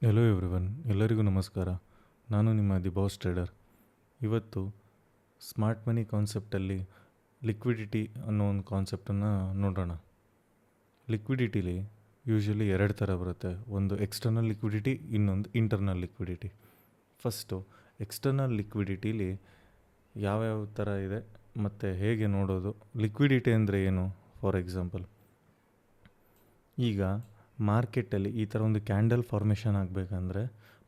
Hello everyone, ಎಲ್ಲರಿಗೂ ನಮಸ್ಕಾರ. ನಾನು ನಿಮ್ಮ ದಿ ಬಾಸ್ ಟ್ರೇಡರ್. ಇವತ್ತು ಸ್ಮಾರ್ಟ್ ಮನಿ ಕಾನ್ಸೆಪ್ಟಲ್ಲಿ ಲಿಕ್ವಿಡಿಟಿ ಅನ್ನೋ ಒಂದು ಕಾನ್ಸೆಪ್ಟನ್ನು ನೋಡೋಣ. ಲಿಕ್ವಿಡಿಟಿಲಿ ಯೂಶ್ವಲಿ ಎರಡು ಥರ ಬರುತ್ತೆ. ಒಂದು ಎಕ್ಸ್ಟರ್ನಲ್ ಲಿಕ್ವಿಡಿಟಿ, ಇನ್ನೊಂದು ಇಂಟರ್ನಲ್ ಲಿಕ್ವಿಡಿಟಿ. ಫಸ್ಟು ಎಕ್ಸ್ಟರ್ನಲ್ ಲಿಕ್ವಿಡಿಟಿಲಿ ಯಾವ್ಯಾವ ಥರ ಇದೆ ಮತ್ತು ಹೇಗೆ ನೋಡೋದು. ಲಿಕ್ವಿಡಿಟಿ ಅಂದರೆ ಏನು? ಫಾರ್ ಎಕ್ಸಾಂಪಲ್, ಈಗ ಮಾರ್ಕೆಟಲ್ಲಿ ಈ ಥರ ಒಂದು ಕ್ಯಾಂಡಲ್ ಫಾರ್ಮೇಷನ್ ಆಗಬೇಕಂದ್ರೆ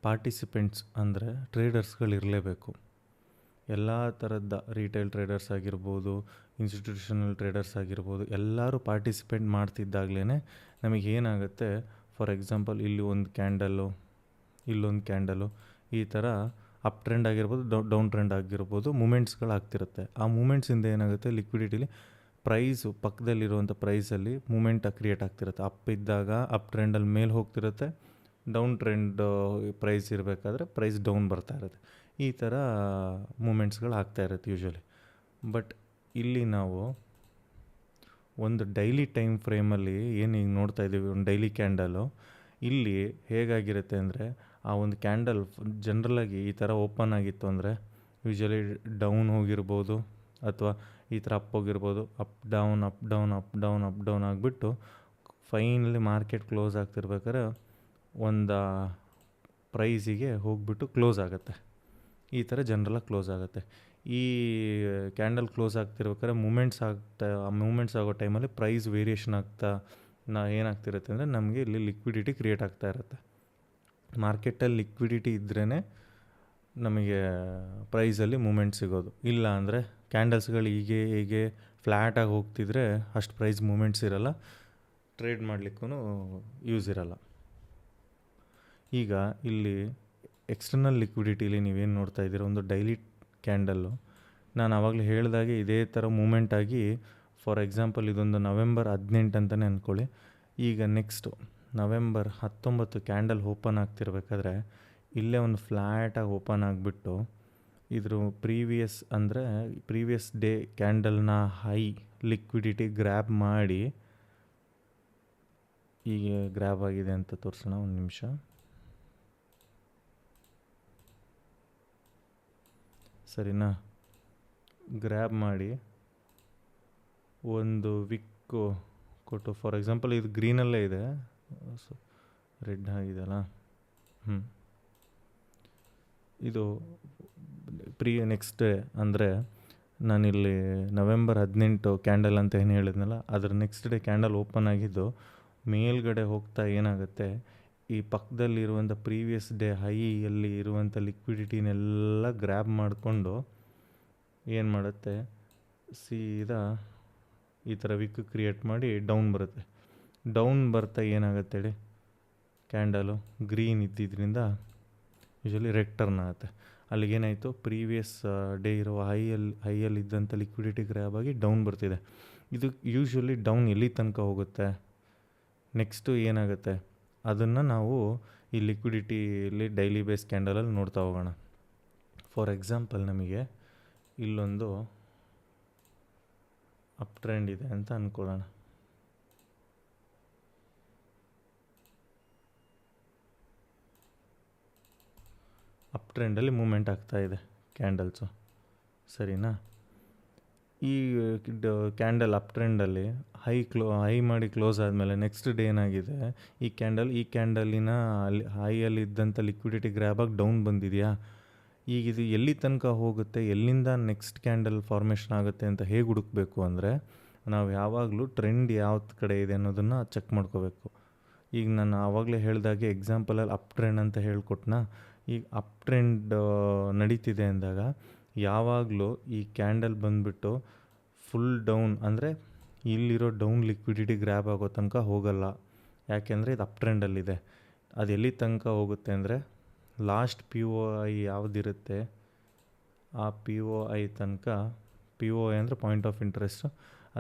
ಪಾರ್ಟಿಸಿಪೆಂಟ್ಸ್ ಅಂದರೆ ಟ್ರೇಡರ್ಸ್ಗಳಿರಲೇಬೇಕು. ಎಲ್ಲ ಥರದ ರಿಟೇಲ್ ಟ್ರೇಡರ್ಸ್ ಆಗಿರ್ಬೋದು, ಇನ್ಸ್ಟಿಟ್ಯೂಷನಲ್ ಟ್ರೇಡರ್ಸ್ ಆಗಿರ್ಬೋದು, ಎಲ್ಲರೂ ಪಾರ್ಟಿಸಿಪೇಟ್ ಮಾಡ್ತಿದ್ದಾಗಲೇ ನಮಗೆ ಏನಾಗುತ್ತೆ, ಫಾರ್ ಎಕ್ಸಾಂಪಲ್ ಇಲ್ಲಿ ಒಂದು ಕ್ಯಾಂಡಲ್ಲು, ಇಲ್ಲೊಂದು ಕ್ಯಾಂಡಲು, ಈ ಥರ ಅಪ್ ಟ್ರೆಂಡ್ ಆಗಿರ್ಬೋದು, ಡೌನ್ ಟ್ರೆಂಡ್ ಆಗಿರ್ಬೋದು, ಮೂಮೆಂಟ್ಸ್ಗಳಾಗ್ತಿರುತ್ತೆ. ಆ ಮೂಮೆಂಟ್ಸಿಂದ ಏನಾಗುತ್ತೆ, ಲಿಕ್ವಿಡಿಟಿಲಿ ಪ್ರೈಸು ಪಕ್ಕದಲ್ಲಿರುವಂಥ ಪ್ರೈಸಲ್ಲಿ ಮೂಮೆಂಟ್ ಕ್ರಿಯೇಟ್ ಆಗ್ತಿರುತ್ತೆ. ಅಪ್ ಇದ್ದಾಗ ಅಪ್ ಟ್ರೆಂಡಲ್ಲಿ ಮೇಲೆ ಹೋಗ್ತಿರುತ್ತೆ, ಡೌನ್ ಟ್ರೆಂಡ್ ಪ್ರೈಸ್ ಇರಬೇಕಾದ್ರೆ ಪ್ರೈಸ್ ಡೌನ್ ಬರ್ತಾ ಇರುತ್ತೆ. ಈ ಥರ ಮೂಮೆಂಟ್ಸ್ಗಳು ಆಗ್ತಾ ಇರುತ್ತೆ ಯೂಶ್ವಲಿ. ಬಟ್ ಇಲ್ಲಿ ನಾವು ಒಂದು ಡೈಲಿ ಟೈಮ್ ಫ್ರೇಮಲ್ಲಿ ಏನು ಈಗ ನೋಡ್ತಾ ಇದ್ದೀವಿ, ಒಂದು ಡೈಲಿ ಕ್ಯಾಂಡಲು, ಇಲ್ಲಿ ಹೇಗಾಗಿರುತ್ತೆ ಅಂದರೆ, ಆ ಒಂದು ಕ್ಯಾಂಡಲ್ ಜನ್ರಲಾಗಿ ಈ ಥರ ಓಪನ್ ಆಗಿತ್ತು ಅಂದರೆ ಯೂಶ್ವಲಿ ಡೌನ್ ಹೋಗಿರ್ಬೋದು ಅಥವಾ ಈ ಥರ ಅಪ್ ಹೋಗಿರ್ಬೋದು. Up down up down up down up down ಆಗಿಬಿಟ್ಟು ಫೈನಲಿ ಮಾರ್ಕೆಟ್ ಕ್ಲೋಸ್ ಆಗ್ತಿರ್ಬೇಕಾದ್ರೆ ಒಂದು ಪ್ರೈಸಿಗೆ ಹೋಗ್ಬಿಟ್ಟು ಕ್ಲೋಸ್ ಆಗುತ್ತೆ. ಈ ಥರ ಜನರಲಾಗಿ ಕ್ಲೋಸ್ ಆಗುತ್ತೆ. ಈ ಕ್ಯಾಂಡಲ್ ಕ್ಲೋಸ್ ಆಗ್ತಿರ್ಬೇಕಾದ್ರೆ ಮೂಮೆಂಟ್ಸ್ ಆಗೋ ಟೈಮಲ್ಲಿ ಪ್ರೈಸ್ ವೇರಿಯೇಷನ್ ಆಗ್ತಾ ಏನಾಗ್ತಿರುತ್ತೆ ಅಂದರೆ ನಮಗೆ ಇಲ್ಲಿ ಲಿಕ್ವಿಡಿಟಿ ಕ್ರಿಯೇಟ್ ಆಗ್ತಾ ಇರುತ್ತೆ. ಮಾರ್ಕೆಟಲ್ಲಿ ಲಿಕ್ವಿಡಿಟಿ ಇದ್ರೇ ನಮಗೆ ಪ್ರೈಸಲ್ಲಿ ಮೂಮೆಂಟ್ ಸಿಗೋದು. ಇಲ್ಲ ಅಂದರೆ ಕ್ಯಾಂಡಲ್ಸ್ಗಳು ಹೀಗೆ ಫ್ಲ್ಯಾಟಾಗಿ ಹೋಗ್ತಿದ್ರೆ ಅಷ್ಟು ಪ್ರೈಸ್ ಮೂಮೆಂಟ್ಸ್ ಇರೋಲ್ಲ, ಟ್ರೇಡ್ ಮಾಡಲಿಕ್ಕೂ ಯೂಸ್ ಇರೋಲ್ಲ. ಈಗ ಇಲ್ಲಿ ಎಕ್ಸ್ಟರ್ನಲ್ ಲಿಕ್ವಿಡಿಟಿಲಿ ನೀವೇನು ನೋಡ್ತಾ ಇದ್ದೀರ, ಒಂದು ಡೈಲಿ ಕ್ಯಾಂಡಲ್ಲು, ನಾನು ಆವಾಗಲೇ ಹೇಳಿದಾಗೆ ಇದೇ ಥರ ಮೂಮೆಂಟ್ ಆಗಿ, ಫಾರ್ ಎಕ್ಸಾಂಪಲ್ ಇದೊಂದು ನವೆಂಬರ್ 18 ಅಂತಲೇ ಅಂದ್ಕೊಳ್ಳಿ. ಈಗ ನೆಕ್ಸ್ಟು ನವೆಂಬರ್ 19 ಕ್ಯಾಂಡಲ್ ಓಪನ್ ಆಗ್ತಿರ್ಬೇಕಾದ್ರೆ ಇಲ್ಲೇ ಒಂದು ಫ್ಲ್ಯಾಟಾಗಿ ಓಪನ್ ಆಗಿಬಿಟ್ಟು ಇದ್ರ ಪ್ರೀವಿಯಸ್ ಡೇ ಕ್ಯಾಂಡಲ್ನ ಹೈ ಲಿಕ್ವಿಡಿಟಿ ಗ್ರ್ಯಾಬ್ ಮಾಡಿ, ಈಗ ಗ್ರ್ಯಾಬ್ ಆಗಿದೆ ಅಂತ ತೋರಿಸೋಣ, ಒಂದು ನಿಮಿಷ. ಸರಿನಾ? ಗ್ರ್ಯಾಬ್ ಮಾಡಿ ಒಂದು ವಿಕ್ಕು ಕೊಟ್ಟು, ಫಾರ್ ಎಕ್ಸಾಂಪಲ್ ಇದು ಗ್ರೀನಲ್ಲೇ ಇದೆ, ರೆಡ್ ಆಗಿದೆಯಲ್ಲ, ಇದು ನೆಕ್ಸ್ಟ್ ಡೇ ಅಂದರೆ ನಾನಿಲ್ಲಿ ನವೆಂಬರ್ 18 ಕ್ಯಾಂಡಲ್ ಅಂತ ಏನು ಹೇಳಿದ್ನಲ್ಲ, ಅದರ ನೆಕ್ಸ್ಟ್ ಡೇ ಕ್ಯಾಂಡಲ್ ಓಪನ್ ಆಗಿದ್ದು ಮೇಲ್ಗಡೆ ಹೋಗ್ತಾ ಏನಾಗುತ್ತೆ, ಈ ಪಕ್ಕದಲ್ಲಿರುವಂಥ ಪ್ರೀವಿಯಸ್ ಡೇ ಹೈಯಲ್ಲಿ ಇರುವಂಥ ಲಿಕ್ವಿಡಿಟಿನೆಲ್ಲ ಗ್ರ್ಯಾಬ್ ಮಾಡಿಕೊಂಡು ಏನು ಮಾಡುತ್ತೆ, ಸೀದಾ ಈ ಥರ ವಿಕ್ ಕ್ರಿಯೇಟ್ ಮಾಡಿ ಡೌನ್ ಬರುತ್ತೆ. ಡೌನ್ ಬರ್ತಾ ಏನಾಗುತ್ತೆ ಹೇಳಿ, ಕ್ಯಾಂಡಲು ಗ್ರೀನ್ ಇದ್ದಿದ್ದರಿಂದ ಯೂಶ್ವಲಿ ರೆಡ್ ಟರ್ನ್ ಆಗುತ್ತೆ. ಅಲ್ಲಿಗೇನಾಯಿತು, ಪ್ರೀವಿಯಸ್ ಡೇ ಇರೋ ಹೈಯಲ್ಲಿ ಇದ್ದಂಥ ಲಿಕ್ವಿಡಿಟಿ ಗ್ರ್ಯಾಬ್ ಆಗಿ ಡೌನ್ ಬರ್ತಿದೆ. ಇದು ಯೂಶ್ವಲಿ ಡೌನ್ ಎಲ್ಲಿ ತನಕ ಹೋಗುತ್ತೆ, ನೆಕ್ಸ್ಟು ಏನಾಗುತ್ತೆ ಅದನ್ನು ನಾವು ಈ ಲಿಕ್ವಿಡಿಟಿಲಿ ಡೈಲಿ ಬೇಸ್ ಕ್ಯಾಂಡಲಲ್ಲಿ ನೋಡ್ತಾ ಹೋಗೋಣ. ಫಾರ್ ಎಕ್ಸಾಂಪಲ್, ನಮಗೆ ಇಲ್ಲೊಂದು ಅಪ್ ಟ್ರೆಂಡ್ ಇದೆ ಅಂತ ಅಂದ್ಕೊಳ್ಳೋಣ. ಅಪ್ ಟ್ರೆಂಡಲ್ಲಿ ಮೂಮೆಂಟ್ ಆಗ್ತಾಯಿದೆ ಕ್ಯಾಂಡಲ್ಸು, ಸರಿನಾ? ಈ ಕ್ಯಾಂಡಲ್ ಅಪ್ ಟ್ರೆಂಡಲ್ಲಿ ಹೈ ಮಾಡಿ ಕ್ಲೋಸ್ ಆದಮೇಲೆ ನೆಕ್ಸ್ಟ್ ಡೇ ಏನಾಗಿದೆ, ಈ ಕ್ಯಾಂಡಲಿನ ಹೈಯಲ್ಲಿ ಇದ್ದಂಥ ಲಿಕ್ವಿಡಿಟಿ ಗ್ರ್ಯಾಬಾಗಿ ಡೌನ್ ಬಂದಿದೆಯಾ. ಈಗ ಇದು ಎಲ್ಲಿ ತನಕ ಹೋಗುತ್ತೆ, ಎಲ್ಲಿಂದ ನೆಕ್ಸ್ಟ್ ಕ್ಯಾಂಡಲ್ ಫಾರ್ಮೇಷನ್ ಆಗುತ್ತೆ ಅಂತ ಹೇಗೆ ಹುಡುಕಬೇಕು ಅಂದರೆ, ನಾವು ಯಾವಾಗಲೂ ಟ್ರೆಂಡ್ ಯಾವ್ದು ಕಡೆ ಇದೆ ಅನ್ನೋದನ್ನು ಚೆಕ್ ಮಾಡ್ಕೋಬೇಕು. ಈಗ ನಾನು ಆವಾಗಲೇ ಹೇಳಿದಾಗೆ ಎಕ್ಸಾಂಪಲಲ್ಲಿ ಅಪ್ ಟ್ರೆಂಡ್ ಅಂತ ಹೇಳ್ಕೊಟ್ನಾ, ಈಗ ಅಪ್ ಟ್ರೆಂಡ್ ನಡೀತಿದೆ ಅಂದಾಗ ಯಾವಾಗಲೂ ಈ ಕ್ಯಾಂಡಲ್ ಬಂದುಬಿಟ್ಟು ಫುಲ್ ಡೌನ್ ಅಂದರೆ ಇಲ್ಲಿರೋ ಡೌನ್ ಲಿಕ್ವಿಡಿಟಿ ಗ್ರ್ಯಾಬ್ ಆಗೋ ತನಕ ಹೋಗಲ್ಲ. ಯಾಕೆಂದರೆ ಇದು ಅಪ್ ಟ್ರೆಂಡಲ್ಲಿದೆ. ಅದು ಎಲ್ಲಿ ತನಕ ಹೋಗುತ್ತೆ ಅಂದರೆ ಲಾಸ್ಟ್ POI ಯಾವುದಿರುತ್ತೆ ಆ POI ತನಕ, POI ಅಂದರೆ ಪಾಯಿಂಟ್ ಆಫ್ ಇಂಟ್ರೆಸ್ಟು,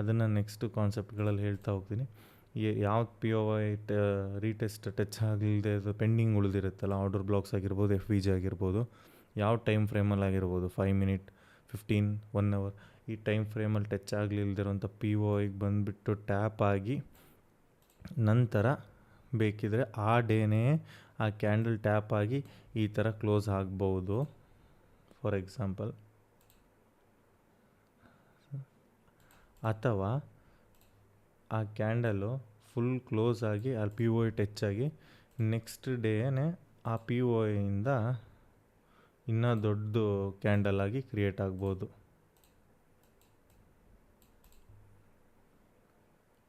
ಅದನ್ನು ನೆಕ್ಸ್ಟು ಕಾನ್ಸೆಪ್ಟ್ಗಳಲ್ಲಿ ಹೇಳ್ತಾ ಹೋಗ್ತೀನಿ. ಯಾವ್ದು POI ರೀಟೆಸ್ಟ್ ಟಚ್ ಆಗಲಿದೆ, ಅದು ಪೆಂಡಿಂಗ್ ಉಳಿದಿರುತ್ತಲ್ಲ, ಆರ್ಡರ್ ಬ್ಲಾಕ್ಸ್ ಆಗಿರ್ಬೋದು, FVG ಆಗಿರ್ಬೋದು, ಯಾವ ಟೈಮ್ ಫ್ರೇಮಲ್ಲಿ ಆಗಿರ್ಬೋದು, 5 ಮಿನಿಟ್ 15 1 ಅವರ್, ಈ ಟೈಮ್ ಫ್ರೇಮಲ್ಲಿ ಟಚ್ ಆಗಲಿಲ್ದಿರೋಂಥ POIಗೆ ಬಂದುಬಿಟ್ಟು ಟ್ಯಾಪ್ ಆಗಿ ನಂತರ ಬೇಕಿದ್ರೆ ಆ ಡೇನೇ ಆ ಕ್ಯಾಂಡಲ್ ಟ್ಯಾಪ್ ಆಗಿ ಈ ಥರ ಕ್ಲೋಸ್ ಆಗ್ಬೋದು ಫಾರ್ ಎಕ್ಸಾಂಪಲ್. ಅಥವಾ ಆ ಕ್ಯಾಂಡಲು ಫುಲ್ ಕ್ಲೋಸ್ ಆಗಿ ಅಲ್ಲಿ ಪಿ ಒ ಐ ಟಚ್ ಆಗಿ ನೆಕ್ಸ್ಟ್ ಡೇನೇ ಆ ಪಿ ಒ ಐಯಿಂದ ಇನ್ನೂ ದೊಡ್ಡದು ಕ್ಯಾಂಡಲ್ ಆಗಿ ಕ್ರಿಯೇಟ್ ಆಗ್ಬೋದು.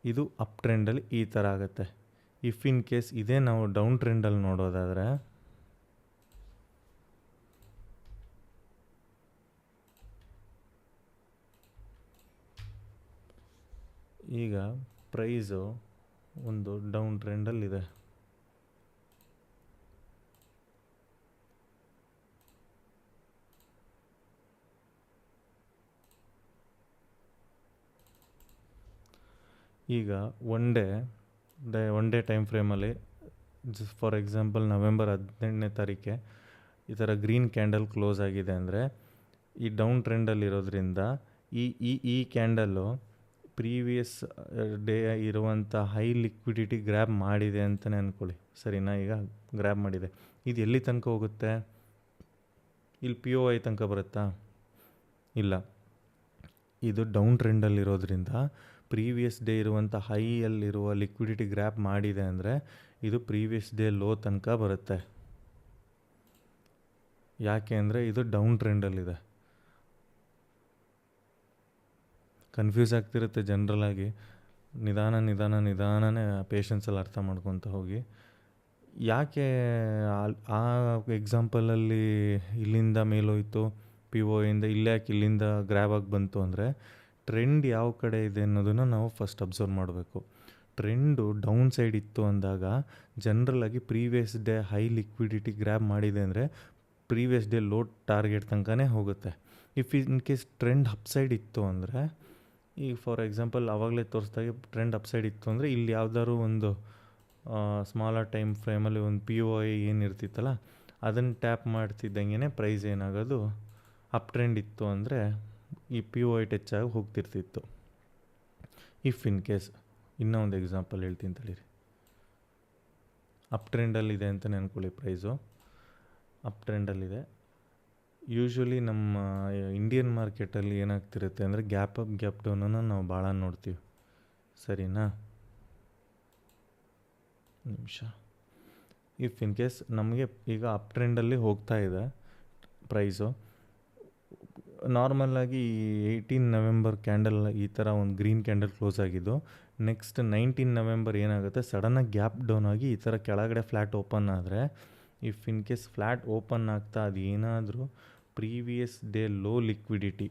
ಇದು ಅಪ್ ಟ್ರೆಂಡಲ್ಲಿ ಈ ಥರ ಆಗುತ್ತೆ. ಇಫ್ ಇನ್ ಕೇಸ್ ಇದೇ ನಾವು ಡೌನ್ ಟ್ರೆಂಡಲ್ಲಿ ನೋಡೋದಾದರೆ ಈಗ ಪ್ರೈಸು ಒಂದು ಡೌನ್ ಟ್ರೆಂಡಲ್ಲಿದೆ. ಈಗ ಒನ್ ಡೇ ಟೈಮ್ ಫ್ರೇಮಲ್ಲಿ ಫಾರ್ ಎಕ್ಸಾಂಪಲ್ ನವೆಂಬರ್ 18ನೇ ತಾರೀಕೆ ಈ ಥರ ಗ್ರೀನ್ ಕ್ಯಾಂಡಲ್ ಕ್ಲೋಸ್ ಆಗಿದೆ ಅಂದರೆ ಈ ಡೌನ್ ಟ್ರೆಂಡಲ್ಲಿರೋದ್ರಿಂದ ಈ ಕ್ಯಾಂಡಲ್ಲು ಪ್ರೀವಿಯಸ್ ಡೇ ಇರುವಂಥ ಹೈ ಲಿಕ್ವಿಡಿಟಿ ಗ್ರ್ಯಾಬ್ ಮಾಡಿದೆ ಅಂತಲೇ ಅಂದ್ಕೊಳ್ಳಿ, ಸರಿನಾ? ಈಗ ಗ್ರ್ಯಾಬ್ ಮಾಡಿದೆ. ಇದು ಎಲ್ಲಿ ತನಕ ಹೋಗುತ್ತೆ? ಇಲ್ಲಿ ಪಿ ಒ ಐ ತನಕ ಬರುತ್ತಾ? ಇಲ್ಲ. ಇದು ಡೌನ್ ಟ್ರೆಂಡಲ್ಲಿರೋದ್ರಿಂದ ಪ್ರೀವಿಯಸ್ ಡೇ ಇರುವಂಥ ಹೈಯಲ್ಲಿರುವ ಲಿಕ್ವಿಡಿಟಿ ಗ್ರ್ಯಾಬ್ ಮಾಡಿದೆ ಅಂದರೆ ಇದು ಪ್ರೀವಿಯಸ್ ಡೇ ಲೋ ತನಕ ಬರುತ್ತೆ. ಯಾಕೆ ಅಂದರೆ ಇದು ಡೌನ್ ಟ್ರೆಂಡಲ್ಲಿದೆ. ಕನ್ಫ್ಯೂಸ್ ಆಗ್ತಿರುತ್ತೆ ಜನರಲಾಗಿ. ನಿಧಾನನೇ ಪೇಷನ್ಸಲ್ಲಿ ಅರ್ಥ ಮಾಡ್ಕೊತ ಹೋಗಿ. ಯಾಕೆ ಆ ಎಕ್ಸಾಂಪಲಲ್ಲಿ ಇಲ್ಲಿಂದ ಮೇಲೋಯ್ತು ಪಿ ಒ ಇಂದ, ಇಲ್ಲಾಕೆ ಇಲ್ಲಿಂದ ಗ್ರ್ಯಾಬ್ ಆಗಿ ಬಂತು ಅಂದರೆ ಟ್ರೆಂಡ್ ಯಾವ ಕಡೆ ಇದೆ ಅನ್ನೋದನ್ನು ನಾವು ಫಸ್ಟ್ ಅಬ್ಸರ್ವ್ ಮಾಡಬೇಕು. ಟ್ರೆಂಡು ಡೌನ್ ಸೈಡ್ ಇತ್ತು ಅಂದಾಗ ಜನರಲಾಗಿ previous day high liquidity grab ಮಾಡಿದೆ ಅಂದರೆ ಪ್ರೀವಿಯಸ್ ಡೇ ಲೋ ಟಾರ್ಗೆಟ್ ತನಕನೇ ಹೋಗುತ್ತೆ. If in case trend upside ಇತ್ತು ಅಂದರೆ, ಈಗ ಫಾರ್ ಎಕ್ಸಾಂಪಲ್ ಆವಾಗಲೇ ತೋರಿಸ್ದಾಗೆ ಟ್ರೆಂಡ್ ಅಪ್ಸೈಡ್ ಇತ್ತು ಅಂದರೆ ಇಲ್ಲಿ ಯಾವ್ದಾದ್ರು ಒಂದು ಸ್ಮಾಲರ್ ಟೈಮ್ ಫ್ರೇಮಲ್ಲಿ ಒಂದು ಪಿ ಒ ಐ ಏನಿರ್ತಿತ್ತಲ್ಲ ಅದನ್ನು ಟ್ಯಾಪ್ ಮಾಡ್ತಿದ್ದಂಗೆ ಪ್ರೈಸ್ ಏನಾಗೋದು ಅಪ್ ಟ್ರೆಂಡ್ ಇತ್ತು ಅಂದರೆ ಈ ಪಿ ಒ ಐ ಟಚ್ ಆಗಿ ಹೋಗ್ತಿರ್ತಿತ್ತು. ಇಫ್ ಇನ್ ಕೇಸ್ ಇನ್ನೂ ಒಂದು ಎಕ್ಸಾಂಪಲ್ ಹೇಳ್ತೀನಿ ತಡೀರಿ. ಅಪ್ ಟ್ರೆಂಡಲ್ಲಿದೆ ಅಂತಲೇ ಅಂದ್ಕೊಳ್ಳಿ, ಪ್ರೈಸು ಅಪ್ ಟ್ರೆಂಡಲ್ಲಿದೆ. ಯೂಶ್ವಲಿ ನಮ್ಮ ಇಂಡಿಯನ್ ಮಾರ್ಕೆಟಲ್ಲಿ ಏನಾಗ್ತಿರುತ್ತೆ ಅಂದರೆ ಗ್ಯಾಪ್ ಅಪ್ ಗ್ಯಾಪ್ ಡೌನನ್ನು ನಾವು ಭಾಳ ನೋಡ್ತೀವಿ, ಸರಿನಾ? ನಿಮಿಷ. ಇಫ್ ಇನ್ ಕೇಸ್ ನಮಗೆ ಈಗ ಅಪ್ ಟ್ರೆಂಡಲ್ಲಿ ಹೋಗ್ತಾ ಇದೆ ಪ್ರೈಸು, ನಾರ್ಮಲಾಗಿ 18 ನವೆಂಬರ್ ಕ್ಯಾಂಡಲ್ ಈ ಥರ ಒಂದು ಗ್ರೀನ್ ಕ್ಯಾಂಡಲ್ ಕ್ಲೋಸ್ ಆಗಿದ್ದು, ನೆಕ್ಸ್ಟ್ 19 ನವೆಂಬರ್ ಏನಾಗುತ್ತೆ, ಸಡನ್ನಾಗಿ ಗ್ಯಾಪ್ ಡೌನ್ ಆಗಿ ಈ ಥರ ಕೆಳಗಡೆ ಫ್ಲ್ಯಾಟ್ ಓಪನ್ ಆದರೆ, if in case flat open ಆಗ್ತಾ ಅದು ಏನಾದರೂ ಪ್ರೀವಿಯಸ್ ಡೇ ಲೋ ಲಿಕ್ವಿಡಿಟಿ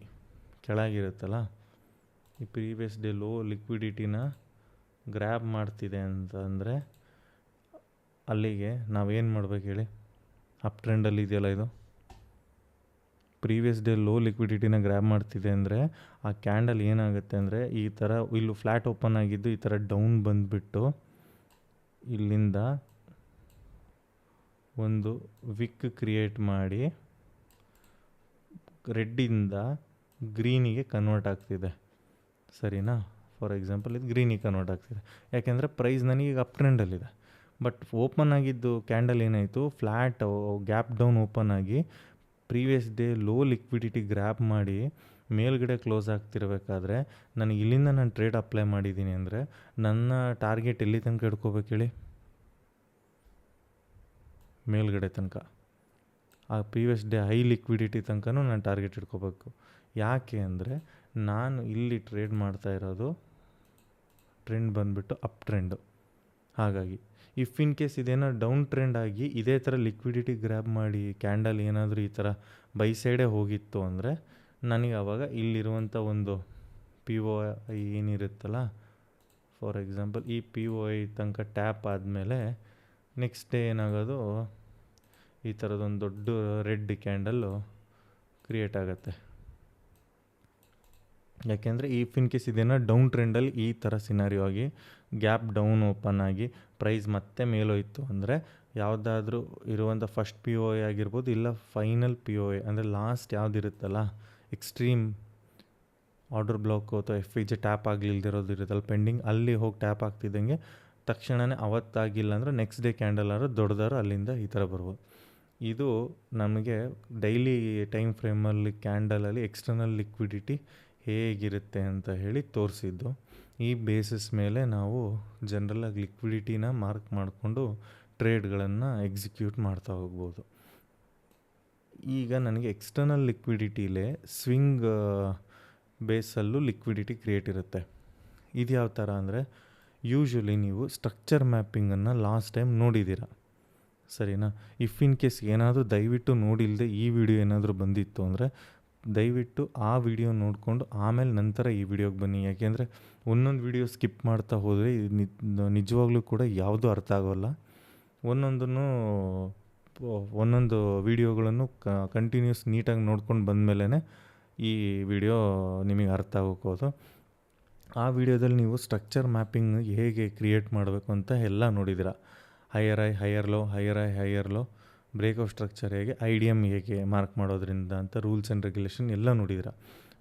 ಕೆಳಗಿರುತ್ತಲ್ಲ, ಈ ಪ್ರೀವಿಯಸ್ ಡೇ ಲೋ ಲಿಕ್ವಿಡಿಟಿನ ಗ್ರ್ಯಾಬ್ ಮಾಡ್ತಿದೆ ಅಂತಂದರೆ ಅಲ್ಲಿಗೆ ನಾವೇನು ಮಾಡ್ಬೇಕು ಹೇಳಿ? ಅಪ್ ಟ್ರೆಂಡಲ್ಲಿ ಇದೆಯಲ್ಲ ಇದು, ಪ್ರೀವಿಯಸ್ ಡೇ ಲೋ ಲಿಕ್ವಿಡಿಟಿನ ಗ್ರ್ಯಾಬ್ ಮಾಡ್ತಿದೆ ಅಂದರೆ ಆ ಕ್ಯಾಂಡಲ್ ಏನಾಗುತ್ತೆ ಅಂದರೆ ಈ ಥರ ಇಲ್ಲೂ ಫ್ಲ್ಯಾಟ್ ಓಪನ್ ಆಗಿದ್ದು ಈ ಥರ ಡೌನ್ ಬಂದುಬಿಟ್ಟು ಇಲ್ಲಿಂದ ಒಂದು ವಿಕ್ ಕ್ರಿಯೇಟ್ ಮಾಡಿ ರೆಡ್ಡಿಂದ ಗ್ರೀನಿಗೆ ಕನ್ವರ್ಟ್ ಆಗ್ತಿದೆ, ಸರಿನಾ? ಫಾರ್ ಎಕ್ಸಾಂಪಲ್ ಇದು ಗ್ರೀನಿಗೆ ಕನ್ವರ್ಟ್ ಆಗ್ತಿದೆ. ಯಾಕೆಂದರೆ ಪ್ರೈಸ್ ನನಗೀಗ ಅಪ್ ಟ್ರೆಂಡಲ್ಲಿದೆ. ಬಟ್ ಓಪನ್ ಆಗಿದ್ದು ಕ್ಯಾಂಡಲ್ ಏನಾಯಿತು, ಫ್ಲ್ಯಾಟ್ ಗ್ಯಾಪ್ ಡೌನ್ ಓಪನ್ ಆಗಿ previous day low liquidity grab ಮಾಡಿ ಮೇಲ್ಗಡೆ ಕ್ಲೋಸ್ ಆಗ್ತಿರಬೇಕಾದ್ರೆ ನನಗೆ ಇಲ್ಲಿಂದ ನಾನು ಟ್ರೇಡ್ ಅಪ್ಲೈ ಮಾಡಿದ್ದೀನಿ ಅಂದರೆ ನನ್ನ ಟಾರ್ಗೆಟ್ ಎಲ್ಲಿ ತನಕ ಇಟ್ಕೋಬೇಕು ಹೇಳಿ? ಮೇಲ್ಗಡೆ ತನಕ, ಆ ಪ್ರೀವಿಯಸ್ ಡೇ ಹೈ ಲಿಕ್ವಿಡಿಟಿ ತನಕನೂ ನಾನು ಟಾರ್ಗೆಟ್ ಇಟ್ಕೋಬೇಕು. ಯಾಕೆ ಅಂದರೆ ನಾನು ಇಲ್ಲಿ ಟ್ರೇಡ್ ಮಾಡ್ತಾ ಇರೋದು ಟ್ರೆಂಡ್ ಬಂದುಬಿಟ್ಟು ಅಪ್ ಟ್ರೆಂಡು. ಹಾಗಾಗಿ ಇಫ್ ಇನ್ ಕೇಸ್ ಇದೇನೋ ಡೌನ್ ಟ್ರೆಂಡ್ ಆಗಿ ಇದೇ ಥರ ಲಿಕ್ವಿಡಿಟಿ ಗ್ರ್ಯಾಬ್ ಮಾಡಿ ಕ್ಯಾಂಡಲ್ ಏನಾದರೂ ಈ ಥರ ಬೈ ಸೈಡೇ ಹೋಗಿತ್ತು ಅಂದರೆ ನನಗೆ ಆವಾಗ ಇಲ್ಲಿರುವಂಥ ಒಂದು ಪಿ ಒ ಐ ಏನಿರುತ್ತಲ್ಲ, ಫಾರ್ ಎಕ್ಸಾಂಪಲ್ ಈ ಪಿ ಒ ಐ ತನಕ ಟ್ಯಾಪ್ ಆದಮೇಲೆ ನೆಕ್ಸ್ಟ್ ಡೇ ಏನಾಗೋದು ಈ ಥರದೊಂದು ದೊಡ್ಡ ರೆಡ್ ಕ್ಯಾಂಡಲ್ಲು ಕ್ರಿಯೇಟ್ ಆಗುತ್ತೆ. ಯಾಕೆಂದರೆ ಇಫ್ ಇನ್ ಕೇಸ್ ಇದೇನೋ ಡೌನ್ ಟ್ರೆಂಡಲ್ಲಿ ಈ ಥರ ಸಿನಾರಿಯೋ ಆಗಿ ಗ್ಯಾಪ್ ಡೌನ್ ಓಪನ್ ಆಗಿ ಪ್ರೈಸ್ ಮತ್ತೆ ಮೇಲೋಯ್ತು ಅಂದರೆ ಯಾವುದಾದ್ರೂ ಇರುವಂಥ ಫಸ್ಟ್ ಪಿ ಒ ಐ ಆಗಿರ್ಬೋದು, ಇಲ್ಲ ಫೈನಲ್ ಪಿ ಒ ಐ ಅಂದರೆ ಲಾಸ್ಟ್ ಯಾವುದಿರುತ್ತಲ್ಲ ಎಕ್ಸ್ಟ್ರೀಮ್ ಆರ್ಡರ್ ಬ್ಲಾಕು ಅಥವಾ ಎಫ್ ಇ ಜೆ ಟ್ಯಾಪ್ ಆಗಲಿಲ್ದಿರೋದು ಇರುತ್ತಲ್ಲ ಪೆಂಡಿಂಗ್, ಅಲ್ಲಿ ಹೋಗಿ ಟ್ಯಾಪ್ ಆಗ್ತಿದ್ದಂಗೆ ತಕ್ಷಣವೇ ಅವತ್ತಾಗಿಲ್ಲ ಅಂದರೆ ನೆಕ್ಸ್ಟ್ ಡೇ ಕ್ಯಾಂಡಲ್ ಆದ್ರೆ ದೊಡ್ಡದಾರು ಅಲ್ಲಿಂದ ಈ ಥರ ಬರ್ಬೋದು. ಇದು ನಮಗೆ ಡೈಲಿ ಟೈಮ್ ಫ್ರೇಮಲ್ಲಿ ಕ್ಯಾಂಡಲಲ್ಲಿ ಎಕ್ಸ್ಟರ್ನಲ್ ಲಿಕ್ವಿಡಿಟಿ ಹೇಗಿರುತ್ತೆ ಅಂತ ಹೇಳಿ ತೋರಿಸಿದ್ದು. ಈ ಬೇಸಿಸ್ ಮೇಲೆ ನಾವು ಜನರಲಾಗಿ ಲಿಕ್ವಿಡಿಟಿನ ಮಾರ್ಕ್ ಮಾಡಿಕೊಂಡು ಟ್ರೇಡ್ಗಳನ್ನು ಎಕ್ಸಿಕ್ಯೂಟ್ ಮಾಡ್ತಾ ಹೋಗ್ಬೋದು. ಈಗ ನನಗೆ ಎಕ್ಸ್ಟರ್ನಲ್ ಲಿಕ್ವಿಡಿಟಿಲೇ ಸ್ವಿಂಗ್ ಬೇಸಲ್ಲೂ ಲಿಕ್ವಿಡಿಟಿ ಕ್ರಿಯೇಟ್ ಇರುತ್ತೆ. ಇದು ಯಾವ ಥರ ಅಂದರೆ, ಯೂಶ್ವಲಿ ನೀವು ಸ್ಟ್ರಕ್ಚರ್ ಮ್ಯಾಪಿಂಗನ್ನು ಲಾಸ್ಟ್ ಟೈಮ್ ನೋಡಿದ್ದೀರ, ಸರಿನಾ? ಇಫ್ ಇನ್ ಕೇಸ್ ಏನಾದರೂ ದಯವಿಟ್ಟು ನೋಡಿಲ್ಲದೆ ಈ ವಿಡಿಯೋ ಏನಾದರೂ ಬಂದಿತ್ತು ಅಂದರೆ ದಯವಿಟ್ಟು ಆ ವಿಡಿಯೋ ನೋಡಿಕೊಂಡು ಆಮೇಲೆ ನಂತರ ಈ ವಿಡಿಯೋಗೆ ಬನ್ನಿ. ಯಾಕೆಂದರೆ ಒಂದೊಂದು ವಿಡಿಯೋ ಸ್ಕಿಪ್ ಮಾಡ್ತಾ ಹೋದರೆ ನಿಜವಾಗ್ಲೂ ಕೂಡ ಯಾವುದೂ ಅರ್ಥ ಆಗೋಲ್ಲ. ಒಂದೊಂದು ವಿಡಿಯೋಗಳನ್ನು ಕಂಟಿನ್ಯೂಸ್ ನೀಟಾಗಿ ನೋಡ್ಕೊಂಡು ಬಂದಮೇಲೆ ಈ ವಿಡಿಯೋ ನಿಮಗೆ ಅರ್ಥ ಆಗೋಕ್ಕೋದು. ಆ ವಿಡಿಯೋದಲ್ಲಿ ನೀವು ಸ್ಟ್ರಕ್ಚರ್ ಮ್ಯಾಪಿಂಗ್ ಹೇಗೆ ಕ್ರಿಯೇಟ್ ಮಾಡಬೇಕು ಅಂತ ಎಲ್ಲ ನೋಡಿದ್ದೀರ. Higher high, higher low, higher low, break of structure ಹೇಗೆ, IDM ಹೇಗೆ ಮಾರ್ಕ್ ಮಾಡೋದ್ರಿಂದ ಅಂತ ರೂಲ್ಸ್ ಆ್ಯಂಡ್ ರೆಗ್ಯುಲೇಷನ್ ಎಲ್ಲ ನೋಡಿದ್ದೀರ.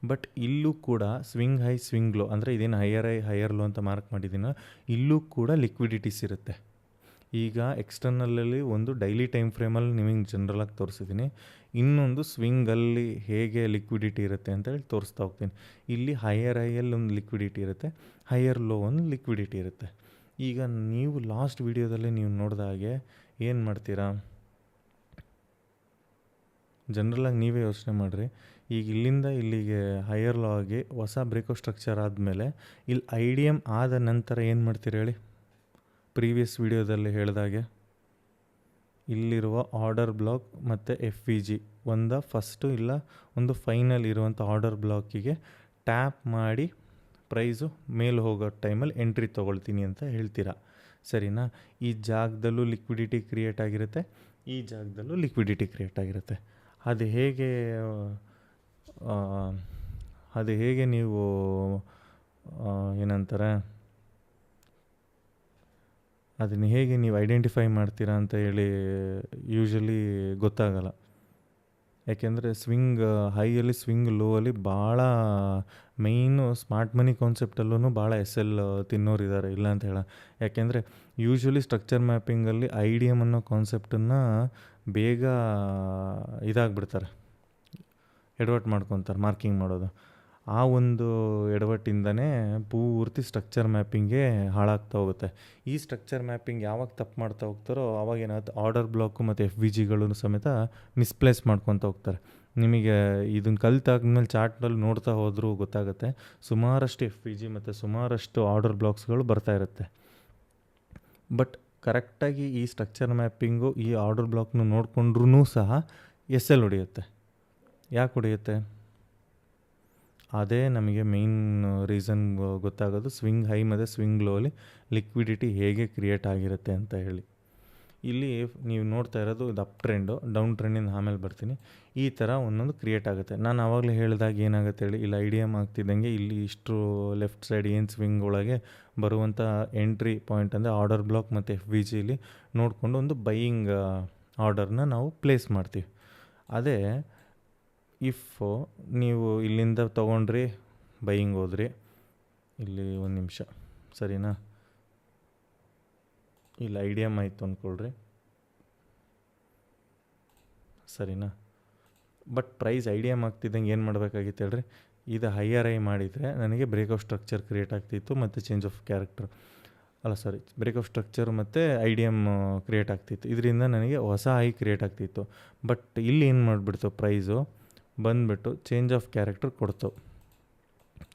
ಬಟ್ ಇಲ್ಲೂ ಕೂಡ ಸ್ವಿಂಗ್ ಹೈ, ಸ್ವಿಂಗ್ ಲೋ ಅಂದರೆ ಇದೇನು ಹೈಯರ್ ಐ, ಹೈಯರ್ ಲೋ ಅಂತ ಮಾರ್ಕ್ ಮಾಡಿದ್ದೀನೋ ಇಲ್ಲೂ ಕೂಡ ಲಿಕ್ವಿಡಿಟೀಸ್ ಇರುತ್ತೆ. ಈಗ ಎಕ್ಸ್ಟರ್ನಲಲ್ಲಿ ಒಂದು ಡೈಲಿ ಟೈಮ್ ಫ್ರೇಮಲ್ಲಿ ನಿಮಗೆ ಜನರಲಾಗಿ ತೋರಿಸಿದ್ದೀನಿ, ಇನ್ನೊಂದು ಸ್ವಿಂಗಲ್ಲಿ ಹೇಗೆ ಲಿಕ್ವಿಡಿಟಿ ಇರುತ್ತೆ ಅಂತ ಹೇಳಿ ತೋರಿಸ್ತಾ ಹೋಗ್ತೀನಿ. ಇಲ್ಲಿ ಹೈಯರ್ ಐಯಲ್ಲಿ ಒಂದು ಲಿಕ್ವಿಡಿಟಿ ಇರುತ್ತೆ, ಹೈಯರ್ ಲೋ ಒಂದು ಲಿಕ್ವಿಡಿಟಿ ಇರುತ್ತೆ. ಈಗ ನೀವು ಲಾಸ್ಟ್ ವಿಡಿಯೋದಲ್ಲಿ ನೀವು ನೋಡಿದ ಹಾಗೆ ಏನು ಮಾಡ್ತೀರಾ, ಜನರಲಾಗಿ ನೀವೇ ಯೋಚನೆ ಮಾಡಿರಿ. ಈಗ ಇಲ್ಲಿಂದ ಇಲ್ಲಿಗೆ ಹೈಯರ್ ಲೋ ಆಗಿ ಹೊಸ ಬ್ರೇಕ್ ಆಫ್ ಸ್ಟ್ರಕ್ಚರ್ ಆದಮೇಲೆ ಇಲ್ಲಿ IDM ಆದ ನಂತರ ಏನು ಮಾಡ್ತೀರಿ ಹೇಳಿ? ಪ್ರೀವಿಯಸ್ ವಿಡಿಯೋದಲ್ಲಿ ಹೇಳಿದಾಗೆ ಇಲ್ಲಿರುವ ಆರ್ಡರ್ ಬ್ಲಾಕ್ ಮತ್ತು FVG ಫಸ್ಟು ಇಲ್ಲ ಒಂದು ಫೈನಲ್ ಇರುವಂಥ ಆರ್ಡರ್ ಬ್ಲಾಕಿಗೆ ಟ್ಯಾಪ್ ಮಾಡಿ ಪ್ರೈಸು ಮೇಲೆ ಹೋಗೋ ಟೈಮಲ್ಲಿ ಎಂಟ್ರಿ ತೊಗೊಳ್ತೀನಿ ಅಂತ ಹೇಳ್ತೀರಾ, ಸರಿನಾ? ಈ ಜಾಗದಲ್ಲೂ ಲಿಕ್ವಿಡಿಟಿ ಕ್ರಿಯೇಟ್ ಆಗಿರುತ್ತೆ, ಈ ಜಾಗದಲ್ಲೂ ಲಿಕ್ವಿಡಿಟಿ ಕ್ರಿಯೇಟ್ ಆಗಿರುತ್ತೆ. ಅದು ಹೇಗೆ ನೀವು ಏನಂತಾರೆ ಅದನ್ನು ಹೇಗೆ ನೀವು ಐಡೆಂಟಿಫೈ ಮಾಡ್ತೀರಾ ಅಂತ ಹೇಳಿ ಯೂಶ್ವಲಿ ಗೊತ್ತಾಗಲ್ಲ. ಯಾಕೆಂದರೆ ಸ್ವಿಂಗ್ ಹೈಯಲ್ಲಿ, ಸ್ವಿಂಗ್ ಲೋ ಅಲ್ಲಿ ಭಾಳ ಮೈನು ಸ್ಮಾರ್ಟ್ ಮನಿ ಕಾನ್ಸೆಪ್ಟಲ್ಲೂ ಭಾಳ SL ತಿನ್ನೋರಿದ್ದಾರೆ, ಇಲ್ಲ ಅಂತ ಹೇಳ. ಯಾಕೆಂದರೆ ಯೂಶ್ವಲಿ ಸ್ಟ್ರಕ್ಚರ್ ಮ್ಯಾಪಿಂಗಲ್ಲಿ IDM ಅನ್ನೋ ಕಾನ್ಸೆಪ್ಟನ್ನು ಬೇಗ ಇದಾಗ್ಬಿಡ್ತಾರೆ, ಎಡವಟ್ಟು ಮಾಡ್ಕೊತಾರೆ ಮಾರ್ಕಿಂಗ್ ಮಾಡೋದು. ಆ ಒಂದು ಎಡವಟ್ಟಿಂದನೇ ಪೂರ್ತಿ ಸ್ಟ್ರಕ್ಚರ್ ಮ್ಯಾಪಿಂಗೇ ಹಾಳಾಗ್ತಾ ಹೋಗುತ್ತೆ. ಈ ಸ್ಟ್ರಕ್ಚರ್ ಮ್ಯಾಪಿಂಗ್ ಯಾವಾಗ ತಪ್ಪು ಮಾಡ್ತಾ ಹೋಗ್ತಾರೋ ಆವಾಗ ಏನಾಗುತ್ತೆ, ಆರ್ಡರ್ ಬ್ಲಾಕು ಮತ್ತು FVGಗಳು ಸಮೇತ ಮಿಸ್ಪ್ಲೇಸ್ ಮಾಡ್ಕೊತ ಹೋಗ್ತಾರೆ. ನಿಮಗೆ ಇದನ್ನು ಕಲಿತಾದ್ಮೇಲೆ ಚಾರ್ಟ್ನಲ್ಲಿ ನೋಡ್ತಾ ಹೋದರೂ ಗೊತ್ತಾಗುತ್ತೆ, ಸುಮಾರಷ್ಟು FVG ಮತ್ತು ಸುಮಾರಷ್ಟು ಆರ್ಡರ್ ಬ್ಲಾಕ್ಸ್ಗಳು ಬರ್ತಾ ಇರುತ್ತೆ. ಬಟ್ ಕರೆಕ್ಟಾಗಿ ಈ ಸ್ಟ್ರಕ್ಚರ್ ಮ್ಯಾಪಿಂಗು ಈ ಆರ್ಡರ್ ಬ್ಲಾಕ್ನ ನೋಡಿಕೊಂಡ್ರೂ ಸಹ SL ಹೊಡೆಯುತ್ತೆ. ಯಾಕೆ ಹೊಡೆಯುತ್ತೆ? ಅದೇ ನಮಗೆ ಮೇಯ್ನ್ ರೀಸನ್ ಗೊತ್ತಾಗೋದು, ಸ್ವಿಂಗ್ ಹೈ ಮತ್ತು ಸ್ವಿಂಗ್ ಲೋ ಅಲ್ಲಿ ಲಿಕ್ವಿಡಿಟಿ ಹೇಗೆ ಕ್ರಿಯೇಟ್ ಆಗಿರುತ್ತೆ ಅಂತ ಹೇಳಿ. ಇಲ್ಲಿ ನೀವು ನೋಡ್ತಾ ಇರೋದು ಇದು ಅಪ್ ಟ್ರೆಂಡು, ಡೌನ್ ಟ್ರೆಂಡಿಂದ ಆಮೇಲೆ ಬರ್ತೀನಿ. ಈ ಥರ ಒಂದೊಂದು ಕ್ರಿಯೇಟ್ ಆಗುತ್ತೆ. ನಾನು ಆವಾಗಲೇ ಹೇಳಿದಾಗ ಏನಾಗುತ್ತೆ ಹೇಳಿ, ಇಲ್ಲಿ IDM ಆಗ್ತಿದ್ದಂಗೆ ಇಲ್ಲಿ ಇಷ್ಟು ಲೆಫ್ಟ್ ಸೈಡ್ ಏನು ಸ್ವಿಂಗ್ ಒಳಗೆ ಬರುವಂಥ ಎಂಟ್ರಿ ಪಾಯಿಂಟ್ ಅಂದರೆ ಆರ್ಡರ್ ಬ್ಲಾಕ್ ಮತ್ತು FVGಲಿ ನೋಡಿಕೊಂಡು ಒಂದು ಬೈಯಿಂಗ್ ಆರ್ಡರ್ನ ನಾವು ಪ್ಲೇಸ್ ಮಾಡ್ತೀವಿ. ಅದೇ ನೀವು ಇಲ್ಲಿಂದ ತೊಗೊಂಡ್ರಿ, ಬೈಯಿಂಗ್ ಹೋದ್ರಿ, ಇಲ್ಲಿ ಒಂದು ನಿಮಿಷ ಸರಿನಾ, ಇಲ್ಲಿ IDM ಆಯಿತು ಅಂದ್ಕೊಳ್ರಿ, ಸರಿನಾ? ಬಟ್ ಪ್ರೈಸ್ IDM ಆಗ್ತಿದ್ದಂಗೆ ಏನು ಮಾಡಬೇಕಾಗಿತ್ತು ಹೇಳ್ರಿ, ಇದು ಹೈಯರ್ ಐ ಮಾಡಿದರೆ ನನಗೆ ಬ್ರೇಕ್ ಆಫ್ ಸ್ಟ್ರಕ್ಚರ್ ಕ್ರಿಯೇಟ್ ಆಗ್ತಿತ್ತು ಮತ್ತು change of character break of structure ಮತ್ತು IDM ಕ್ರಿಯೇಟ್ ಆಗ್ತಿತ್ತು. ಇದರಿಂದ ನನಗೆ ಹೊಸ ಐ ಕ್ರಿಯೇಟ್ ಆಗ್ತಿತ್ತು. ಬಟ್ ಇಲ್ಲಿ ಏನು ಮಾಡಿಬಿಡ್ತು, ಪ್ರೈಸು ಬಂದುಬಿಟ್ಟು ಚೇಂಜ್ ಆಫ್ ಕ್ಯಾರೆಕ್ಟರ್ ಕೊಡ್ತು,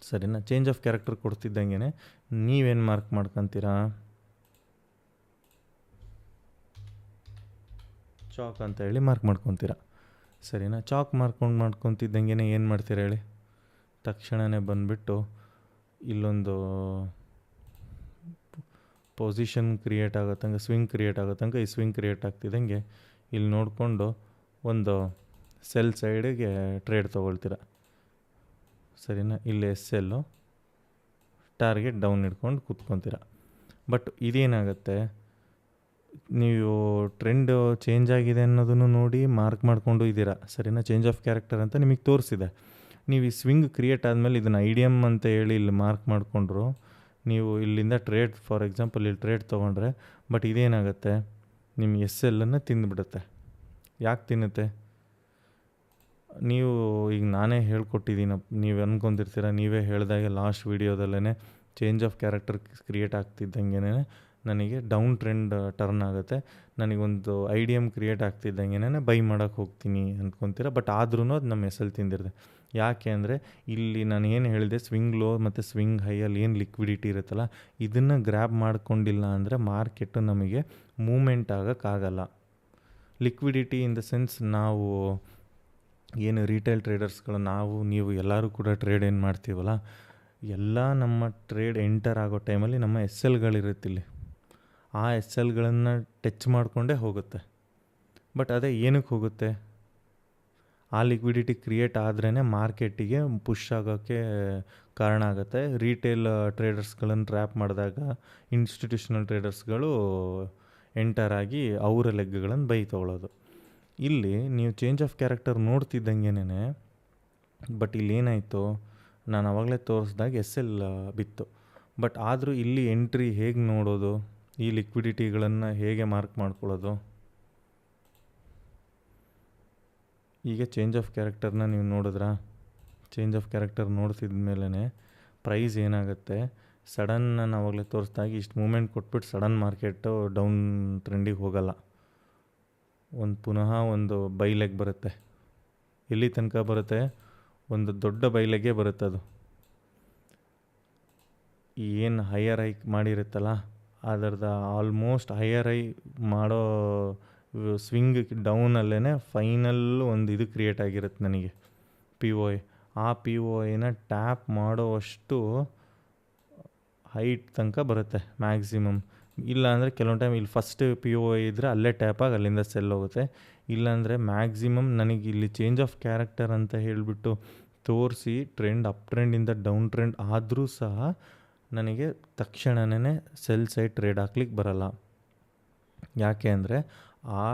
ಸರಿನಾ? ಚೇಂಜ್ ಆಫ್ ಕ್ಯಾರೆಕ್ಟರ್ ಕೊಡ್ತಿದ್ದಂಗೆ ನೀವೇನು ಮಾರ್ಕ್ ಮಾಡ್ಕೊತೀರಾ, ಚಾಕ್ ಅಂತ ಹೇಳಿ ಮಾರ್ಕ್ ಮಾಡ್ಕೊತೀರಾ, ಸರಿನಾ? ಚಾಕ್ ಮಾಡ್ಕೊತಿದ್ದಂಗೆ ಏನು ಮಾಡ್ತೀರಾ ಹೇಳಿ, ತಕ್ಷಣವೇ ಬಂದುಬಿಟ್ಟು ಇಲ್ಲೊಂದು ಪೊಸಿಷನ್ ಕ್ರಿಯೇಟ್ ಆಗೋ ತನಕ, ಸ್ವಿಂಗ್ ಕ್ರಿಯೇಟ್ ಆಗೋ ತನಕ ಈ ಸ್ವಿಂಗ್ ಕ್ರಿಯೇಟ್ ಆಗ್ತಿದ್ದಂಗೆ ಇಲ್ಲಿ ನೋಡಿಕೊಂಡು ಒಂದು ಸೆಲ್ ಸೈಡಿಗೆ ಟ್ರೇಡ್ ತೊಗೊಳ್ತೀರ, ಸರಿನಾ? ಇಲ್ಲಿ SL ಟಾರ್ಗೆಟ್ ಡೌನ್ ಇಟ್ಕೊಂಡು ಕೂತ್ಕೊತೀರ. ಬಟ್ ಇದೇನಾಗುತ್ತೆ, ನೀವು ಟ್ರೆಂಡ್ ಚೇಂಜ್ ಆಗಿದೆ ಅನ್ನೋದನ್ನು ನೋಡಿ ಮಾರ್ಕ್ ಮಾಡ್ಕೊಂಡು ಇದ್ದೀರಾ, ಸರಿನಾ? ಚೇಂಜ್ ಆಫ್ ಕ್ಯಾರೆಕ್ಟರ್ ಅಂತ ನಿಮಗೆ ತೋರಿಸಿದೆ. ನೀವು ಈ ಸ್ವಿಂಗ್ ಕ್ರಿಯೇಟ್ ಆದಮೇಲೆ ಇದನ್ನು IDM ಅಂತ ಹೇಳಿ ಇಲ್ಲಿ ಮಾರ್ಕ್ ಮಾಡಿಕೊಂಡ್ರು ನೀವು ಇಲ್ಲಿಂದ ಟ್ರೇಡ್ ಫಾರ್ ಎಕ್ಸಾಂಪಲ್ ಇಲ್ಲಿ ಟ್ರೇಡ್ ತೊಗೊಂಡ್ರೆ ಬಟ್ ಇದೇನಾಗುತ್ತೆ ನಿಮ್ಮ ಎಸ್ ಎಲ್ಲನ್ನು ತಿಂದುಬಿಡುತ್ತೆ. ಯಾಕೆ ತಿನ್ನುತ್ತೆ? ನೀವು ಈಗ ನಾನೇ ಹೇಳ್ಕೊಟ್ಟಿದ್ದೀನಿ, ನೀವು ಅಂದ್ಕೊಂಡಿರ್ತೀರ, ನೀವೇ ಹೇಳಿದಾಗೆ ಲಾಸ್ಟ್ ವೀಡಿಯೋದಲ್ಲೇ ಚೇಂಜ್ ಆಫ್ ಕ್ಯಾರೆಕ್ಟರ್ ಕ್ರಿಯೇಟ್ ಆಗ್ತಿದ್ದಂಗೆ ನನಗೆ ಡೌನ್ ಟ್ರೆಂಡ್ ಟರ್ನ್ ಆಗುತ್ತೆ, ನನಗೊಂದು IDM ಕ್ರಿಯೇಟ್ ಆಗ್ತಿದ್ದಂಗೆ ಬೈ ಮಾಡೋಕ್ಕೆ ಹೋಗ್ತೀನಿ ಅಂದ್ಕೊತೀರ. ಬಟ್ ಆದ್ರೂ ಅದು ನಮ್ಮ ಎಸ್ ಎಲ್ ತಿಂದಿರುತ್ತೆ. ಯಾಕೆ ಅಂದರೆ ಇಲ್ಲಿ ನಾನು ಏನು ಹೇಳಿದೆ, ಸ್ವಿಂಗ್ ಲೋ ಮತ್ತು ಸ್ವಿಂಗ್ ಹೈಯಲ್ಲಿ ಏನು ಲಿಕ್ವಿಡಿಟಿ ಇರುತ್ತಲ್ಲ, ಇದನ್ನು ಗ್ರ್ಯಾಬ್ ಮಾಡ್ಕೊಂಡಿಲ್ಲ ಅಂದರೆ ಮಾರ್ಕೆಟು ನಮಗೆ ಮೂಮೆಂಟ್ ಆಗೋಕ್ಕಾಗಲ್ಲ. ಲಿಕ್ವಿಡಿಟಿ ಇನ್ ದ ಸೆನ್ಸ್ ನಾವು ಏನು ರಿಟೇಲ್ ಟ್ರೇಡರ್ಸ್ಗಳು, ನೀವು ಎಲ್ಲರೂ ಕೂಡ ಟ್ರೇಡ್ ಏನು ಮಾಡ್ತೀವಲ್ಲ, ಎಲ್ಲ ನಮ್ಮ ಟ್ರೇಡ್ ಎಂಟರ್ ಆಗೋ ಟೈಮಲ್ಲಿ ನಮ್ಮ ಎಸ್ ಎಲ್ಗಳಿರುತ್ತಿಲ್ಲಿ, ಆ ಎಸ್ ಎಲ್ಗಳನ್ನು ಟಚ್ ಮಾಡಿಕೊಂಡೇ ಹೋಗುತ್ತೆ. ಬಟ್ ಅದೇ ಏನಕ್ಕೆ ಹೋಗುತ್ತೆ? ಆ ಲಿಕ್ವಿಡಿಟಿ ಕ್ರಿಯೇಟ್ ಆದ್ರೇ ಮಾರ್ಕೆಟಿಗೆ ಪುಷ್ ಆಗೋಕ್ಕೆ ಕಾರಣ ಆಗುತ್ತೆ. ರಿಟೇಲ್ ಟ್ರೇಡರ್ಸ್ಗಳನ್ನು ಟ್ರ್ಯಾಪ್ ಮಾಡಿದಾಗ ಇನ್ಸ್ಟಿಟ್ಯೂಷನಲ್ ಟ್ರೇಡರ್ಸ್ಗಳು ಎಂಟರ್ ಆಗಿ ಅವರ ಲೆಗ್ಗಳನ್ನು ಬೈ ತೊಗೊಳ್ಳೋದು. ಇಲ್ಲಿ ನೀವು ಚೇಂಜ್ ಆಫ್ ಕ್ಯಾರೆಕ್ಟರ್ ನೋಡ್ತಿದ್ದಂಗೆನೇ ಬಟ್ ಇಲ್ಲೇನಾಯಿತು, ನಾನು ಆವಾಗಲೇ ತೋರಿಸ್ದಾಗ ಎಸ್ ಎಲ್ ಬಿತ್ತು. ಬಟ್ ಆದರೂ ಇಲ್ಲಿ ಎಂಟ್ರಿ ಹೇಗೆ ನೋಡೋದು, ಈ ಲಿಕ್ವಿಡಿಟಿಗಳನ್ನು ಹೇಗೆ ಮಾರ್ಕ್ ಮಾಡ್ಕೊಳ್ಳೋದು? ಈಗ ಚೇಂಜ್ ಆಫ್ ಕ್ಯಾರೆಕ್ಟರ್ನ ನೀವು ನೋಡಿದ್ರಾ? ಚೇಂಜ್ ಆಫ್ ಕ್ಯಾರೆಕ್ಟರ್ ನೋಡ್ತಿದ್ದ ಮೇಲೇ ಪ್ರೈಸ್ ಏನಾಗುತ್ತೆ, ಸಡನ್ ನಾನು ಆವಾಗಲೇ ತೋರಿಸ್ದಾಗ ಇಷ್ಟು ಮೂಮೆಂಟ್ ಕೊಟ್ಬಿಟ್ಟು ಸಡನ್ ಮಾರ್ಕೆಟು ಡೌನ್ ಟ್ರೆಂಡಿಗೆ ಹೋಗಲ್ಲ. ಪುನಃ ಒಂದು ಬೈಲೆಗ್ ಬರುತ್ತೆ. ಎಲ್ಲಿ ತನಕ ಬರುತ್ತೆ? ಒಂದು ದೊಡ್ಡ ಬೈಲೆಗೆ ಬರುತ್ತೆ. ಅದು ಏನು ಹೈಯರ್ ಹೈ ಮಾಡಿರುತ್ತಲ್ಲ ಅದರದ ಆಲ್ಮೋಸ್ಟ್ ಹೈಯರ್ ಹೈ ಮಾಡೋ ಸ್ವಿಂಗ್ ಡೌನಲ್ಲೇ ಫೈನಲ್ ಒಂದು ಇದು ಕ್ರಿಯೇಟ್ ಆಗಿರುತ್ತೆ ನನಗೆ POI. ಆ POIನ ಟ್ಯಾಪ್ ಮಾಡೋವಷ್ಟು ಹೈಟ್ ತನಕ ಬರುತ್ತೆ ಮ್ಯಾಕ್ಸಿಮಮ್. ಇಲ್ಲ ಅಂದರೆ ಕೆಲವೊಂದು ಟೈಮ್ ಇಲ್ಲಿ ಫಸ್ಟ್ POI ಇದ್ದರೆ ಅಲ್ಲೇ ಟ್ಯಾಪ್ ಆಗಿ ಅಲ್ಲಿಂದ ಸೆಲ್ ಹೋಗುತ್ತೆ. ಇಲ್ಲಾಂದರೆ ಮ್ಯಾಕ್ಸಿಮಮ್ ನನಗೆ ಇಲ್ಲಿ ಚೇಂಜ್ ಆಫ್ ಕ್ಯಾರೆಕ್ಟರ್ ಅಂತ ಹೇಳಿಬಿಟ್ಟು ತೋರಿಸಿ ಟ್ರೆಂಡ್ ಅಪ್ ಟ್ರೆಂಡಿಂದ ಡೌನ್ ಟ್ರೆಂಡ್ ಆದರೂ ಸಹ ನನಗೆ ತಕ್ಷಣವೇ ಸೆಲ್ ಸೈಡ್ ಟ್ರೇಡ್ ಹಾಕ್ಲಿಕ್ಕೆ ಬರಲ್ಲ. ಯಾಕೆ ಅಂದರೆ ಆ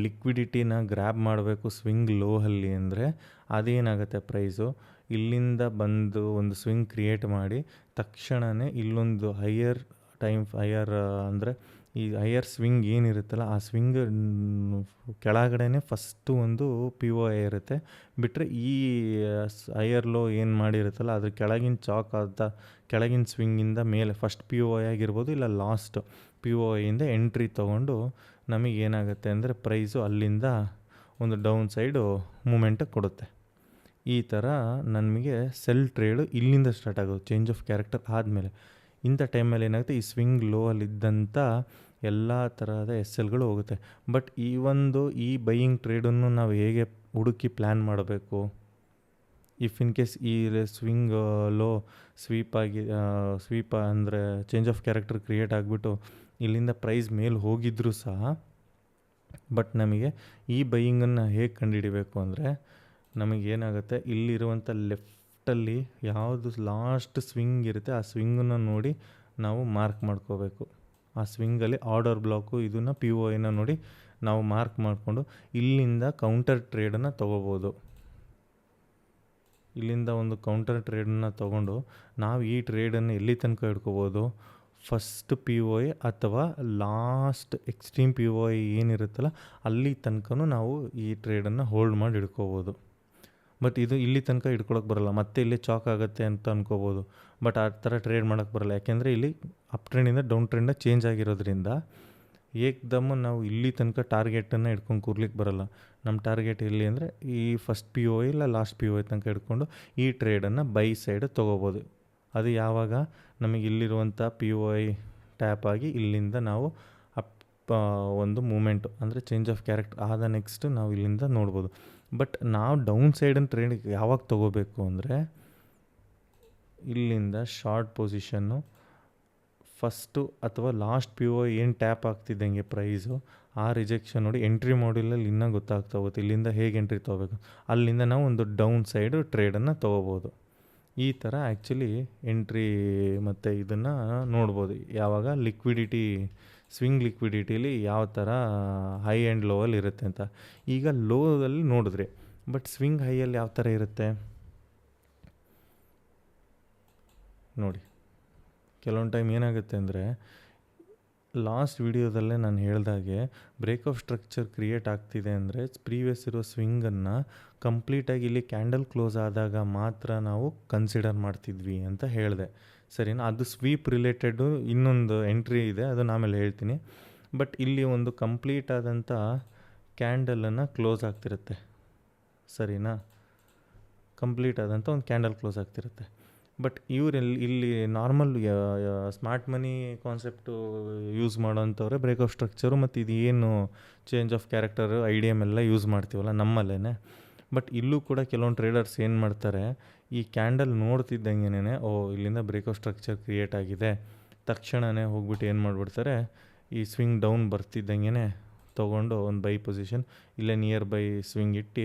ಲಿಕ್ವಿಡಿಟಿನ ಗ್ರ್ಯಾಬ್ ಮಾಡಬೇಕು ಸ್ವಿಂಗ್ ಲೋಹಲ್ಲಿ ಅಂದರೆ ಅದೇನಾಗುತ್ತೆ, ಪ್ರೈಸು ಇಲ್ಲಿಂದ ಬಂದು ಒಂದು ಸ್ವಿಂಗ್ ಕ್ರಿಯೇಟ್ ಮಾಡಿ ತಕ್ಷಣವೇ ಇಲ್ಲೊಂದು ಹೈಯರ್ ಅಂದರೆ ಈ ಹೈಯರ್ ಸ್ವಿಂಗ್ ಏನಿರುತ್ತಲ್ಲ ಆ ಸ್ವಿಂಗ್ ಕೆಳಗಡೆನೇ ಫಸ್ಟು ಒಂದು POI ಇರುತ್ತೆ. ಬಿಟ್ಟರೆ ಈ ಹೈಯರ್ ಲೋ ಏನು ಮಾಡಿರುತ್ತಲ್ಲ ಅದ್ರ ಕೆಳಗಿನ ಚಾಕ್ ಆದ ಕೆಳಗಿನ ಸ್ವಿಂಗಿಂದ ಮೇಲೆ ಫಸ್ಟ್ POI ಆಗಿರ್ಬೋದು, ಇಲ್ಲ ಲಾಸ್ಟ್ POIಯಿಂದ ಎಂಟ್ರಿ ತೊಗೊಂಡು ನಮಗೇನಾಗುತ್ತೆ ಅಂದರೆ ಪ್ರೈಸು ಅಲ್ಲಿಂದ ಒಂದು ಡೌನ್ ಸೈಡು ಮೂಮೆಂಟ್ ಕೊಡುತ್ತೆ. ಈ ಥರ ನಮಗೆ ಸೆಲ್ ಟ್ರೇಡು ಇಲ್ಲಿಂದ ಸ್ಟಾರ್ಟ್ ಆಗೋದು ಚೇಂಜ್ ಆಫ್ ಕ್ಯಾರೆಕ್ಟರ್ ಆದಮೇಲೆ. ಇಂಥ ಟೈಮಲ್ಲಿ ಏನಾಗುತ್ತೆ, ಈ ಸ್ವಿಂಗ್ ಲೋ ಅಲ್ಲಿದ್ದಂಥ ಎಲ್ಲ ಥರದ ಎಸ್ ಎಲ್ಗಳು ಹೋಗುತ್ತೆ. ಬಟ್ ಈ ಬೈಯಿಂಗ್ ಟ್ರೇಡನ್ನು ನಾವು ಹೇಗೆ ಹುಡುಕಿ ಪ್ಲ್ಯಾನ್ ಮಾಡಬೇಕು? ಇಫ್ ಇನ್ ಕೇಸ್ ಈ ಸ್ವಿಂಗ್ ಲೋ ಸ್ವೀಪ್ ಅಂದರೆ ಚೇಂಜ್ ಆಫ್ ಕ್ಯಾರೆಕ್ಟರ್ ಕ್ರಿಯೇಟ್ ಆಗಿಬಿಟ್ಟು ಇಲ್ಲಿಂದ ಪ್ರೈಸ್ ಮೇಲೆ ಹೋಗಿದ್ರೂ ಸಹ ಬಟ್ ನಮಗೆ ಈ ಬೈಯಿಂಗನ್ನು ಹೇಗೆ ಕಂಡುಹಿಡಿಬೇಕು ಅಂದರೆ ನಮಗೇನಾಗುತ್ತೆ, ಇಲ್ಲಿರುವಂಥ ಲೆಫ್ಟಲ್ಲಿ ಯಾವುದು ಲಾಸ್ಟ್ ಸ್ವಿಂಗ್ ಇರುತ್ತೆ ಆ ಸ್ವಿಂಗನ್ನು ನೋಡಿ ನಾವು ಮಾರ್ಕ್ ಮಾಡ್ಕೋಬೇಕು. ಆ ಸ್ವಿಂಗಲ್ಲಿ ಆರ್ಡರ್ ಬ್ಲಾಕು ಇದನ್ನು POIನ ನೋಡಿ ನಾವು ಮಾರ್ಕ್ ಮಾಡಿಕೊಂಡು ಇಲ್ಲಿಂದ ಕೌಂಟರ್ ಟ್ರೇಡನ್ನು ತೊಗೋಬೋದು. ಇಲ್ಲಿಂದ ಒಂದು ಕೌಂಟರ್ ಟ್ರೇಡನ್ನು ತೊಗೊಂಡು ನಾವು ಈ ಟ್ರೇಡನ್ನು ಎಲ್ಲಿ ತನಕ ಹಿಡ್ಕೋಬೋದು, ಫಸ್ಟ್ POI ಅಥವಾ ಲಾಸ್ಟ್ ಎಕ್ಸ್ಟ್ರೀಮ್ POI ಏನಿರುತ್ತಲ್ಲ ಅಲ್ಲಿ ತನಕ ನಾವು ಈ ಟ್ರೇಡನ್ನು ಹೋಲ್ಡ್ ಮಾಡಿ ಹಿಡ್ಕೋಬೋದು. ಬಟ್ ಇದು ಇಲ್ಲಿ ತನಕ ಹಿಡ್ಕೊಳಕ್ಕೆ ಬರೋಲ್ಲ, ಮತ್ತೆ ಇಲ್ಲಿ ಚಾಕ್ ಆಗುತ್ತೆ ಅಂತ ಅನ್ಕೋಬೋದು. ಬಟ್ ಆ ಥರ ಟ್ರೇಡ್ ಮಾಡೋಕ್ಕೆ ಬರೋಲ್ಲ, ಯಾಕೆಂದರೆ ಇಲ್ಲಿ ಅಪ್ ಟ್ರೆಂಡಿಂದ ಡೌನ್ ಟ್ರೆಂಡ ಚೇಂಜ್ ಆಗಿರೋದ್ರಿಂದ ಏಕ್ದಮ್ ನಾವು ಇಲ್ಲಿ ತನಕ ಟಾರ್ಗೆಟನ್ನು ಹಿಡ್ಕೊಂಡು ಕೂರ್ಲಿಕ್ಕೆ ಬರೋಲ್ಲ. ನಮ್ಮ ಟಾರ್ಗೆಟ್ ಎಲ್ಲಿ ಅಂದರೆ ಈ ಫಸ್ಟ್ POI ಇಲ್ಲ ಲಾಸ್ಟ್ POI ತನಕ ಹಿಡ್ಕೊಂಡು ಈ ಟ್ರೇಡನ್ನು ಬೈ ಸೈಡ್ ತೊಗೋಬೋದು. ಅದು ಯಾವಾಗ ನಮಗೆ ಇಲ್ಲಿರುವಂಥ POI ಟ್ಯಾಪ್ ಆಗಿ ಇಲ್ಲಿಂದ ನಾವು ಒಂದು ಮೂಮೆಂಟು ಅಂದರೆ ಚೇಂಜ್ ಆಫ್ ಕ್ಯಾರೆಕ್ಟರ್ ಆದ ನೆಕ್ಸ್ಟ್ ನಾವು ಇಲ್ಲಿಂದ ನೋಡ್ಬೋದು. ಬಟ್ ನಾವು ಡೌನ್ ಸೈಡನ್ನು ಟ್ರೇಡ್ ಯಾವಾಗ ತೊಗೋಬೇಕು ಅಂದರೆ ಇಲ್ಲಿಂದ ಶಾರ್ಟ್ ಪೊಸಿಷನ್ನು ಫಸ್ಟು ಅಥವಾ ಲಾಸ್ಟ್ POI ಏನು ಟ್ಯಾಪ್ ಆಗ್ತಿದ್ದಂಗೆ ಪ್ರೈಸು ಆ ರಿಜೆಕ್ಷನ್ ನೋಡಿ ಎಂಟ್ರಿ ಮಾಡಿಲಲ್ಲಿ ಇನ್ನೂ ಗೊತ್ತಾಗ್ತಾ ಹೋಗುತ್ತೆ ಇಲ್ಲಿಂದ ಹೇಗೆ ಎಂಟ್ರಿ ತೊಗೋಬೇಕು. ಅಲ್ಲಿಂದ ನಾವು ಒಂದು ಡೌನ್ ಸೈಡು ಟ್ರೇಡನ್ನು ತೊಗೋಬೋದು. ಈ ಥರ ಆ್ಯಕ್ಚುಲಿ ಎಂಟ್ರಿ ಮತ್ತು ಇದನ್ನು ನೋಡ್ಬೋದು ಯಾವಾಗ ಸ್ವಿಂಗ್ ಲಿಕ್ವಿಡಿಟಿಲಿ ಯಾವ ಥರ ಹೈ ಆ್ಯಂಡ್ ಲೋವಲ್ಲಿ ಇರುತ್ತೆ ಅಂತ. ಈಗ ಲೋದಲ್ಲಿ ನೋಡಿದ್ರಿ, ಬಟ್ ಸ್ವಿಂಗ್ ಹೈಯಲ್ಲಿ ಯಾವ ಥರ ಇರುತ್ತೆ ನೋಡಿ, ಕೆಲವೊಂದು ಟೈಮ್ ಏನಾಗುತ್ತೆ ಅಂದರೆ, ಲಾಸ್ಟ್ ವಿಡಿಯೋದಲ್ಲೇ ನಾನು ಹೇಳ್ದಾಗೆ ಬ್ರೇಕ್ ಆಫ್ ಸ್ಟ್ರಕ್ಚರ್ ಕ್ರಿಯೇಟ್ ಆಗ್ತಿದೆ ಅಂದರೆ ಪ್ರೀವಿಯಸ್ ಇರೋ ಸ್ವಿಂಗನ್ನು ಕಂಪ್ಲೀಟಾಗಿ ಇಲ್ಲಿ ಕ್ಯಾಂಡಲ್ ಕ್ಲೋಸ್ ಆದಾಗ ಮಾತ್ರ ನಾವು ಕನ್ಸಿಡರ್ ಮಾಡ್ತಿದ್ವಿ ಅಂತ ಹೇಳಿದೆ. ಸರಿನಾ? ಅದು ಸ್ವೀಪ್ ರಿಲೇಟೆಡು ಇನ್ನೊಂದು ಎಂಟ್ರಿ ಇದೆ, ಅದನ್ನು ಆಮೇಲೆ ಹೇಳ್ತೀನಿ. ಬಟ್ ಇಲ್ಲಿ ಒಂದು ಕಂಪ್ಲೀಟ್ ಆದಂಥ ಕ್ಯಾಂಡಲನ್ನು ಕ್ಲೋಸ್ ಆಗ್ತಿರುತ್ತೆ. ಸರಿನಾ? ಕಂಪ್ಲೀಟ್ ಆದಂಥ ಒಂದು ಕ್ಯಾಂಡಲ್ ಕ್ಲೋಸ್ ಆಗ್ತಿರುತ್ತೆ. ಬಟ್ ಇಲ್ಲಿ normal smart money concept use ಮಾಡೋಂಥವ್ರೆ ಬ್ರೇಕ್ ಆಫ್ ಸ್ಟ್ರಕ್ಚರು ಮತ್ತು ಇದು ಏನು ಚೇಂಜ್ ಆಫ್ ಕ್ಯಾರೆಕ್ಟರು IDM ಎಲ್ಲ ಯೂಸ್ ಮಾಡ್ತೀವಲ್ಲ ನಮ್ಮಲ್ಲೇ. ಬಟ್ ಇಲ್ಲೂ ಕೂಡ ಕೆಲವೊಂದು ಟ್ರೇಡರ್ಸ್ ಏನು ಮಾಡ್ತಾರೆ, ಈ ಕ್ಯಾಂಡಲ್ ನೋಡ್ತಿದ್ದಂಗೆನೇ ಇಲ್ಲಿಂದ ಬ್ರೇಕ್ ಆಫ್ ಸ್ಟ್ರಕ್ಚರ್ ಕ್ರಿಯೇಟ್ ಆಗಿದೆ, ತಕ್ಷಣವೇ ಹೋಗ್ಬಿಟ್ಟು ಏನು ಮಾಡಿಬಿಡ್ತಾರೆ, ಈ ಸ್ವಿಂಗ್ ಡೌನ್ ಬರ್ತಿದ್ದಂಗೆ ತೊಗೊಂಡು ಒಂದು ಬೈ ಪೊಸಿಷನ್ ಇಲ್ಲೇ ನಿಯರ್ ಬೈ ಸ್ವಿಂಗ್ ಇಟ್ಟು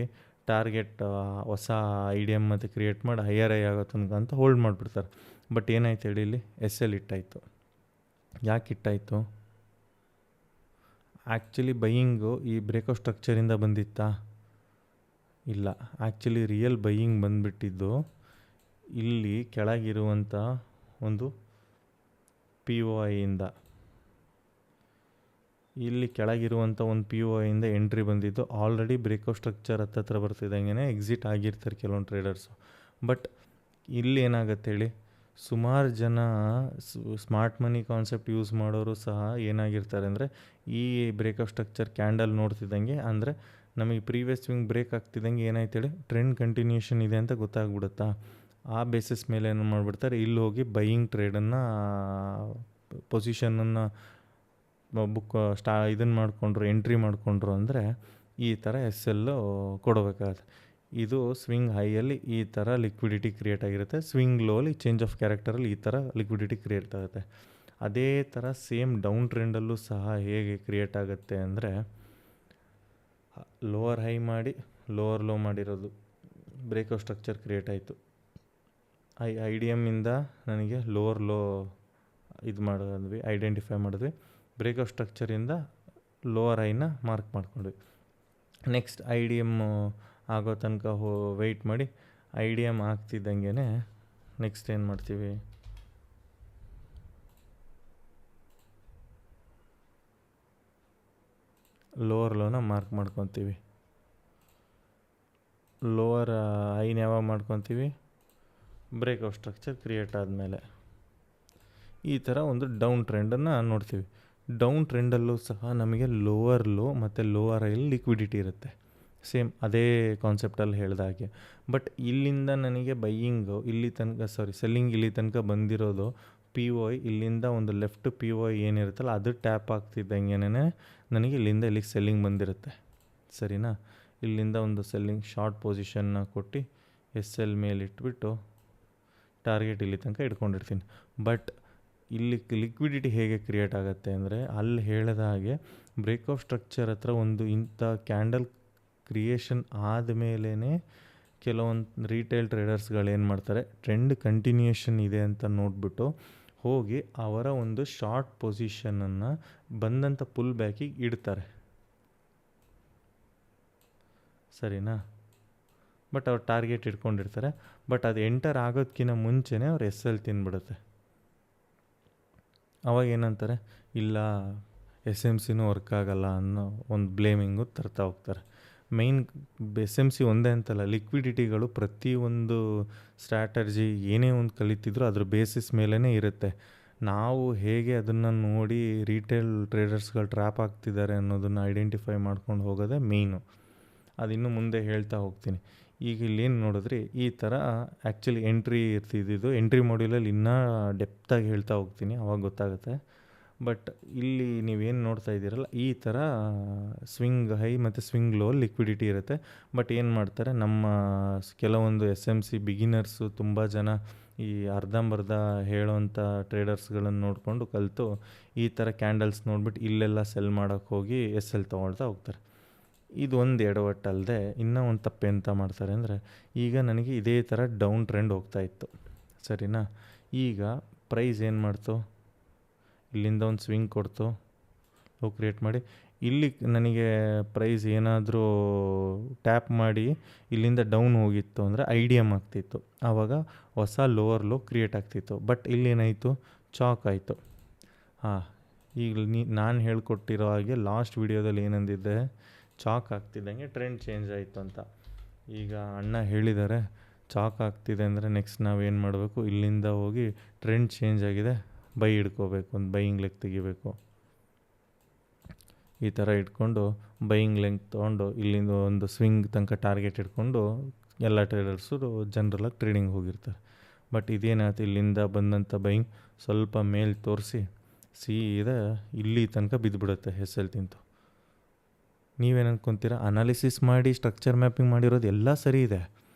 ಟಾರ್ಗೆಟ್ ಹೊಸ IDM ಮತ್ತು ಕ್ರಿಯೇಟ್ ಮಾಡಿ ಹೈಯರ್ ಆಗೋ ತನಕ ಅಂತ ಹೋಲ್ಡ್ ಮಾಡಿಬಿಡ್ತಾರೆ. ಬಟ್ ಏನಾಯ್ತು ಹೇಳಿ, ಇಲ್ಲಿ SL ಇಟ್ಟಾಯಿತು. ಯಾಕೆ ಇಟ್ಟಾಯಿತು? ಆ್ಯಕ್ಚುಲಿ ಬೈಯಿಂಗು ಈ ಬ್ರೇಕ್ ಆಫ್ ಸ್ಟ್ರಕ್ಚರಿಂದ ಬಂದಿತ್ತಾ? ಇಲ್ಲ. ಆ್ಯಕ್ಚುಲಿ ರಿಯಲ್ ಬೈಯಿಂಗ್ ಬಂದುಬಿಟ್ಟಿದ್ದು ಇಲ್ಲಿ ಕೆಳಗಿರುವಂಥ ಒಂದು POIಯಿಂದ, ಇಲ್ಲಿ ಕೆಳಗಿರುವಂಥ ಒಂದು POIಯಿಂದ ಎಂಟ್ರಿ ಬಂದಿದ್ದು. ಆಲ್ರೆಡಿ ಬ್ರೇಕ್ ಆಫ್ ಸ್ಟ್ರಕ್ಚರ್ ಹತ್ತತ್ರ ಬರ್ತಿದ್ದಂಗೆ ಎಕ್ಸಿಟ್ ಆಗಿರ್ತಾರೆ ಕೆಲವೊಂದು ಟ್ರೇಡರ್ಸು. ಬಟ್ ಇಲ್ಲಿ ಏನಾಗುತ್ತೆ ಹೇಳಿ, ಸುಮಾರು ಜನ ಸ್ಮಾರ್ಟ್ ಮನಿ ಕಾನ್ಸೆಪ್ಟ್ ಯೂಸ್ ಮಾಡೋರು ಸಹ ಏನಾಗಿರ್ತಾರೆ ಅಂದರೆ, ಈ ಬ್ರೇಕ್ ಆಫ್ ಸ್ಟ್ರಕ್ಚರ್ ಕ್ಯಾಂಡಲ್ ನೋಡ್ತಿದ್ದಂಗೆ, ಅಂದರೆ ನಮಗೆ ಪ್ರೀವಿಯಸ್ ಸ್ವಿಂಗ್ ಬ್ರೇಕ್ ಆಗ್ತಿದ್ದಂಗೆ ಏನಾಯ್ತು ಹೇಳಿ, ಟ್ರೆಂಡ್ ಕಂಟಿನ್ಯೂಷನ್ ಇದೆ ಅಂತ ಗೊತ್ತಾಗ್ಬಿಡುತ್ತಾ. ಆ ಬೇಸಿಸ್ ಮೇಲೆ ಏನು ಮಾಡಿಬಿಡ್ತಾರೆ, ಇಲ್ಲಿ ಹೋಗಿ ಬೈಯಿಂಗ್ ಟ್ರೇಡನ್ನು ಪೊಸಿಷನನ್ನು ಇದನ್ನು ಮಾಡಿಕೊಂಡ್ರು, ಎಂಟ್ರಿ ಮಾಡಿಕೊಂಡ್ರು ಅಂದರೆ ಈ ಥರ SL ಕೊಡಬೇಕಾಗುತ್ತೆ. ಇದು ಸ್ವಿಂಗ್ ಹೈಯಲ್ಲಿ ಈ ಥರ ಲಿಕ್ವಿಡಿಟಿ ಕ್ರಿಯೇಟ್ ಆಗಿರುತ್ತೆ, ಸ್ವಿಂಗ್ ಲೋಲಿ ಚೇಂಜ್ ಆಫ್ ಕ್ಯಾರೆಕ್ಟರಲ್ಲಿ ಈ ಥರ ಲಿಕ್ವಿಡಿಟಿ ಕ್ರಿಯೇಟ್ ಆಗುತ್ತೆ. ಅದೇ ಥರ ಸೇಮ್ ಡೌನ್ ಟ್ರೆಂಡಲ್ಲೂ ಸಹ ಹೇಗೆ ಕ್ರಿಯೇಟ್ ಆಗುತ್ತೆ ಅಂದರೆ, ಲೋವರ್ ಹೈ ಮಾಡಿ ಲೋವರ್ ಲೋ ಮಾಡಿರೋದು ಬ್ರೇಕ್ ಆಫ್ ಸ್ಟ್ರಕ್ಚರ್ ಕ್ರಿಯೇಟ್ ಆಯಿತು. IDMಯಿಂದ ನನಗೆ ಲೋವರ್ ಲೋ ಇದು ಮಾಡಿದ್ವಿ, ಐಡೆಂಟಿಫೈ ಮಾಡಿದ್ವಿ. ಬ್ರೇಕ್ ಆಫ್ ಸ್ಟ್ರಕ್ಚರಿಂದ ಲೋವರ್ ಹೈನ ಮಾರ್ಕ್ ಮಾಡ್ಕೊಂಡ್ವಿ. ನೆಕ್ಸ್ಟ್ IDM ಆಗೋ ತನಕ ವೆಯ್ಟ್ ಮಾಡಿ, IDM ಆಗ್ತಿದ್ದಂಗೆ ನೆಕ್ಸ್ಟ್ ಏನು ಮಾಡ್ತೀವಿ, ಲೋವರ್ ಲೋನ ಮಾರ್ಕ್ ಮಾಡ್ಕೊತೀವಿ. ಲೋವರ್ ಹೈನ ಯಾವಾಗ ಮಾಡ್ಕೊತೀವಿ, ಬ್ರೇಕ್ ಆಫ್ ಸ್ಟ್ರಕ್ಚರ್ ಕ್ರಿಯೇಟ್ ಆದಮೇಲೆ. ಈ ಥರ ಒಂದು ಡೌನ್ ಟ್ರೆಂಡನ್ನು ನೋಡ್ತೀವಿ. ಡೌನ್ ಟ್ರೆಂಡಲ್ಲೂ ಸಹ ನಮಗೆ ಲೋವರ್ ಲೋ ಮತ್ತು ಲೋವರ್ ಹೈಲಿ ಲಿಕ್ವಿಡಿಟಿ ಇರುತ್ತೆ, ಸೇಮ್ ಅದೇ ಕಾನ್ಸೆಪ್ಟಲ್ಲಿ ಹೇಳ್ದಾಗೆ. ಬಟ್ ಇಲ್ಲಿಂದ ನನಗೆ ಬೈಯಿಂಗು ಇಲ್ಲಿ ತನಕ ಸೆಲ್ಲಿಂಗ್ ಇಲ್ಲಿ ತನಕ ಬಂದಿರೋದು POI, ಇಲ್ಲಿಂದ ಒಂದು ಲೆಫ್ಟ್ POI ಏನಿರುತ್ತಲ್ಲ ಅದು ಟ್ಯಾಪ್ ಆಗ್ತಿದ್ದಂಗೆ ನನಗೆ ಇಲ್ಲಿಂದ ಇಲ್ಲಿಗೆ ಸೆಲ್ಲಿಂಗ್ ಬಂದಿರುತ್ತೆ. ಸರಿನಾ? ಇಲ್ಲಿಂದ ಒಂದು ಸೆಲ್ಲಿಂಗ್ ಶಾರ್ಟ್ ಪೊಸಿಷನ್ನ ಕೊಟ್ಟು SL ಮೇಲೆ ಇಟ್ಬಿಟ್ಟು ಟಾರ್ಗೆಟ್ ಇಲ್ಲಿ ತನಕ ಇಟ್ಕೊಂಡಿರ್ತೀನಿ. ಬಟ್ ಇಲ್ಲಿ ಲಿಕ್ವಿಡಿಟಿ ಹೇಗೆ ಕ್ರಿಯೇಟ್ ಆಗುತ್ತೆ ಅಂದರೆ, ಅಲ್ಲಿ ಹೇಳಿದ ಹಾಗೆ ಬ್ರೇಕ್ ಆಫ್ ಸ್ಟ್ರಕ್ಚರ್ ಹತ್ರ ಒಂದು ಇಂಥ ಕ್ಯಾಂಡಲ್ ಕ್ರಿಯೇಷನ್ ಆದಮೇಲೇ ಕೆಲವೊಂದು ರೀಟೇಲ್ ಟ್ರೇಡರ್ಸ್ಗಳೇನು ಮಾಡ್ತಾರೆ, ಟ್ರೆಂಡ್ ಕಂಟಿನ್ಯೂಷನ್ ಇದೆ ಅಂತ ನೋಡಿಬಿಟ್ಟು ಹೋಗಿ ಅವರ ಒಂದು ಶಾರ್ಟ್ ಪೊಸಿಷನನ್ನು ಬಂದಂಥ ಪುಲ್ ಬ್ಯಾಕಿಗೆ ಇಡ್ತಾರೆ. ಸರಿನಾ? ಬಟ್ ಅವ್ರು ಟಾರ್ಗೆಟ್ ಇಟ್ಕೊಂಡಿರ್ತಾರೆ. ಬಟ್ ಅದು ಎಂಟರ್ ಆಗೋದಕ್ಕಿಂತ ಮುಂಚೆನೇ ಅವ್ರು SL ತಿಂದ್ಬಿಡುತ್ತೆ. ಅವಾಗ ಏನಂತಾರೆ, ಇಲ್ಲ SMCನೂ ವರ್ಕ್ ಆಗಲ್ಲ ಅನ್ನೋ ಒಂದು ಬ್ಲೇಮಿಂಗು ತರ್ತಾ ಹೋಗ್ತಾರೆ. ಮೈನ್ SMC ಒಂದೇ ಅಂತಲ್ಲ, ಲಿಕ್ವಿಡಿಟಿಗಳು ಪ್ರತಿಯೊಂದು ಸ್ಟ್ರಾಟರ್ಜಿ ಏನೇ ಒಂದು ಕಲಿತಿದ್ರು ಅದ್ರ ಬೇಸಿಸ್ ಮೇಲೇ ಇರುತ್ತೆ. ನಾವು ಹೇಗೆ ಅದನ್ನು ನೋಡಿ ರೀಟೇಲ್ ಟ್ರೇಡರ್ಸ್ಗಳು ಟ್ರ್ಯಾಪ್ ಆಗ್ತಿದ್ದಾರೆ ಅನ್ನೋದನ್ನು ಐಡೆಂಟಿಫೈ ಮಾಡ್ಕೊಂಡು ಹೋಗೋದೇ ಮೇಯ್ನು. ಅದಿನ್ನೂ ಮುಂದೆ ಹೇಳ್ತಾ ಹೋಗ್ತೀನಿ. ಈಗ ಇಲ್ಲೇನು ನೋಡಿದ್ರಿ, ಈ ಥರ ಆ್ಯಕ್ಚುಲಿ ಎಂಟ್ರಿ ಇರ್ತಿದ್ದು, ಎಂಟ್ರಿ ಮಾಡ್ಯೂಲಲ್ಲಿ ಇನ್ನೂ ಡೆಪ್ತಾಗಿ ಹೇಳ್ತಾ ಹೋಗ್ತೀನಿ, ಅವಾಗ ಗೊತ್ತಾಗುತ್ತೆ. ಬಟ್ ಇಲ್ಲಿ ನೀವೇನು ನೋಡ್ತಾ ಇದ್ದೀರಲ್ಲ, ಈ ಥರ ಸ್ವಿಂಗ್ ಹೈ ಮತ್ತು ಸ್ವಿಂಗ್ ಲೋ ಲಿಕ್ವಿಡಿಟಿ ಇರುತ್ತೆ. ಬಟ್ ಏನು ಮಾಡ್ತಾರೆ, ನಮ್ಮ ಕೆಲವೊಂದು SMC ಬಿಗಿನರ್ಸು ತುಂಬ ಜನ ಈ ಅರ್ಧಂಬರ್ಧ ಹೇಳೋವಂಥ ಟ್ರೇಡರ್ಸ್ಗಳನ್ನು ನೋಡಿಕೊಂಡು ಕಲಿತು ಈ ಥರ ಕ್ಯಾಂಡಲ್ಸ್ ನೋಡ್ಬಿಟ್ಟು ಇಲ್ಲೆಲ್ಲ ಸೆಲ್ ಮಾಡೋಕ್ಕೆ ಹೋಗಿ SL ತೊಗೊಳ್ತಾ ಹೋಗ್ತಾರೆ. ಇದು ಒಂದು ಎಡವಟ್ಟಲ್ಲದೆ ಇನ್ನೂ ಒಂದು ತಪ್ಪು ಎಂತ ಮಾಡ್ತಾರೆ ಅಂದರೆ, ಈಗ ನನಗೆ ಇದೇ ಥರ ಡೌನ್ ಟ್ರೆಂಡ್ ಹೋಗ್ತಾಯಿತ್ತು. ಸರಿನಾ? ಈಗ ಪ್ರೈಸ್ ಏನು ಮಾಡ್ತು, ಇಲ್ಲಿಂದ ಒಂದು ಸ್ವಿಂಗ್ ಕೊಡ್ತು, ಲೋ ಕ್ರಿಯೇಟ್ ಮಾಡಿ ಇಲ್ಲಿ ನನಗೆ ಪ್ರೈಸ್ ಏನಾದರೂ ಟ್ಯಾಪ್ ಮಾಡಿ ಇಲ್ಲಿಂದ ಡೌನ್ ಹೋಗಿತ್ತು ಅಂದರೆ IDM ಆಗ್ತಿತ್ತು. ಆವಾಗ ಹೊಸ ಲೋವರ್ ಲೋ ಕ್ರಿಯೇಟ್ ಆಗ್ತಿತ್ತು. ಬಟ್ ಇಲ್ಲೇನಾಯಿತು, ಚಾಕ್ ಆಯಿತು. ಹಾಂ, ಈಗ ನಾನು ಹೇಳ್ಕೊಟ್ಟಿರೋ ಹಾಗೆ ಲಾಸ್ಟ್ ವಿಡಿಯೋದಲ್ಲಿ ಏನಂದಿದ್ದೆ, ಚಾಕ್ ಆಗ್ತಿದ್ದಂಗೆ ಟ್ರೆಂಡ್ ಚೇಂಜ್ ಆಯಿತು ಅಂತ. ಈಗ ಅಣ್ಣ ಹೇಳಿದ್ದಾರೆ ಚಾಕ್ ಆಗ್ತಿದೆ ಅಂದರೆ ನೆಕ್ಸ್ಟ್ ನಾವೇನು ಮಾಡಬೇಕು, ಇಲ್ಲಿಂದ ಹೋಗಿ ಟ್ರೆಂಡ್ ಚೇಂಜ್ ಆಗಿದೆ ಬೈ ಹಿಡ್ಕೋಬೇಕು, ಒಂದು ಬೈಯಿಂಗ್ ಲೆಗ್ ತೆಗಿಬೇಕು. ಈ ಥರ ಇಟ್ಕೊಂಡು ಬೈಯಿಂಗ್ ಲೆಗ್ ತೊಗೊಂಡು ಇಲ್ಲಿಂದ ಒಂದು ಸ್ವಿಂಗ್ ತನಕ ಟಾರ್ಗೆಟ್ ಇಟ್ಕೊಂಡು ಎಲ್ಲ ಟ್ರೇಡರ್ಸು ಜನರಲಾಗಿ ಟ್ರೇಡಿಂಗ್ ಹೋಗಿರ್ತಾರೆ. ಬಟ್ ಇದೇನಾಯ್ತು, ಇಲ್ಲಿಂದ ಬಂದಂಥ ಬೈಯಿಂಗ್ ಸ್ವಲ್ಪ ಮೇಲೆ ತೋರಿಸಿ ಸೀದಾ ಇಲ್ಲಿ ತನಕ ಬಿದ್ದುಬಿಡುತ್ತೆ ಹೆಸಲ್ ತಿಂತು. ನೀವೇನು ಅಂದ್ಕೊತೀರ, ಅನಾಲಿಸಿಸ್ ಮಾಡಿ ಸ್ಟ್ರಕ್ಚರ್ ಮ್ಯಾಪಿಂಗ್ ಮಾಡಿರೋದು ಎಲ್ಲ ಸರಿ ಇದೆ,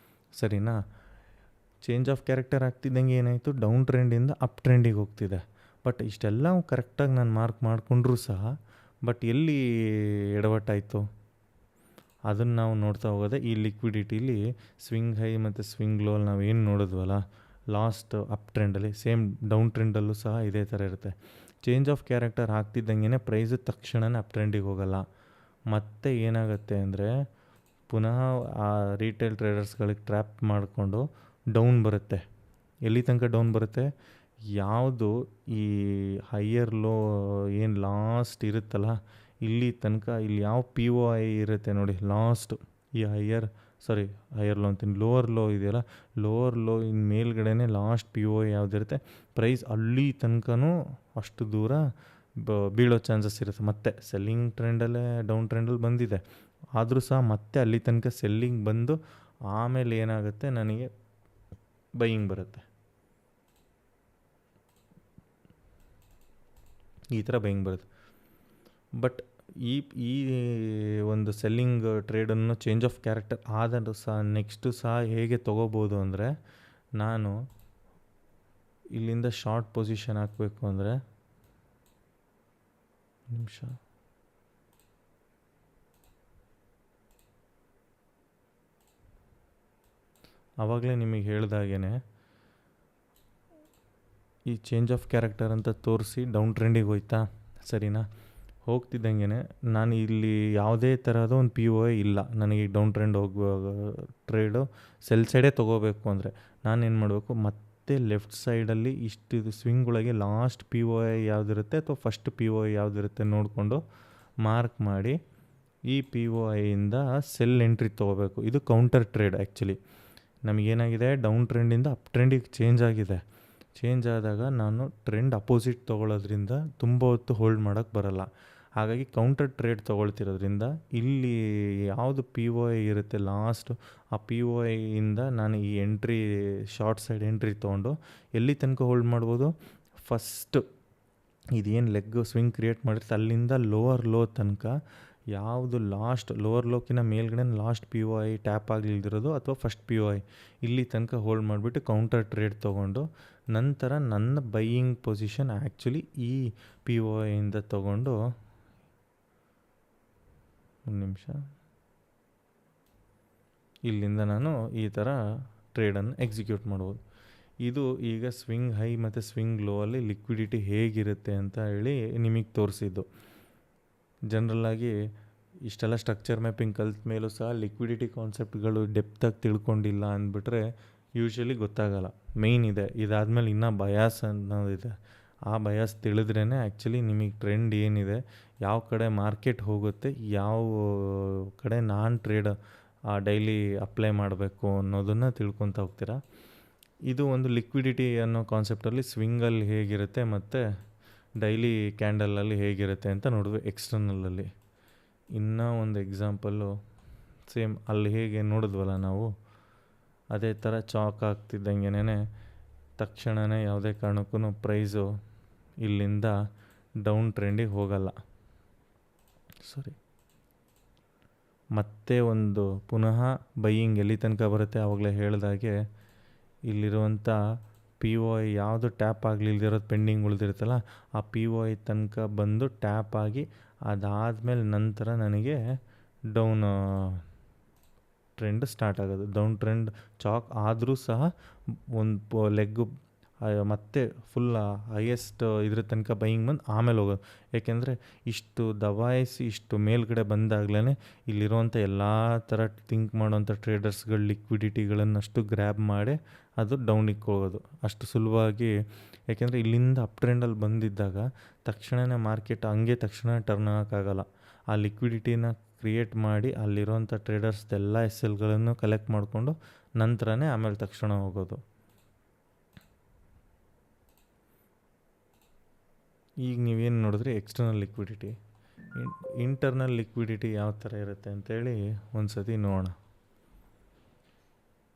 ಸರಿನಾ? ಚೇಂಜ್ ಆಫ್ ಕ್ಯಾರೆಕ್ಟರ್ ಆಗ್ತಿದ್ದಂಗೆ ಏನಾಯಿತು, ಡೌನ್ ಟ್ರೆಂಡಿಂದ ಅಪ್ ಟ್ರೆಂಡಿಗೆ ಹೋಗ್ತಿದೆ. ಬಟ್ ಇಷ್ಟೆಲ್ಲ ಕರೆಕ್ಟಾಗಿ ನಾನು ಮಾರ್ಕ್ ಮಾಡಿಕೊಂಡ್ರೂ ಸಹ ಬಟ್ ಎಲ್ಲಿ ಎಡವಟ್ಟಾಯಿತು ಅದನ್ನು ನಾವು ನೋಡ್ತಾ ಹೋಗೋದೆ. ಈ ಲಿಕ್ವಿಡಿಟಿಲಿ ಸ್ವಿಂಗ್ ಹೈ ಮತ್ತು ಸ್ವಿಂಗ್ ಲೋಲ್ಲಿ ನಾವು ಏನು ನೋಡಿದ್ವಲ್ಲ ಲಾಸ್ಟ್ ಅಪ್ ಟ್ರೆಂಡಲ್ಲಿ, ಸೇಮ್ ಡೌನ್ ಟ್ರೆಂಡಲ್ಲೂ ಸಹ ಇದೇ ಥರ ಇರುತ್ತೆ. ಚೇಂಜ್ ಆಫ್ ಕ್ಯಾರೆಕ್ಟರ್ ಆಗ್ತಿದ್ದಂಗೆ ಪ್ರೈಸು ತಕ್ಷಣವೇ ಅಪ್ ಟ್ರೆಂಡಿಗೆ ಹೋಗೋಲ್ಲ. ಮತ್ತೆ ಏನಾಗುತ್ತೆ ಅಂದರೆ ಪುನಃ ಆ ರೀಟೇಲ್ ಟ್ರೇಡರ್ಸ್ಗಳಿಗೆ ಟ್ರ್ಯಾಪ್ ಮಾಡಿಕೊಂಡು ಡೌನ್ ಬರುತ್ತೆ. ಎಲ್ಲಿ ತನಕ ಡೌನ್ ಬರುತ್ತೆ, ಯಾವುದು ಈ ಹೈಯರ್ ಲೋ ಏನು ಲಾಸ್ಟ್ ಇರುತ್ತಲ್ಲ ಇಲ್ಲಿ ತನಕ, ಇಲ್ಲಿ ಯಾವ ಪಿ ಒ ಐ ಇರುತ್ತೆ ನೋಡಿ ಲಾಸ್ಟು, ಈ ಹೈಯರ್ ಲೋ ಅಂತೀನಿ, ಲೋವರ್ ಲೋ ಇದೆಯಲ್ಲ, ಲೋವರ್ ಲೋ ಇನ್ನು ಮೇಲ್ಗಡೆನೇ ಲಾಸ್ಟ್ ಪಿ ಒ ಐ ಯಾವುದಿರುತ್ತೆ ಪ್ರೈಸ್ ಅಲ್ಲಿ ತನಕನೂ ಅಷ್ಟು ದೂರ ಬೀಳೋ ಚಾನ್ಸಸ್ ಇರುತ್ತೆ. ಮತ್ತೆ ಸೆಲ್ಲಿಂಗ್ ಟ್ರೆಂಡಲ್ಲೇ ಡೌನ್ ಟ್ರೆಂಡಲ್ಲಿ ಬಂದಿದೆ, ಆದರೂ ಸಹ ಮತ್ತೆ ಅಲ್ಲಿ ತನಕ ಸೆಲ್ಲಿಂಗ್ ಬಂದು ಆಮೇಲೆ ಏನಾಗುತ್ತೆ, ನನಗೆ ಬೈಯಿಂಗ್ ಬರುತ್ತೆ. ಈ ಥರ ಬೈಯಿಂಗ್ ಬರುತ್ತೆ. ಬಟ್ ಈ ಒಂದು ಸೆಲ್ಲಿಂಗ್ ಟ್ರೇಡನ್ನು ಚೇಂಜ್ ಆಫ್ ಕ್ಯಾರೆಕ್ಟರ್ ಆದರೂ ಸಹ ನೆಕ್ಸ್ಟು ಸಹ ಹೇಗೆ ತೊಗೋಬೋದು ಅಂದರೆ, ನಾನು ಇಲ್ಲಿಂದ ಶಾರ್ಟ್ ಪೊಸಿಷನ್ ಹಾಕಬೇಕು ಅಂದರೆ ನಿಮಿಷ, ಆವಾಗಲೇ ನಿಮಗೆ ಹೇಳ್ದಾಗೇ ಈ ಚೇಂಜ್ ಆಫ್ ಕ್ಯಾರೆಕ್ಟರ್ ಅಂತ ತೋರಿಸಿ ಡೌನ್ ಟ್ರೆಂಡಿಗೆ ಹೋಯ್ತಾ, ಸರಿನಾ? ಹೋಗ್ತಿದ್ದಂಗೆ ನಾನು ಇಲ್ಲಿ ಯಾವುದೇ ಥರದ ಒಂದು ಪಿ ಒ ಐ ಇಲ್ಲ ನನಗೆ ಡೌನ್ ಟ್ರೆಂಡ್ ಹೋಗುವಾಗ, ಟ್ರೇಡು ಸೆಲ್ ಸೈಡೇ ತೊಗೋಬೇಕು ಅಂದರೆ ನಾನೇನು ಮಾಡಬೇಕು, ಮತ್ತೆ ಲೆಫ್ಟ್ ಸೈಡಲ್ಲಿ ಇಷ್ಟು ಸ್ವಿಂಗ್ ಒಳಗೆ ಲಾಸ್ಟ್ ಪಿ ಒ ಐ ಯಾವುದಿರುತ್ತೆ ಅಥವಾ ಫಸ್ಟ್ ಪಿ ಒ ಐ ಯಾವುದಿರುತ್ತೆ ನೋಡಿಕೊಂಡು ಮಾರ್ಕ್ ಮಾಡಿ ಈ ಪಿ ಒ ಐಯಿಂದ ಸೆಲ್ ಎಂಟ್ರಿ ತೊಗೋಬೇಕು. ಇದು ಕೌಂಟರ್ ಟ್ರೇಡ್. ಆ್ಯಕ್ಚುಲಿ ನಮಗೇನಾಗಿದೆ, ಡೌನ್ ಟ್ರೆಂಡಿಂದ ಅಪ್ ಟ್ರೆಂಡಿಗೆ ಚೇಂಜ್ ಆಗಿದೆ. ಚೇಂಜ್ ಆದಾಗ ನಾನು ಟ್ರೆಂಡ್ ಅಪೋಸಿಟ್ ತೊಗೊಳ್ಳೋದ್ರಿಂದ ತುಂಬ ಹೊತ್ತು ಹೋಲ್ಡ್ ಮಾಡೋಕ್ಕೆ ಬರೋಲ್ಲ. ಹಾಗಾಗಿ ಕೌಂಟರ್ ಟ್ರೇಡ್ ತೊಗೊಳ್ತಿರೋದ್ರಿಂದ ಇಲ್ಲಿ ಯಾವುದು ಪಿ ಒ ಐ ಇರುತ್ತೆ ಲಾಸ್ಟು, ಆ ಪಿ ಒ ಐಯಿಂದ ನಾನು ಈ ಎಂಟ್ರಿ ಶಾರ್ಟ್ ಸೈಡ್ ಎಂಟ್ರಿ ತೊಗೊಂಡು ಎಲ್ಲಿ ತನಕ ಹೋಲ್ಡ್ ಮಾಡ್ಬೋದು, ಫಸ್ಟು ಇದೇನು ಲೆಗ್ ಸ್ವಿಂಗ್ ಕ್ರಿಯೇಟ್ ಮಾಡಿರುತ್ತೆ ಅಲ್ಲಿಂದ ಲೋವರ್ ಲೋ ತನಕ, ಯಾವುದು ಲಾಸ್ಟ್ ಲೋವರ್ ಲೋಕಿನ ಮೇಲ್ಗಡೆ last P O I tap ಆಗಲಿಲ್ದಿರೋದು ಅಥವಾ ಫಸ್ಟ್ ಪಿ ಒ ಐ ಇಲ್ಲಿ ತನಕ ಹೋಲ್ಡ್ ಮಾಡಿಬಿಟ್ಟು ಕೌಂಟರ್ ಟ್ರೇಡ್ ತೊಗೊಂಡು ನಂತರ ನನ್ನ ಬೈಯಿಂಗ್ ಪೊಸಿಷನ್ ಆ್ಯಕ್ಚುಲಿ ಈ ಪಿ ಒ ಐಯಿಂದ ತೊಗೊಂಡು, ಒಂದು ನಿಮಿಷ, ಇಲ್ಲಿಂದ ನಾನು ಈ ಥರ ಟ್ರೇಡನ್ನು ಎಕ್ಸಿಕ್ಯೂಟ್ ಮಾಡ್ಬೋದು. ಇದು ಈಗ ಸ್ವಿಂಗ್ ಹೈ ಮತ್ತು ಸ್ವಿಂಗ್ ಲೋ ಅಲ್ಲಿ ಲಿಕ್ವಿಡಿಟಿ ಹೇಗಿರುತ್ತೆ ಅಂತ ಹೇಳಿ ನಿಮಗೆ ತೋರಿಸಿದ್ದು. ಜನರಲ್ಲಾಗಿ ಇಷ್ಟೆಲ್ಲ ಸ್ಟ್ರಕ್ಚರ್ ಮ್ಯಾಪಿಂಗ್ ಕಲ್ತ ಮೇಲೂ ಸಹ ಲಿಕ್ವಿಡಿಟಿ ಕಾನ್ಸೆಪ್ಟ್ಗಳು ಡೆಪ್ತಾಗಿ ತಿಳ್ಕೊಂಡಿಲ್ಲ ಅಂದ್ಬಿಟ್ರೆ ಯೂಶ್ವಲಿ ಗೊತ್ತಾಗಲ್ಲ. ಮೇಯ್ನ್ ಇದೆ, ಇದಾದಮೇಲೆ ಇನ್ನೂ ಬಯಾಸ್ ಅನ್ನೋದಿದೆ. ಆ ಬಯಾಸ್ ತಿಳಿದ್ರೇ ಆ್ಯಕ್ಚುಲಿ ನಿಮಗೆ ಟ್ರೆಂಡ್ ಏನಿದೆ, ಯಾವ ಕಡೆ ಮಾರ್ಕೆಟ್ ಹೋಗುತ್ತೆ, ಯಾವ ಕಡೆ ಟ್ರೇಡ್ ಡೈಲಿ ಅಪ್ಲೈ ಮಾಡಬೇಕು ಅನ್ನೋದನ್ನು ತಿಳ್ಕೊತ ಹೋಗ್ತೀರಾ. ಇದು ಒಂದು ಲಿಕ್ವಿಡಿಟಿ ಅನ್ನೋ ಕಾನ್ಸೆಪ್ಟಲ್ಲಿ ಸ್ವಿಂಗಲ್ಲಿ ಹೇಗಿರುತ್ತೆ ಮತ್ತು ಡೈಲಿ ಕ್ಯಾಂಡಲಲ್ಲಿ ಹೇಗಿರುತ್ತೆ ಅಂತ ನೋಡಿದ್ವಿ ಎಕ್ಸ್ಟರ್ನಲಲ್ಲಿ. ಇನ್ನೂ ಒಂದು ಎಕ್ಸಾಂಪಲ್ಲು ಸೇಮ್ ಅಲ್ಲಿ ಹೇಗೆ ನೋಡಿದ್ವಲ್ಲ ನಾವು, ಅದೇ ಥರ ಚಾಕ್ ಆಗ್ತಿದ್ದಂಗೆನೇ ತಕ್ಷಣವೇ ಯಾವುದೇ ಕಾರಣಕ್ಕೂ ಪ್ರೈಸು ಇಲ್ಲಿಂದ ಡೌನ್ ಟ್ರೆಂಡಿಗೆ ಹೋಗಲ್ಲ. ಮತ್ತೆ ಒಂದು ಪುನಃ ಬೈಯಿಂಗ್ ಎಲ್ಲಿ ತನಕ ಬರುತ್ತೆ, ಆವಾಗಲೇ ಹೇಳಿದಾಗೆ ಇಲ್ಲಿರುವಂಥ ಪಿ ಒ ಐ ಯಾವುದು ಟ್ಯಾಪ್ ಆಗಲಿಲ್ದಿರೋದು ಪೆಂಡಿಂಗ್ ಉಳಿದಿರುತ್ತಲ್ಲ, ಆ ಪಿ ಒ ಐ ತನಕ ಬಂದು ಟ್ಯಾಪ್ ಆಗಿ ಅದಾದಮೇಲೆ ನಂತರ ನನಗೆ ಡೌನ್ ಟ್ರೆಂಡ್ ಸ್ಟಾರ್ಟ್ ಆಗೋದು. ಡೌನ್ ಟ್ರೆಂಡ್ ಚಾಕ್ ಆದರೂ ಸಹ ಒಂದು ಲೆಗ್ಗು ಮತ್ತೆ ಫುಲ್ ಹೈಯೆಸ್ಟ್ ಇದ್ರ ತನಕ ಬೈಯಿಂಗ್ ಬಂದು ಆಮೇಲೆ ಹೋಗೋದು. ಏಕೆಂದರೆ ಇಷ್ಟು ದಬಾಯಿಸಿ ಇಷ್ಟು ಮೇಲ್ಗಡೆ ಬಂದಾಗಲೇ ಇಲ್ಲಿರುವಂಥ ಎಲ್ಲ ಥರ ಥಿಂಕ್ ಮಾಡೋವಂಥ ಟ್ರೇಡರ್ಸ್ಗಳು ಲಿಕ್ವಿಡಿಟಿಗಳನ್ನಷ್ಟು ಗ್ರ್ಯಾಬ್ ಮಾಡಿ ಅದು ಡೌನಿಗೆ ಹೋಗೋದು ಅಷ್ಟು ಸುಲಭವಾಗಿ. ಯಾಕೆಂದರೆ ಇಲ್ಲಿಂದ ಅಪ್ ಟ್ರೆಂಡಲ್ಲಿ ಬಂದಿದ್ದಾಗ ತಕ್ಷಣವೇ ಮಾರ್ಕೆಟ್ ಹಂಗೆ ತಕ್ಷಣ ಟರ್ನ್ ಆಗೋಕ್ಕಾಗಲ್ಲ. ಆ ಲಿಕ್ವಿಡಿಟಿನ ಕ್ರಿಯೇಟ್ ಮಾಡಿ ಅಲ್ಲಿರೋಂಥ ಟ್ರೇಡರ್ಸ್ದೆಲ್ಲ ಎಸ್ ಎಲ್ಗಳನ್ನು ಕಲೆಕ್ಟ್ ಮಾಡಿಕೊಂಡು ನಂತರನೇ ಆಮೇಲೆ ತಕ್ಷಣ ಹೋಗೋದು. ಈಗ ನೀವೇನು ನೋಡಿದ್ರಿ ಎಕ್ಸ್ಟರ್ನಲ್ ಲಿಕ್ವಿಡಿಟಿ. ಇಂಟರ್ನಲ್ ಲಿಕ್ವಿಡಿಟಿ ಯಾವ ಥರ ಇರುತ್ತೆ ಅಂತೇಳಿ ಒಂದು ಸತಿ ನೋಡೋಣ.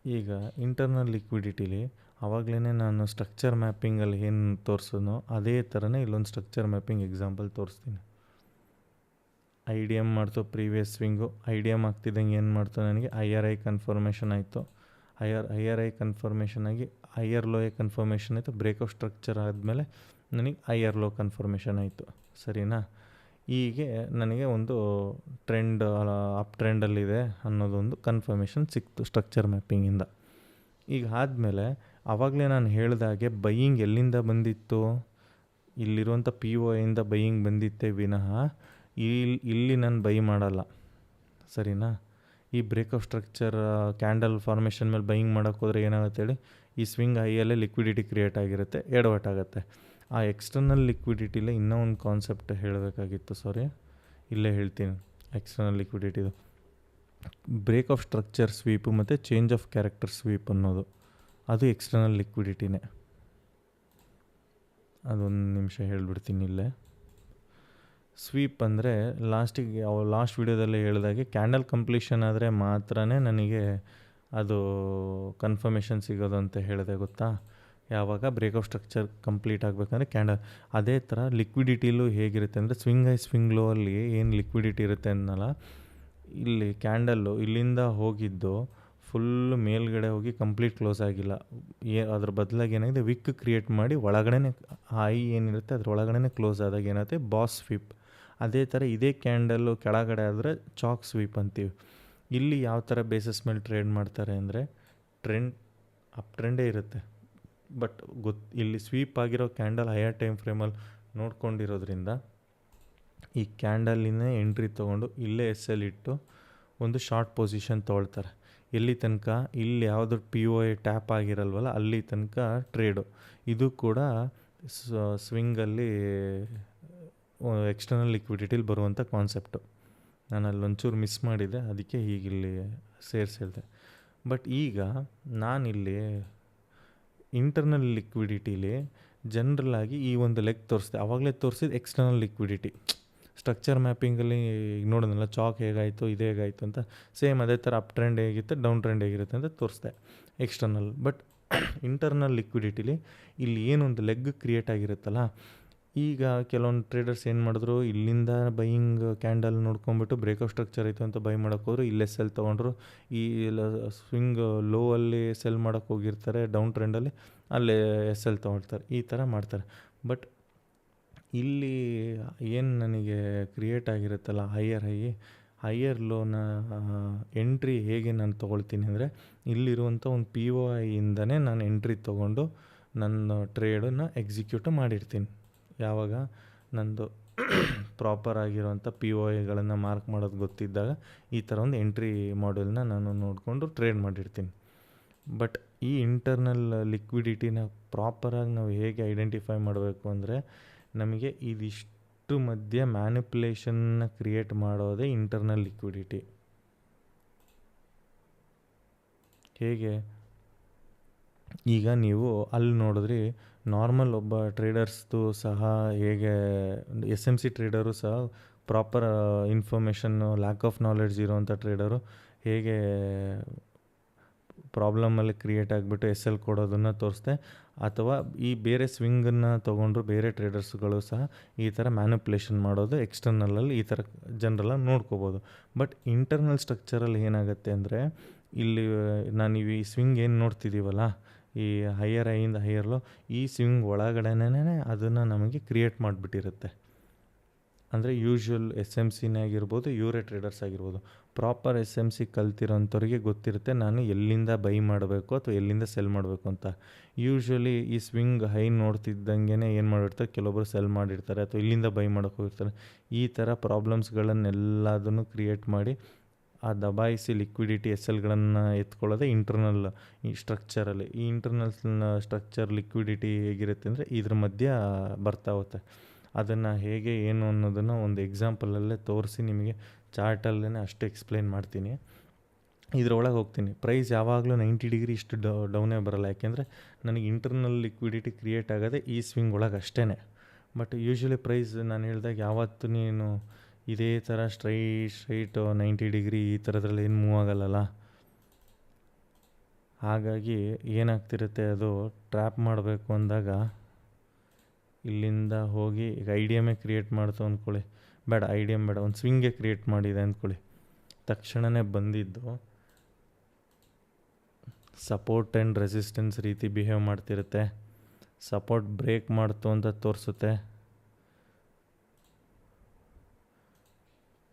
ಈಗ ಇಂಟರ್ನಲ್ ಲಿಕ್ವಿಡಿಟಿಲಿ ಆವಾಗಲೇ ನಾನು ಸ್ಟ್ರಕ್ಚರ್ ಮ್ಯಾಪಿಂಗಲ್ಲಿ ಏನು ತೋರಿಸೋನೋ ಅದೇ ಥರನೇ ಇಲ್ಲೊಂದು ಸ್ಟ್ರಕ್ಚರ್ ಮ್ಯಾಪಿಂಗ್ ಎಕ್ಸಾಂಪಲ್ ತೋರಿಸ್ತೀನಿ. ಐ ಡಿ ಎಮ್ ಮಾಡ್ತು previous swing. I D M ಆಗ್ತಿದ್ದಂಗೆ ಏನು ಮಾಡ್ತು, ನನಗೆ IRI ಕನ್ಫರ್ಮೇಷನ್ ಆಯಿತು. IRI ಕನ್ಫರ್ಮೇಷನ್ ಆಗಿ ಹೈಯರ್ ಲೋ ಕನ್ಫರ್ಮೇಷನ್ ಆಯಿತು. ಬ್ರೇಕ್ಔಟ್ ಸ್ಟ್ರಕ್ಚರ್ ಆದಮೇಲೆ ನನಗೆ ಹೈಯರ್ ಲೋ ಕನ್ಫರ್ಮೇಷನ್ ಆಯಿತು. ಸರಿನಾ? ಹೀಗೆ ನನಗೆ ಒಂದು ಟ್ರೆಂಡ್ ಅಪ್ ಟ್ರೆಂಡಲ್ಲಿದೆ ಅನ್ನೋದೊಂದು ಕನ್ಫರ್ಮೇಷನ್ ಸಿಕ್ತು ಸ್ಟ್ರಕ್ಚರ್ ಮ್ಯಾಪಿಂಗಿಂದ. ಈಗ ಆದಮೇಲೆ ಆವಾಗಲೇ ನಾನು ಹೇಳಿದಾಗೆ ಬೈಯಿಂಗ್ ಎಲ್ಲಿಂದ ಬಂದಿತ್ತು, ಇಲ್ಲಿರುವಂಥ PO ಇಂದ ಬೈಯಿಂಗ್ ಬಂದಿತ್ತೆ ವಿನಃ ಇಲ್ಲಿ ನಾನು ಬೈ ಮಾಡಲ್ಲ. ಸರಿನಾ? ಈ ಬ್ರೇಕ್ಔಟ್ ಸ್ಟ್ರಕ್ಚರ್ ಕ್ಯಾಂಡಲ್ ಫಾರ್ಮೇಷನ್ ಮೇಲೆ ಬೈಯಿಂಗ್ ಮಾಡೋಕ್ಕೆ ಹೋದರೆ ಏನಾಗುತ್ತೆ ಹೇಳಿ, ಈ ಸ್ವಿಂಗ್ ಹೈಯಲ್ಲೇ ಲಿಕ್ವಿಡಿಟಿ ಕ್ರಿಯೇಟ್ ಆಗಿರುತ್ತೆ, ಎಡವಟ್ಟಾಗುತ್ತೆ. ಆ ಎಕ್ಸ್ಟರ್ನಲ್ ಲಿಕ್ವಿಡಿಟಿಲೇ ಇನ್ನೂ ಒಂದು ಕಾನ್ಸೆಪ್ಟ್ ಹೇಳಬೇಕಾಗಿತ್ತು, ಸಾರಿ ಇಲ್ಲೇ ಹೇಳ್ತೀನಿ. External ಲಿಕ್ವಿಡಿಟಿದು break of structure sweep ಮತ್ತು ಚೇಂಜ್ ಆಫ್ ಕ್ಯಾರೆಕ್ಟರ್ ಸ್ವೀಪ್ ಅನ್ನೋದು ಅದು ಎಕ್ಸ್ಟರ್ನಲ್ ಲಿಕ್ವಿಡಿಟಿನೇ. ಅದೊಂದು ನಿಮಿಷ ಹೇಳ್ಬಿಡ್ತೀನಿ ಇಲ್ಲೇ. ಸ್ವೀಪ್ ಅಂದರೆ ಲಾಸ್ಟ್ ವೀಡಿಯೋದಲ್ಲೇ ಹೇಳಿದಾಗೆ ಕ್ಯಾಂಡಲ್ ಕಂಪ್ಲೀಷನ್ ಆದರೆ ಮಾತ್ರ ನನಗೆ ಅದು ಕನ್ಫರ್ಮೇಷನ್ ಸಿಗೋದು ಅಂತ ಹೇಳಿದೆ, ಗೊತ್ತಾ? ಯಾವಾಗ ಬ್ರೇಕ್ಔಟ್ ಸ್ಟ್ರಕ್ಚರ್ ಕಂಪ್ಲೀಟ್ ಆಗಬೇಕಂದ್ರೆ ಕ್ಯಾಂಡಲ್. ಅದೇ ಥರ ಲಿಕ್ವಿಡಿಟಿಲೂ ಹೇಗಿರುತ್ತೆ ಅಂದರೆ ಸ್ವಿಂಗ್ ಹೈ ಸ್ವಿಂಗ್ ಲೋ ಅಲ್ಲಿ ಏನು ಲಿಕ್ವಿಡಿಟಿ ಇರುತ್ತೆ ಅನ್ನಲ್ಲ, ಇಲ್ಲಿ ಕ್ಯಾಂಡಲ್ಲು ಇಲ್ಲಿಂದ ಹೋಗಿದ್ದು ಫುಲ್ಲು ಮೇಲ್ಗಡೆ ಹೋಗಿ ಕಂಪ್ಲೀಟ್ ಕ್ಲೋಸ್ ಆಗಿಲ್ಲ. ಅದ್ರ ಬದಲಾಗಿ ಏನಾಗಿದೆ, ವಿಕ್ ಕ್ರಿಯೇಟ್ ಮಾಡಿ ಒಳಗಡೆ ಹೈ ಏನಿರುತ್ತೆ ಅದ್ರ ಒಳಗಡೆ ಕ್ಲೋಸ್ ಆದಾಗ ಏನಾಗುತ್ತೆ, ಬಾಸ್ ಸ್ವೀಪ್. ಅದೇ ಥರ ಇದೇ ಕ್ಯಾಂಡಲ್ಲು ಕೆಳಗಡೆ ಆದರೆ ಚಾಕ್ ಸ್ವೀಪ್ ಅಂತೀವಿ. ಇಲ್ಲಿ ಯಾವ ಥರ ಬೇಸಿಸ್ ಮೇಲೆ ಟ್ರೇಡ್ ಮಾಡ್ತಾರೆ ಅಂದರೆ ಅಪ್ ಟ್ರೆಂಡೇ ಇರುತ್ತೆ, ಬಟ್ ಇಲ್ಲಿ ಸ್ವೀಪ್ ಆಗಿರೋ ಕ್ಯಾಂಡಲ್ ಹೈಯರ್ ಟೈಮ್ ಫ್ರೇಮಲ್ಲಿ ನೋಡ್ಕೊಂಡಿರೋದ್ರಿಂದ ಈ ಕ್ಯಾಂಡಲಿನೇ ಎಂಟ್ರಿ ತೊಗೊಂಡು ಇಲ್ಲೇ SL ಇಟ್ಟು ಒಂದು ಶಾರ್ಟ್ ಪೊಸಿಷನ್ ತೊಗೊಳ್ತಾರೆ. ಎಲ್ಲಿ ತನಕ ಇಲ್ಲಿ ಯಾವುದು POI ಟ್ಯಾಪ್ ಆಗಿರಲ್ವಲ್ಲ ಅಲ್ಲಿ ತನಕ ಟ್ರೇಡು. ಇದು ಕೂಡ ಸ್ವಿಂಗಲ್ಲಿ ಎಕ್ಸ್ಟರ್ನಲ್ ಲಿಕ್ವಿಡಿಟಿಲಿ ಬರುವಂಥ ಕಾನ್ಸೆಪ್ಟು. ನಾನು ಅಲ್ಲೊಂಚೂರು ಮಿಸ್ ಮಾಡಿದ್ದೆ, ಅದಕ್ಕೆ ಹೀಗಿಲ್ಲಿ ಸೇರಿಸಿದೆ. ಬಟ್ ಈಗ ನಾನಿಲ್ಲಿ ಇಂಟರ್ನಲ್ ಲಿಕ್ವಿಡಿಟಿಲಿ ಜನ್ರಲಾಗಿ ಈ ಒಂದು ಲೆಗ್ ತೋರಿಸಿದೆ. ಆವಾಗಲೇ ತೋರಿಸಿದ ಎಕ್ಸ್ಟರ್ನಲ್ ಲಿಕ್ವಿಡಿಟಿ ಸ್ಟ್ರಕ್ಚರ್ ಮ್ಯಾಪಿಂಗಲ್ಲಿ ನೋಡೋದಲ್ಲ, ಚಾಕ್ ಹೇಗಾಯಿತು ಇದು ಹೇಗಾಯಿತು ಅಂತ. ಸೇಮ್ ಅದೇ ಥರ ಅಪ್ ಟ್ರೆಂಡ್ ಹೇಗಿತ್ತು ಡೌನ್ ಟ್ರೆಂಡ್ ಹೇಗಿರುತ್ತೆ ಅಂತ ತೋರಿಸ್ದೆ ಎಕ್ಸ್ಟರ್ನಲ್. ಬಟ್ ಇಂಟರ್ನಲ್ ಲಿಕ್ವಿಡಿಟಿಲಿ ಇಲ್ಲಿ ಏನೊಂದು ಲೆಗ್ ಕ್ರಿಯೇಟ್ ಆಗಿರುತ್ತಲ್ಲ, ಈಗ ಕೆಲವೊಂದು ಟ್ರೇಡರ್ಸ್ ಏನು ಮಾಡಿದ್ರು, ಇಲ್ಲಿಂದ ಬೈಯಿಂಗ್ ಕ್ಯಾಂಡಲ್ ನೋಡ್ಕೊಂಬಿಟ್ಟು ಬ್ರೇಕ್ಔಟ್ ಸ್ಟ್ರಕ್ಚರ್ ಆಯಿತು ಅಂತ ಬೈ ಮಾಡೋಕ್ಕೆ ಹೋದ್ರು, ಇಲ್ಲೇ ಸೆಲ್ ತೊಗೊಂಡ್ರು. ಈ ಸ್ವಿಂಗ್ ಲೋ ಅಲ್ಲಿ ಸೆಲ್ ಮಾಡೋಕ್ಕೆ ಹೋಗಿರ್ತಾರೆ, ಡೌನ್ ಟ್ರೆಂಡಲ್ಲಿ ಅಲ್ಲೇ SL ತೊಗೊಳ್ತಾರೆ, ಈ ಥರ ಮಾಡ್ತಾರೆ. ಬಟ್ ಇಲ್ಲಿ ಏನು ನನಗೆ ಕ್ರಿಯೇಟ್ ಆಗಿರುತ್ತಲ್ಲ ಹೈಯರ್ ಲೋನ ಎಂಟ್ರಿ ಹೇಗೆ ನಾನು ತೊಗೊಳ್ತೀನಿ ಅಂದರೆ, ಇಲ್ಲಿರುವಂಥ ಒಂದು POI ಇಂದನೇ ನಾನು ಎಂಟ್ರಿ ತೊಗೊಂಡು ನನ್ನ ಟ್ರೇಡನ್ನು ಎಕ್ಸಿಕ್ಯೂಟ್ ಮಾಡಿರ್ತೀನಿ. ಯಾವಾಗ ನಂದು ಪ್ರಾಪರ್ ಆಗಿರೋಂಥ POIಗಳನ್ನು ಮಾರ್ಕ್ ಮಾಡೋದು ಗೊತ್ತಿದ್ದಾಗ ಈ ಥರ ಒಂದು ಎಂಟ್ರಿ ಮಾಡೆಲ್ನ ನಾನು ನೋಡಿಕೊಂಡು ಟ್ರೇಡ್ ಮಾಡಿರ್ತೀನಿ. ಬಟ್ ಈ ಇಂಟರ್ನಲ್ ಲಿಕ್ವಿಡಿಟಿನ ಪ್ರಾಪರಾಗಿ ನಾವು ಹೇಗೆ ಐಡೆಂಟಿಫೈ ಮಾಡಬೇಕು ಅಂದರೆ, ನಮಗೆ ಇದಿಷ್ಟು ಮಧ್ಯೆ ಮ್ಯಾನಿಪ್ಯುಲೇಷನ್ನ ಕ್ರಿಯೇಟ್ ಮಾಡೋದೇ ಇಂಟರ್ನಲ್ ಲಿಕ್ವಿಡಿಟಿ. ಹೇಗೆ, ಈಗ ನೀವು ಅಲ್ಲಿ ನೋಡಿದ್ರಿ ನಾರ್ಮಲ್ ಒಬ್ಬ ಟ್ರೇಡರ್ಸ್ದು ಸಹ ಹೇಗೆ SMC ಟ್ರೇಡರು ಸಹ proper information lack of knowledge ಇರೋವಂಥ ಟ್ರೇಡರು ಹೇಗೆ ಪ್ರಾಬ್ಲಮಲ್ಲಿ ಕ್ರಿಯೇಟ್ ಆಗಿಬಿಟ್ಟು SL ಕೊಡೋದನ್ನು ತೋರಿಸ್ದೆ. ಅಥವಾ ಈ ಬೇರೆ ಸ್ವಿಂಗನ್ನು ತೊಗೊಂಡ್ರು ಬೇರೆ ಟ್ರೇಡರ್ಸ್ಗಳು ಸಹ ಈ ಥರ ಮ್ಯಾನಿಪ್ಯುಲೇಷನ್ ಮಾಡೋದು ಎಕ್ಸ್ಟರ್ನಲಲ್ಲಿ ಈ ಥರ ಜನರಲ್ಲ ನೋಡ್ಕೋಬೋದು. ಬಟ್ ಇಂಟರ್ನಲ್ ಸ್ಟ್ರಕ್ಚರಲ್ಲಿ ಏನಾಗುತ್ತೆ ಅಂದರೆ, ಇಲ್ಲಿ ನಾನು ಈ ಸ್ವಿಂಗ್ ಏನು ನೋಡ್ತಿದ್ದೀವಲ್ಲ, ಈ ಹೈಯರ್ ಐಯಿಂದ ಹೈಯರ್ ಲೋ, ಈ ಸ್ವಿಂಗ್ ಒಳಗಡೆನೇ ಅದನ್ನು ನಮಗೆ ಕ್ರಿಯೇಟ್ ಮಾಡಿಬಿಟ್ಟಿರುತ್ತೆ. ಅಂದರೆ ಯೂಶ್ವಲ್ SMCನೇ ಆಗಿರ್ಬೋದು, ಇವರೇ ಟ್ರೇಡರ್ಸ್ ಆಗಿರ್ಬೋದು, ಪ್ರಾಪರ್ SMC ಕಲ್ತಿರೋಂಥವ್ರಿಗೆ ಗೊತ್ತಿರುತ್ತೆ ನಾನು ಎಲ್ಲಿಂದ ಬೈ ಮಾಡಬೇಕು ಅಥವಾ ಎಲ್ಲಿಂದ ಸೆಲ್ ಮಾಡಬೇಕು ಅಂತ. ಯೂಶ್ವಲಿ ಈ ಸ್ವಿಂಗ್ ಹೈ ನೋಡ್ತಿದ್ದಂಗೆ ಏನು ಮಾಡಿರ್ತಾರೆ, ಕೆಲವೊಬ್ಬರು ಸೆಲ್ ಮಾಡಿರ್ತಾರೆ ಅಥವಾ ಇಲ್ಲಿಂದ ಬೈ ಮಾಡೋಕ್ಕೆ ಹೋಗಿರ್ತಾರೆ. ಈ ಥರ ಪ್ರಾಬ್ಲಮ್ಸ್ಗಳನ್ನೆಲ್ಲದನ್ನು ಕ್ರಿಯೇಟ್ ಮಾಡಿ ಆ ದಬಾಯಿಸಿ ಲಿಕ್ವಿಡಿಟಿ ಎಸ್ ಎಲ್ಗಳನ್ನು ಎತ್ಕೊಳ್ಳೋದೇ ಇಂಟರ್ನಲ್ ಈ ಸ್ಟ್ರಕ್ಚರಲ್ಲಿ. ಈ ಇಂಟರ್ನಲ್ ಸ್ಟ್ರಕ್ಚರ್ ಲಿಕ್ವಿಡಿಟಿ ಹೇಗಿರುತ್ತೆ ಅಂದರೆ ಇದ್ರ ಮಧ್ಯ ಬರ್ತಾ ಹೋಗುತ್ತೆ. ಅದನ್ನು ಹೇಗೆ ಏನು ಅನ್ನೋದನ್ನು ಒಂದು ಎಕ್ಸಾಂಪಲಲ್ಲೇ ತೋರಿಸಿ ನಿಮಗೆ ಚಾರ್ಟಲ್ಲೇ ಅಷ್ಟು ಎಕ್ಸ್ಪ್ಲೇನ್ ಮಾಡ್ತೀನಿ. ಇದರೊಳಗೆ ಹೋಗ್ತೀನಿ. ಪ್ರೈಸ್ ಯಾವಾಗಲೂ 90 ಡಿಗ್ರಿ ಇಷ್ಟು ಡೌನೇ ಬರೋಲ್ಲ, ಯಾಕೆಂದರೆ ನನಗೆ ಇಂಟರ್ನಲ್ ಲಿಕ್ವಿಡಿಟಿ ಕ್ರಿಯೇಟ್ ಆಗೋದೇ ಈ ಸ್ವಿಂಗ್ ಒಳಗೆ ಅಷ್ಟೇ. ಬಟ್ ಯೂಶ್ವಲಿ ಪ್ರೈಸ್ ನಾನು ಹೇಳಿದಾಗ ಯಾವತ್ತೂ ನೀನು ಇದೇ ಥರ ಸ್ಟ್ರೈಟು 90 ಡಿಗ್ರಿ ಈ ಥರದ್ರಲ್ಲಿ ಏನು ಮೂವ್ ಆಗಲ್ಲಲ್ಲ. ಹಾಗಾಗಿ ಏನಾಗ್ತಿರುತ್ತೆ, ಅದು ಟ್ರ್ಯಾಪ್ ಮಾಡಬೇಕು ಅಂದಾಗ ಇಲ್ಲಿಂದ ಹೋಗಿ ಈಗ ಐ ಡಿ ಎಮ್ಮೇ ಕ್ರಿಯೇಟ್ ಮಾಡ್ತು ಅಂದ್ಕೊಳ್ಳಿ, ಬೇಡ ಐ ಡಿ ಎಮ್ ಬೇಡ, ಒಂದು ಸ್ವಿಂಗೇ ಕ್ರಿಯೇಟ್ ಮಾಡಿದೆ ಅಂದ್ಕೊಳ್ಳಿ, ತಕ್ಷಣವೇ ಬಂದಿದ್ದು ಸಪೋರ್ಟ್ ಆ್ಯಂಡ್ ರೆಸಿಸ್ಟೆನ್ಸ್ ರೀತಿ ಬಿಹೇವ್ ಮಾಡ್ತಿರುತ್ತೆ. ಸಪೋರ್ಟ್ ಬ್ರೇಕ್ ಮಾಡ್ತು ಅಂತ ತೋರಿಸುತ್ತೆ,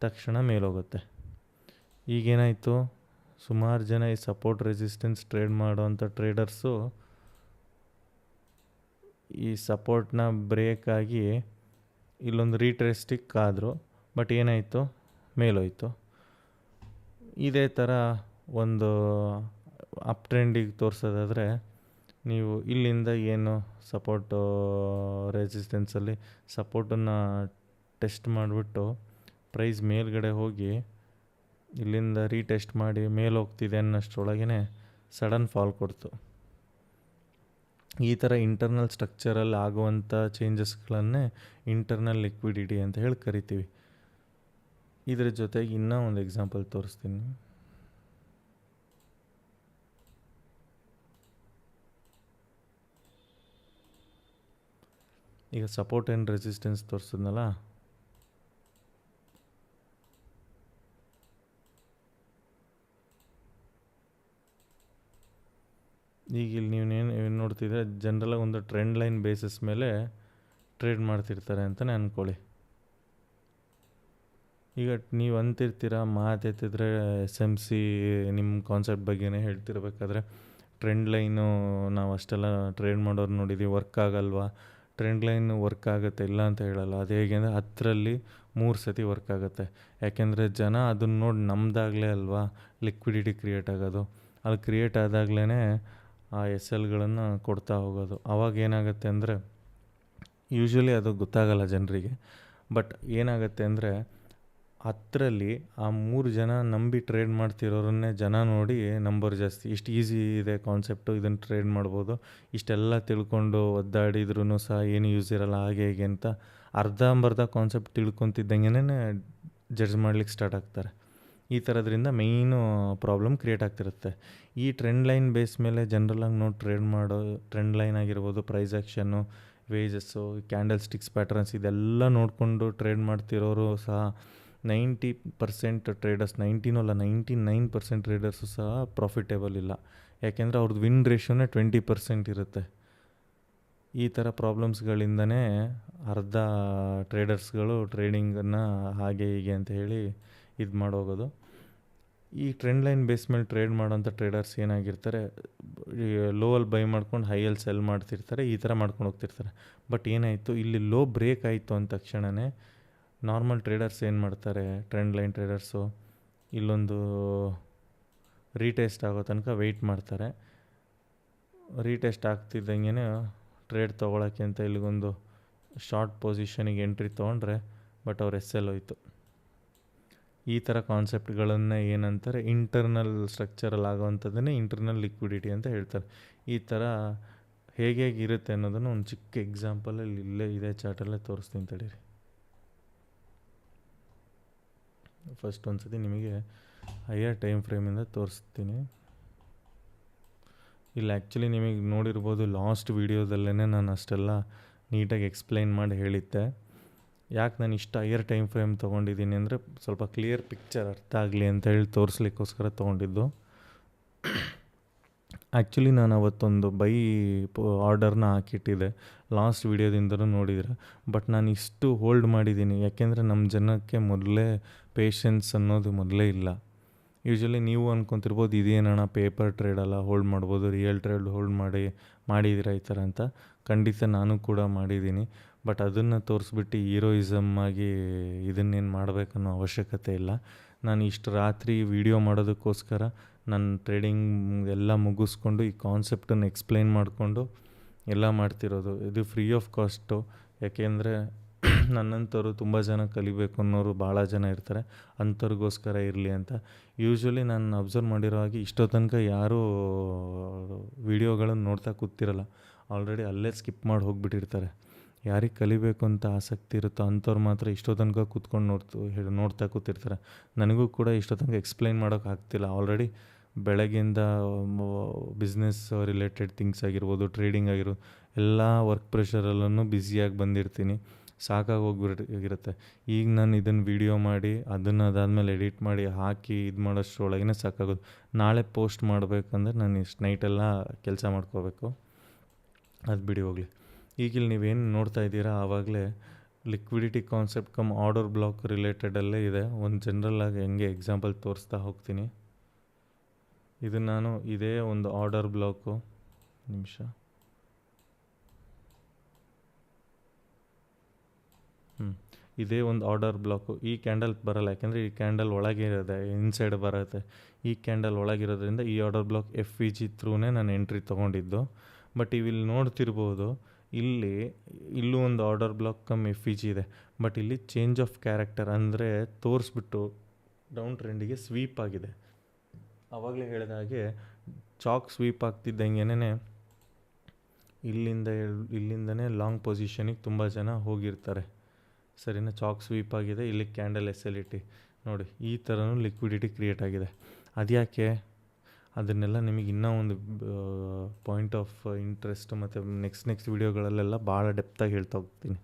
ತಕ್ಷಣ ಮೇಲೋಗುತ್ತೆ. ಈಗೇನಾಯಿತು, ಸುಮಾರು ಜನ ಈ ಸಪೋರ್ಟ್ ರೆಸಿಸ್ಟೆನ್ಸ್ ಟ್ರೇಡ್ ಮಾಡೋವಂಥ ಟ್ರೇಡರ್ಸು ಈ ಸಪೋರ್ಟ್ನ ಬ್ರೇಕ್ ಆಗಿ ಇಲ್ಲೊಂದು ರೀಟ್ರೇಸ್ಟಿಕ್ ಆದರು, ಬಟ್ ಏನಾಯಿತು, ಮೇಲೋಯ್ತು. ಇದೇ ಥರ ಒಂದು ಅಪ್ ಟ್ರೆಂಡಿಗೆ ತೋರಿಸೋದಾದರೆ ನೀವು ಇಲ್ಲಿಂದ ಏನು ಸಪೋರ್ಟು ರೆಸಿಸ್ಟೆನ್ಸಲ್ಲಿ ಸಪೋರ್ಟನ್ನು ಟೆಸ್ಟ್ ಮಾಡಿಬಿಟ್ಟು ಪ್ರೈಸ್ ಮೇಲ್ಗಡೆ ಹೋಗಿ ಇಲ್ಲಿಂದ ರೀಟೆಸ್ಟ್ ಮಾಡಿ ಮೇಲೆ ಹೋಗ್ತಿದೆ ಅನ್ನೋಷ್ಟರೊಳಗೇ ಸಡನ್ ಫಾಲ್ ಕೊಡ್ತು. ಈ ಥರ ಇಂಟರ್ನಲ್ ಸ್ಟ್ರಕ್ಚರಲ್ಲಿ ಆಗುವಂಥ ಚೇಂಜಸ್ಗಳನ್ನೇ ಇಂಟರ್ನಲ್ ಲಿಕ್ವಿಡಿಟಿ ಅಂತ ಹೇಳಿ ಕರಿತೀವಿ. ಇದ್ರ ಜೊತೆಗೆ ಇನ್ನೂ ಒಂದು ಎಕ್ಸಾಂಪಲ್ ತೋರಿಸ್ತೀನಿ. ಈಗ ಸಪೋರ್ಟ್ ಆ್ಯಂಡ್ ರೆಸಿಸ್ಟೆನ್ಸ್ ತೋರಿಸಿದ್ನಲ್ಲ, ಈಗ ಇಲ್ಲಿ ನೀವೇನು ನೋಡ್ತಿದ್ರೆ ಜನರಲಾಗಿ ಒಂದು ಟ್ರೆಂಡ್ ಲೈನ್ ಬೇಸಿಸ್ ಮೇಲೆ ಟ್ರೇಡ್ ಮಾಡ್ತಿರ್ತಾರೆ ಅಂತಲೇ ಅಂದ್ಕೊಳ್ಳಿ. ಈಗ ನೀವು ಅಂತಿರ್ತೀರ, ಮಾತೆತ್ತಿದ್ರೆ SMC ನಿಮ್ಮ ಕಾನ್ಸೆಪ್ಟ್ ಬಗ್ಗೆನೇ ಹೇಳ್ತಿರ್ಬೇಕಾದ್ರೆ ಟ್ರೆಂಡ್ ಲೈನು ನಾವು ಅಷ್ಟೆಲ್ಲ ಟ್ರೇಡ್ ಮಾಡೋರು ನೋಡಿದ್ದೀವಿ, ವರ್ಕ್ ಆಗಲ್ವಾ? ಟ್ರೆಂಡ್ ಲೈನ್ ವರ್ಕ್ ಆಗುತ್ತೆ, ಇಲ್ಲ ಅಂತ ಹೇಳಲ್ಲ. ಅದು ಹೇಗೆ ಅಂದರೆ 10ರಲ್ಲಿ 3 ಸತಿ ವರ್ಕ್ ಆಗುತ್ತೆ. ಯಾಕೆಂದರೆ ಜನ ಅದನ್ನು ನೋಡಿ ನಮ್ಮದಾಗಲೇ ಅಲ್ವಾ ಲಿಕ್ವಿಡಿಟಿ ಕ್ರಿಯೇಟ್ ಆಗೋದು. ಅಲ್ಲಿ ಕ್ರಿಯೇಟ್ ಆದಾಗಲೇ ಆ ಎಸ್ ಎಲ್ಗಳನ್ನು ಕೊಡ್ತಾ ಹೋಗೋದು. ಆವಾಗ ಏನಾಗುತ್ತೆ ಅಂದರೆ ಯೂಶ್ವಲಿ ಅದು ಗೊತ್ತಾಗಲ್ಲ ಜನರಿಗೆ. ಬಟ್ ಏನಾಗುತ್ತೆ ಅಂದರೆ 10ರಲ್ಲಿ ಆ 3 ಜನ ನಂಬಿ ಟ್ರೇಡ್ ಮಾಡ್ತಿರೋರನ್ನೇ ಜನ ನೋಡಿ ನಂಬರ್ ಜಾಸ್ತಿ. ಇಷ್ಟು ಈಸಿ ಇದೆ ಕಾನ್ಸೆಪ್ಟು, ಇದನ್ನು ಟ್ರೇಡ್ ಮಾಡ್ಬೋದು, ಇಷ್ಟೆಲ್ಲ ತಿಳ್ಕೊಂಡು ಒದ್ದಾಡಿದ್ರೂ ಸಹ ಏನು ಯೂಸ್ ಇರಲ್ಲ ಹಾಗೆ ಹೀಗೆ ಅಂತ ಅರ್ಧಂಬರ್ಧ ಕಾನ್ಸೆಪ್ಟ್ ತಿಳ್ಕೊತಿದ್ದಂಗೆ ಜಡ್ಜ್ ಮಾಡ್ಲಿಕ್ಕೆ ಸ್ಟಾರ್ಟ್ ಆಗ್ತಾರೆ. ಈ ಥರದ್ರಿಂದ ಮೇಯ್ನು ಪ್ರಾಬ್ಲಮ್ ಕ್ರಿಯೇಟ್ ಆಗ್ತಿರುತ್ತೆ. ಈ ಟ್ರೆಂಡ್ ಲೈನ್ ಬೇಸ್ ಮೇಲೆ ಜನರಲಾಗಿ ನೋಡಿ ಟ್ರೇಡ್ ಮಾಡೋ ಟ್ರೆಂಡ್ ಲೈನ್ ಆಗಿರ್ಬೋದು, price action, wedges, candle sticks patterns ಇದೆಲ್ಲ ನೋಡಿಕೊಂಡು ಟ್ರೇಡ್ ಮಾಡ್ತಿರೋರು ಸಹ 90% ಟ್ರೇಡರ್ಸ್, 99% ಟ್ರೇಡರ್ಸು ಸಹ ಪ್ರಾಫಿಟೇಬಲ್ ಇಲ್ಲ. ಯಾಕೆಂದರೆ ಅವ್ರದ್ದು ವಿನ್ ರೇಷಿಯೋನೇ 20% ಇರುತ್ತೆ. ಈ ಥರ ಪ್ರಾಬ್ಲಮ್ಸ್ಗಳಿಂದನೇ ಅರ್ಧ ಟ್ರೇಡರ್ಸ್ಗಳು ಟ್ರೇಡಿಂಗನ್ನು ಹಾಗೆ ಹೀಗೆ ಅಂತ ಹೇಳಿ ಇದು ಮಾಡೋಗೋದು. ಈ ಟ್ರೆಂಡ್ ಲೈನ್ ಬೇಸ್ ಮೇಲೆ ಟ್ರೇಡ್ ಮಾಡೋಂಥ ಟ್ರೇಡರ್ಸ್ ಏನಾಗಿರ್ತಾರೆ, ಲೋವಲ್ಲಿ ಬೈ ಮಾಡ್ಕೊಂಡು ಹೈಯಲ್ಲಿ ಸೆಲ್ ಮಾಡ್ತಿರ್ತಾರೆ, ಈ ಥರ ಮಾಡ್ಕೊಂಡು ಹೋಗ್ತಿರ್ತಾರೆ. ಬಟ್ ಏನಾಯಿತು, ಇಲ್ಲಿ ಲೋ ಬ್ರೇಕ್ ಆಯಿತು ಅಂದ ತಕ್ಷಣವೇ ನಾರ್ಮಲ್ ಟ್ರೇಡರ್ಸ್ ಏನು ಮಾಡ್ತಾರೆ, ಟ್ರೆಂಡ್ ಲೈನ್ ಟ್ರೇಡರ್ಸು ಇಲ್ಲೊಂದು ರೀಟೆಸ್ಟ್ ಆಗೋ ತನಕ ವೆಯ್ಟ್ ಮಾಡ್ತಾರೆ. ರೀಟೆಸ್ಟ್ ಆಗ್ತಿದ್ದಂಗೆ ಟ್ರೇಡ್ ತೊಗೊಳಕ್ಕೆ ಅಂತ ಇಲ್ಲಿಗೊಂದು ಶಾರ್ಟ್ ಪೊಸಿಷನಿಗೆ ಎಂಟ್ರಿ ತೊಗೊಂಡ್ರೆ ಬಟ್ ಅವ್ರು ಎಸ್ ಎಲ್ ಹೋಯ್ತು. ಈ ಥರ ಕಾನ್ಸೆಪ್ಟ್ಗಳನ್ನೇ ಏನಂತಾರೆ, ಇಂಟರ್ನಲ್ ಸ್ಟ್ರಕ್ಚರಲ್ಲಿ ಆಗೋವಂಥದ್ದನ್ನೇ ಇಂಟರ್ನಲ್ ಲಿಕ್ವಿಡಿಟಿ ಅಂತ ಹೇಳ್ತಾರೆ. ಈ ಥರ ಹೇಗಿರುತ್ತೆ ಅನ್ನೋದನ್ನು ಒಂದು ಚಿಕ್ಕ ಎಕ್ಸಾಂಪಲಲ್ಲಿ ಇಲ್ಲೇ ಇದೇ ಚಾರ್ಟಲ್ಲೇ ತೋರಿಸ್ತೀನಿ ತಡೀರಿ. ಫಸ್ಟ್ ಒಂದು ಸತಿ ನಿಮಗೆ ಹೈಯರ್ ಟೈಮ್ ಫ್ರೇಮಿಂದ ತೋರಿಸ್ತೀನಿ. ಇಲ್ಲಿ ಆ್ಯಕ್ಚುಲಿ ನಿಮಗೆ ನೋಡಿರ್ಬೋದು, ಲಾಸ್ಟ್ ವೀಡಿಯೋದಲ್ಲೇ ನಾನು ಅಷ್ಟೆಲ್ಲ ನೀಟಾಗಿ ಎಕ್ಸ್ಪ್ಲೈನ್ ಮಾಡಿ ಹೇಳಿದ್ದೆ. ಯಾಕೆ ನಾನು ಇಷ್ಟು ಹೈಯರ್ ಟೈಮ್ ಫ್ರೇಮ್ ತೊಗೊಂಡಿದ್ದೀನಿ ಅಂದರೆ ಸ್ವಲ್ಪ ಕ್ಲಿಯರ್ ಪಿಕ್ಚರ್ ಅರ್ಥ ಆಗಲಿ ಅಂತ ಹೇಳಿ ತೋರಿಸ್ಲಿಕ್ಕೋಸ್ಕರ ತೊಗೊಂಡಿದ್ದು. ಆ್ಯಕ್ಚುಲಿ ನಾನು ಅವತ್ತೊಂದು ಬೈ ಆರ್ಡರ್ನ ಹಾಕಿಟ್ಟಿದ್ದೆ, ಲಾಸ್ಟ್ ವೀಡಿಯೋದಿಂದಲೂ ನೋಡಿದರೆ. ಬಟ್ ನಾನು ಇಷ್ಟು ಹೋಲ್ಡ್ ಮಾಡಿದ್ದೀನಿ ಯಾಕೆಂದರೆ ನಮ್ಮ ಜನಕ್ಕೆ ಮೊದಲೇ ಪೇಷನ್ಸ್ ಅನ್ನೋದು ಮೊದಲೇ ಇಲ್ಲ. ಯೂಶ್ವಲಿ ನೀವು ಅಂದ್ಕೊತಿರ್ಬೋದು ಇದೇನಣ್ಣ ಪೇಪರ್ ಟ್ರೇಡೆಲ್ಲ ಹೋಲ್ಡ್ ಮಾಡ್ಬೋದು, ರಿಯಲ್ ಟ್ರೇಡ್ ಹೋಲ್ಡ್ ಮಾಡಿದ್ದೀರಾ ಈ ಥರ ಅಂತ. ಖಂಡಿತ ನಾನು ಕೂಡ ಮಾಡಿದ್ದೀನಿ. ಬಟ್ ಅದನ್ನು ತೋರಿಸ್ಬಿಟ್ಟು ಹೀರೋಯಿಸಮ್ ಆಗಿ ಇದನ್ನೇನು ಮಾಡಬೇಕನ್ನೋ ಅವಶ್ಯಕತೆ ಇಲ್ಲ. ನಾನು ಇಷ್ಟು ರಾತ್ರಿ ವೀಡಿಯೋ ಮಾಡೋದಕ್ಕೋಸ್ಕರ ನನ್ನ ಟ್ರೇಡಿಂಗ್ ಎಲ್ಲ ಮುಗಿಸ್ಕೊಂಡು ಈ ಕಾನ್ಸೆಪ್ಟನ್ನು ಎಕ್ಸ್ಪ್ಲೈನ್ ಮಾಡಿಕೊಂಡು ಎಲ್ಲ ಮಾಡ್ತಿರೋದು. ಇದು ಫ್ರೀ ಆಫ್ ಕಾಸ್ಟು. ಯಾಕೆಂದರೆ ನನ್ನಂಥವ್ರು ತುಂಬ ಜನ ಕಲಿಬೇಕು ಅನ್ನೋರು ಭಾಳ ಜನ ಇರ್ತಾರೆ, ಅಂಥವ್ರಿಗೋಸ್ಕರ ಇರಲಿ ಅಂತ. ಯೂಶ್ವಲಿ ನಾನು ಅಬ್ಸರ್ವ್ ಮಾಡಿರೋ ಹಾಗೆ ಇಷ್ಟೋ ತನಕ ಯಾರೂ ವೀಡಿಯೋಗಳನ್ನು ನೋಡ್ತಾ ಕೂತಿರಲ್ಲ, ಆಲ್ರೆಡಿ ಅಲ್ಲೇ ಸ್ಕಿಪ್ ಮಾಡಿ ಹೋಗಿಬಿಟ್ಟಿರ್ತಾರೆ. ಯಾರಿಗೆ ಕಲಿಬೇಕು ಅಂತ ಆಸಕ್ತಿ ಇರುತ್ತೋ ಅಂಥವ್ರು ಮಾತ್ರ ಇಷ್ಟೋ ತನಕ ಕೂತ್ಕೊಂಡು ನೋಡ್ತಾ ಕೂತಿರ್ತಾರೆ. ನನಗೂ ಕೂಡ ಇಷ್ಟೋ ತನಕ ಎಕ್ಸ್ಪ್ಲೈನ್ ಮಾಡೋಕೆ ಆಗ್ತಿಲ್ಲ. ಆಲ್ರೆಡಿ ಬೆಳಗ್ಗೆಯಿಂದ ಬಿಸ್ನೆಸ್ ರಿಲೇಟೆಡ್ ಥಿಂಗ್ಸ್ ಆಗಿರ್ಬೋದು, ಟ್ರೇಡಿಂಗ್ ಆಗಿರ್ಬೋದು, ಎಲ್ಲ ವರ್ಕ್ ಪ್ರೆಷರಲ್ಲೂ ಬ್ಯುಸಿಯಾಗಿ ಬಂದಿರ್ತೀನಿ, ಸಾಕಾಗೋಗಿರುತ್ತೆ. ಈಗ ನಾನು ಇದನ್ನು ವೀಡಿಯೋ ಮಾಡಿ ಅದಾದಮೇಲೆ ಎಡಿಟ್ ಮಾಡಿ ಹಾಕಿ ಇದು ಮಾಡೋಷ್ಟರೊಳಗೇ ಸಾಕಾಗೋದು. ನಾಳೆ ಪೋಸ್ಟ್ ಮಾಡಬೇಕಂದ್ರೆ ನಾನು ಇಷ್ಟು ನೈಟೆಲ್ಲ ಕೆಲಸ ಮಾಡ್ಕೋಬೇಕು. ಅದು ಬಿಡಿ ಹೋಗಲಿ. ಈಗಿಲ್ಲಿ ನೀವೇನು ನೋಡ್ತಾ ಇದ್ದೀರಾ ಆವಾಗಲೇ liquidity concept cum order block ರಿಲೇಟೆಡಲ್ಲೇ ಇದೆ. ಒಂದು ಜನರಲ್ಲಾಗಿ ಹೆಂಗೆ ಎಕ್ಸಾಂಪಲ್ ತೋರಿಸ್ತಾ ಹೋಗ್ತೀನಿ. ಇದು ನಾನು ಇದೇ ಒಂದು ಆರ್ಡರ್ ಬ್ಲಾಕು, ನಿಮಿಷ, ಇದೇ ಒಂದು ಆರ್ಡರ್ ಬ್ಲಾಕು. ಈ ಕ್ಯಾಂಡಲ್ ಬರೋಲ್ಲ, ಯಾಕೆಂದರೆ ಈ ಕ್ಯಾಂಡಲ್ ಒಳಗೆ ಇರೋದೆ, ಇನ್ಸೈಡ್ ಬರುತ್ತೆ. ಈ ಕ್ಯಾಂಡಲ್ ಒಳಗಿರೋದ್ರಿಂದ ಈ ಆರ್ಡರ್ ಬ್ಲಾಕ್ FVG ಥ್ರೂನೇ ನಾನು ಎಂಟ್ರಿ ತೊಗೊಂಡಿದ್ದು. ಬಟ್ ಇವಿಲ್ಲಿ ನೋಡ್ತಿರ್ಬೋದು, ಇಲ್ಲೂ ಒಂದು ಆರ್ಡರ್ ಬ್ಲಾಕ್ ಕಮ್ FVG ಇದೆ. ಬಟ್ ಇಲ್ಲಿ ಚೇಂಜ್ ಆಫ್ ಕ್ಯಾರೆಕ್ಟರ್ ಅಂದರೆ ತೋರಿಸ್ಬಿಟ್ಟು ಡೌನ್ ಟ್ರೆಂಡಿಗೆ ಸ್ವೀಪ್ ಆಗಿದೆ. ಆವಾಗಲೇ ಹೇಳಿದ ಹಾಗೆ ಚಾಕ್ ಸ್ವೀಪ್ ಆಗ್ತಿದ್ದಂಗೆನೇ ಇಲ್ಲಿಂದನೇ ಲಾಂಗ್ ಪೊಸಿಷನಿಗೆ ತುಂಬ ಜನ ಹೋಗಿರ್ತಾರೆ. ಸರಿನಾ? ಚಾಕ್ ಸ್ವೀಪ್ ಆಗಿದೆ, ಇಲ್ಲಿ ಕ್ಯಾಂಡಲ್ SLT ನೋಡಿ, ಈ ಥರನೂ ಲಿಕ್ವಿಡಿಟಿ ಕ್ರಿಯೇಟ್ ಆಗಿದೆ. ಅದ್ಯಾಕೆ? ಅದನ್ನೆಲ್ಲ ನಿಮಗೆ ಇನ್ನೂ ಒಂದು ಪಾಯಿಂಟ್ ಆಫ್ ಇಂಟ್ರೆಸ್ಟ್ ಮತ್ತು ನೆಕ್ಸ್ಟ್ ವೀಡಿಯೋಗಳಲ್ಲೆಲ್ಲ ಭಾಳ ಡೆಪ್ತಾಗಿ ಹೇಳ್ತಾ ಹೋಗ್ತೀನಿ.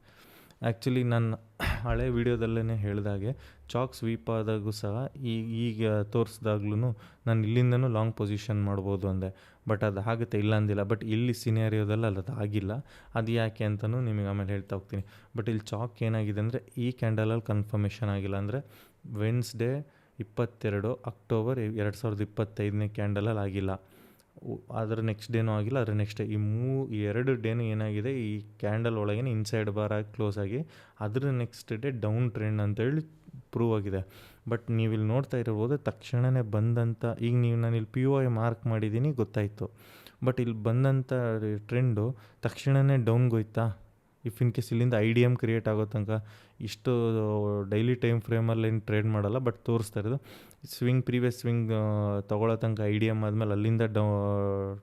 ಆ್ಯಕ್ಚುಲಿ ನಾನು ಹಳೆ ವೀಡಿಯೋದಲ್ಲೇ ಹೇಳಿದಾಗೆ ಚಾಕ್ ಸ್ವೀಪ್ ಆದಾಗೂ ಸಹ ಈಗ ತೋರಿಸ್ದಾಗ್ಲೂ ನಾನು ಇಲ್ಲಿಂದನೂ ಲಾಂಗ್ ಪೊಸಿಷನ್ ಮಾಡ್ಬೋದು ಅಂದೆ. ಬಟ್ ಅದು ಆಗುತ್ತೆ, ಇಲ್ಲ ಅಂದಿಲ್ಲ. ಬಟ್ ಇಲ್ಲಿ ಸಿನಾರಿಯೋದಲ್ಲಿ ಅದು ಆಗಿಲ್ಲ. ಅದು ಯಾಕೆ ಅಂತಲೂ ನಿಮಗೆ ಆಮೇಲೆ ಹೇಳ್ತಾ ಹೋಗ್ತೀನಿ. ಬಟ್ ಇಲ್ಲಿ ಚಾಕ್ ಏನಾಗಿದೆ ಅಂದರೆ ಈ ಕ್ಯಾಂಡಲಲ್ಲಿ ಕನ್ಫರ್ಮೇಷನ್ ಆಗಿಲ್ಲ. ಅಂದರೆ ವೆನ್ಸ್ಡೇ 22 ಅಕ್ಟೋಬರ್ 2025 ಕ್ಯಾಂಡಲಲ್ಲಿ ಆಗಿಲ್ಲ. ಅದರ ನೆಕ್ಸ್ಟ್ ಡೇನೂ ಆಗಿಲ್ಲ, ಅದರ ನೆಕ್ಸ್ಟ್ ಡೇ, ಈ 2 ಡೇನೂ ಏನಾಗಿದೆ, ಈ ಕ್ಯಾಂಡಲ್ ಒಳಗೇ ಇನ್ಸೈಡ್ ಬಾರ್ ಆಗಿ ಕ್ಲೋಸ್ ಆಗಿ ಅದರ ನೆಕ್ಸ್ಟ್ ಡೇ ಡೌನ್ ಟ್ರೆಂಡ್ ಅಂತೇಳಿ ಪ್ರೂವ್ ಆಗಿದೆ. ಬಟ್ ನೀವಿಲ್ಲಿ ನೋಡ್ತಾ ಇರ್ಬೋದು, ತಕ್ಷಣವೇ ಬಂದಂಥ, ಈಗ ನಾನಿಲ್ಲಿ POI ಮಾರ್ಕ್ ಮಾಡಿದ್ದೀನಿ ಗೊತ್ತಾಯಿತು. ಬಟ್ ಇಲ್ಲಿ ಬಂದಂಥ ಟ್ರೆಂಡು ತಕ್ಷಣವೇ ಡೌನ್ಗೋಯ್ತಾ? ಇಫ್ ಇನ್ ಕೇಸ್ ಇಲ್ಲಿಂದ IDM ಕ್ರಿಯೇಟ್ ಆಗೋ ತನಕ ಇಷ್ಟು ಡೈಲಿ ಟೈಮ್ ಫ್ರೇಮಲ್ಲಿ ಏನು ಟ್ರೇಡ್ ಮಾಡಲ್ಲ. ಬಟ್ ತೋರಿಸ್ತಾ ಇರೋದು ಪ್ರೀವಿಯಸ್ ಸ್ವಿಂಗ್ ತೊಗೊಳ್ಳೋ ತನಕ IDM ಆದಮೇಲೆ ಅಲ್ಲಿಂದ